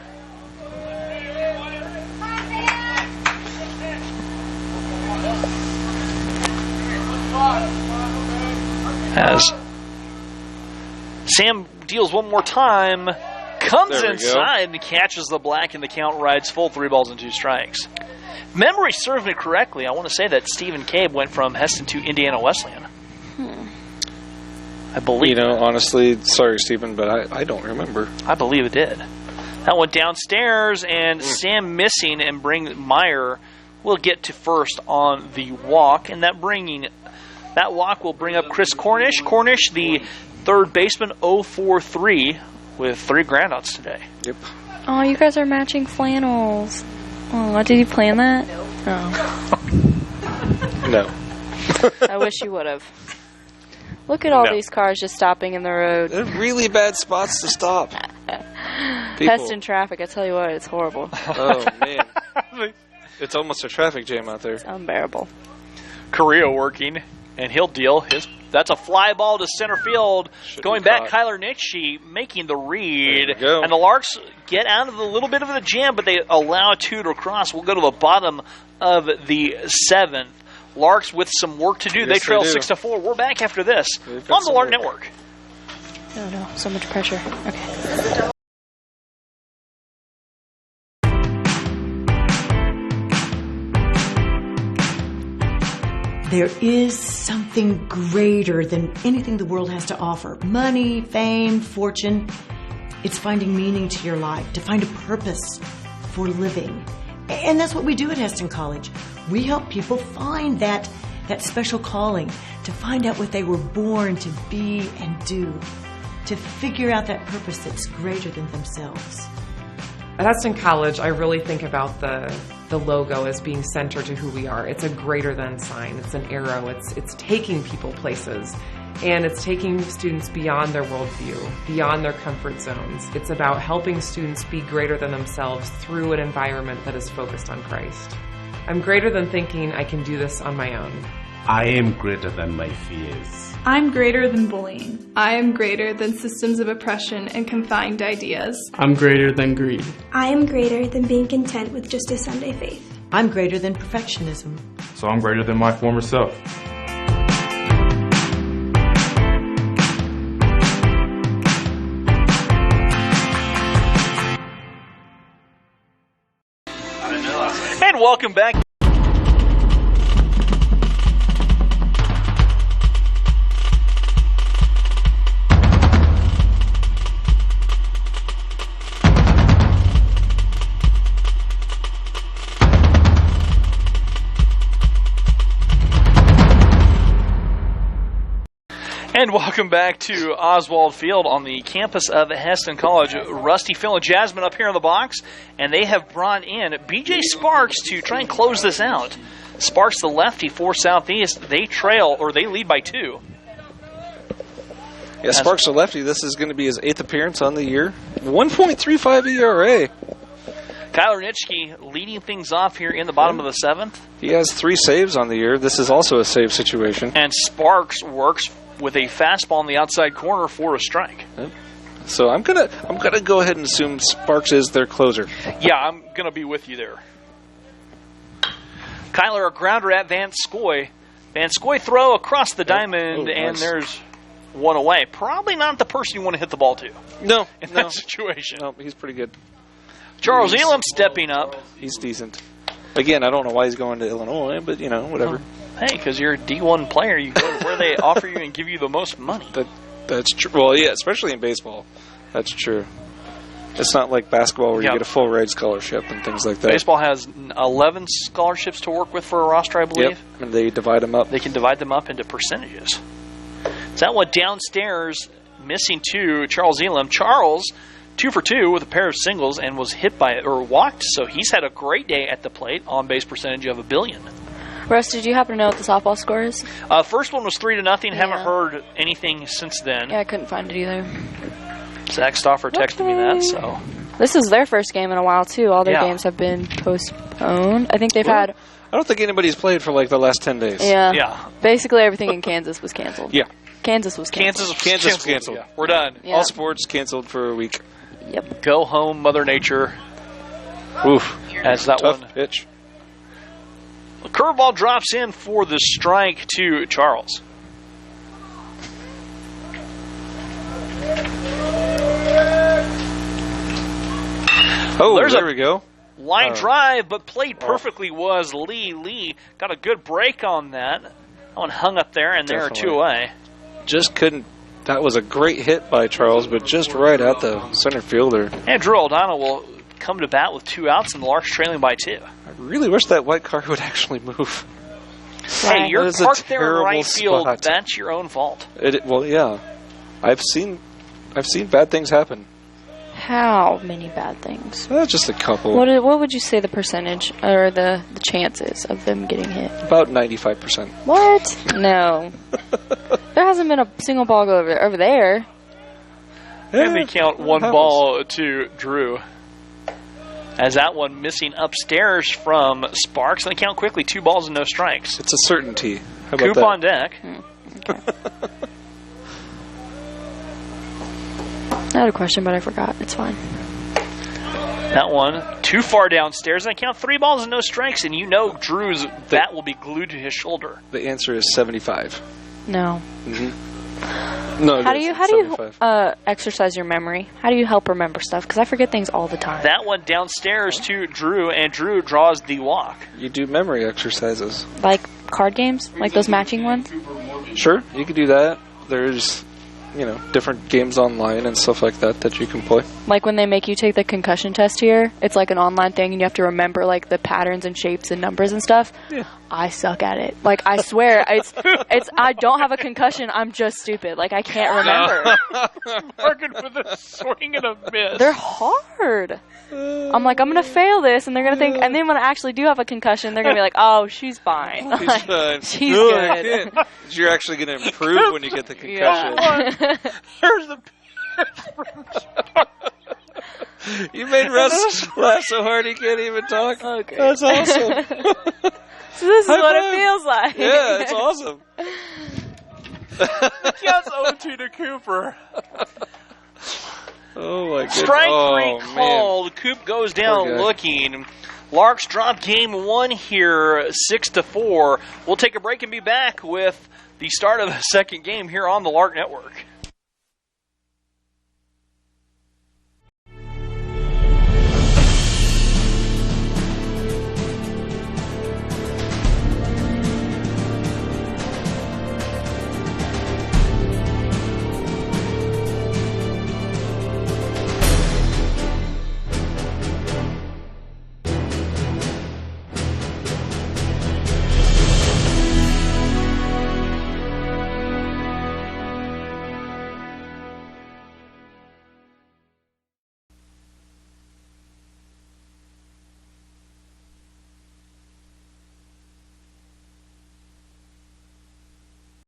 As Sam deals one more time, comes There we inside and catches the black, and the count rides full 3 balls and 2 strikes. If memory serves me correctly, I want to say that Stephen Cabe went from Heston to Indiana Wesleyan. I believe. You know, honestly, sorry, Stephen, but I don't remember. I believe it did. That went downstairs, and Sam missing and bring Meyer will get to first on the walk, and that walk will bring up Chris Cornish. Cornish, the third baseman, 0-4-3 with 3 groundouts today. Yep. Oh, you guys are matching flannels. Oh, did you plan that? No. No. I wish you would have. Look at all No. these cars just stopping in the road. They're really bad spots to stop. Heston traffic, I tell you what, it's horrible. Oh, man. It's almost a traffic jam out there. It's unbearable. Correa working, and he'll deal. That's a fly ball to center field. Going back, Kyler Nitschke making the read. And the Larks get out of a little bit of the jam, but they allow 2 to cross. We'll go to the bottom of the 7th. Larks with some work to do. Yes, they trail they do. 6-4. We're back after this They've got on the some Lark work. Network. Oh no, so much pressure. Okay. There is something greater than anything the world has to offer. Money, fame, fortune. It's finding meaning to your life, to find a purpose for living. And that's what we do at Heston College. We help people find that special calling, to find out what they were born to be and do, to figure out that purpose that's greater than themselves. At Heston College, I really think about the logo as being centered to who we are. It's a greater than sign. It's an arrow. It's taking people places. And it's taking students beyond their worldview, beyond their comfort zones. It's about helping students be greater than themselves through an environment that is focused on Christ. I'm greater than thinking I can do this on my own. I am greater than my fears. I'm greater than bullying. I am greater than systems of oppression and confined ideas. I'm greater than greed. I am greater than being content with just a Sunday faith. I'm greater than perfectionism. So I'm greater than my former self. And welcome back. And welcome back to Oswald Field on the campus of Heston College. Rusty, Phil, and Jasmine up here in the box, and they have brought in B.J. Sparks to try and close this out. Sparks, the lefty for Southeast, they lead by 2. Yeah, Sparks the lefty. This is going to be his 8th appearance on the year. 1.35 ERA. Kyler Nitschke leading things off here in the bottom of the 7th. He has 3 saves on the year. This is also a save situation. And Sparks works with a fastball in the outside corner for a strike. So I'm gonna go ahead and assume Sparks is their closer. Yeah, I'm gonna be with you there. Kyler, a grounder at Van Scoy. Van Scoy throw across the diamond, and there's one away. Probably not the person you want to hit the ball to. No, in that situation. No, he's pretty good. Charles Elam stepping up. He's decent. Again, I don't know why he's going to Illinois, but whatever. Hey, because you're a D1 player, you go to where they offer you and give you the most money. That's true. Well, yeah, especially in baseball. That's true. It's not like basketball where you get a full ride scholarship and things like that. Baseball has 11 scholarships to work with for a roster, I believe. Yep, and they divide them up. They can divide them up into percentages. Is that what downstairs, missing 2, Charles Elam. Charles, 2 for 2 with a pair of singles and was hit by or walked, so he's had a great day at the plate, on base percentage of 1 billion. Russ, did you happen to know what the softball score is? First one was 3-0. Haven't heard anything since then. Yeah, I couldn't find it either. Zach Stauffer texted me that, so. This is their first game in a while, too. All their games have been postponed. I think they've had... I don't think anybody's played for like the last 10 days. Yeah. Basically everything in Kansas was canceled. Yeah. Kansas was canceled. Kansas was canceled. Yeah. We're done. Yeah. All sports canceled for a week. Yep. Go home, Mother Nature. Oof. As that Tough one. pitch. The curveball drops in for the strike to Charles. Oh, there's there we go. Line drive, but played perfectly was Lee. Lee got a good break on that. That one hung up there, and they're 2 away. Just couldn't. That was a great hit by Charles, but just right at the center fielder. And Drew Aldana will come to bat with 2 outs, and the Larks trailing by 2. I really wish that white car would actually move. Hey, you're parked there in right field. Spot. That's your own fault. Well, yeah. I've seen bad things happen. How many bad things? Just a couple. What would you say the percentage or the chances of them getting hit? About 95%. What? No. There hasn't been a single ball go over there. And they count 1 ball to Drew. As that one missing upstairs from Sparks, and they count quickly 2 balls and no strikes. It's a certainty. How about Coop that? on deck. Okay. I had a question, but I forgot. It's fine. That one too far downstairs, and I count 3 balls and no strikes, and you know Drew's bat will be glued to his shoulder. The answer is 75. No. Mm-hmm. No. How do you exercise your memory? How do you help remember stuff? Because I forget things all the time. That one downstairs to Drew, and Drew draws the walk. You do memory exercises. Like card games? Like those matching ones? Sure, you can do that. There's, different games online and stuff like that you can play. Like when they make you take the concussion test here, it's like an online thing and you have to remember like the patterns and shapes and numbers and stuff. Yeah. I suck at it. Like I swear, it's I don't have a concussion, I'm just stupid. Like I can't remember. Working with a swing and a miss. They're hard. I'm like, I'm going to fail this, and they're going to think, and then when I actually do have a concussion, they're going to be like, oh, she's fine. Like, she's good. You're actually going to improve when you get the concussion. Yeah. There's the You made Russ laugh so hard he can't even talk. Okay. That's awesome. So this is what it feels like. Yeah, it's awesome. Counts 0-2 to Cooper. Oh my goodness. Strike 3 called. Man. Coop goes down looking. Larks drop game 1 here, 6-4. We'll take a break and be back with the start of the second game here on the Lark Network.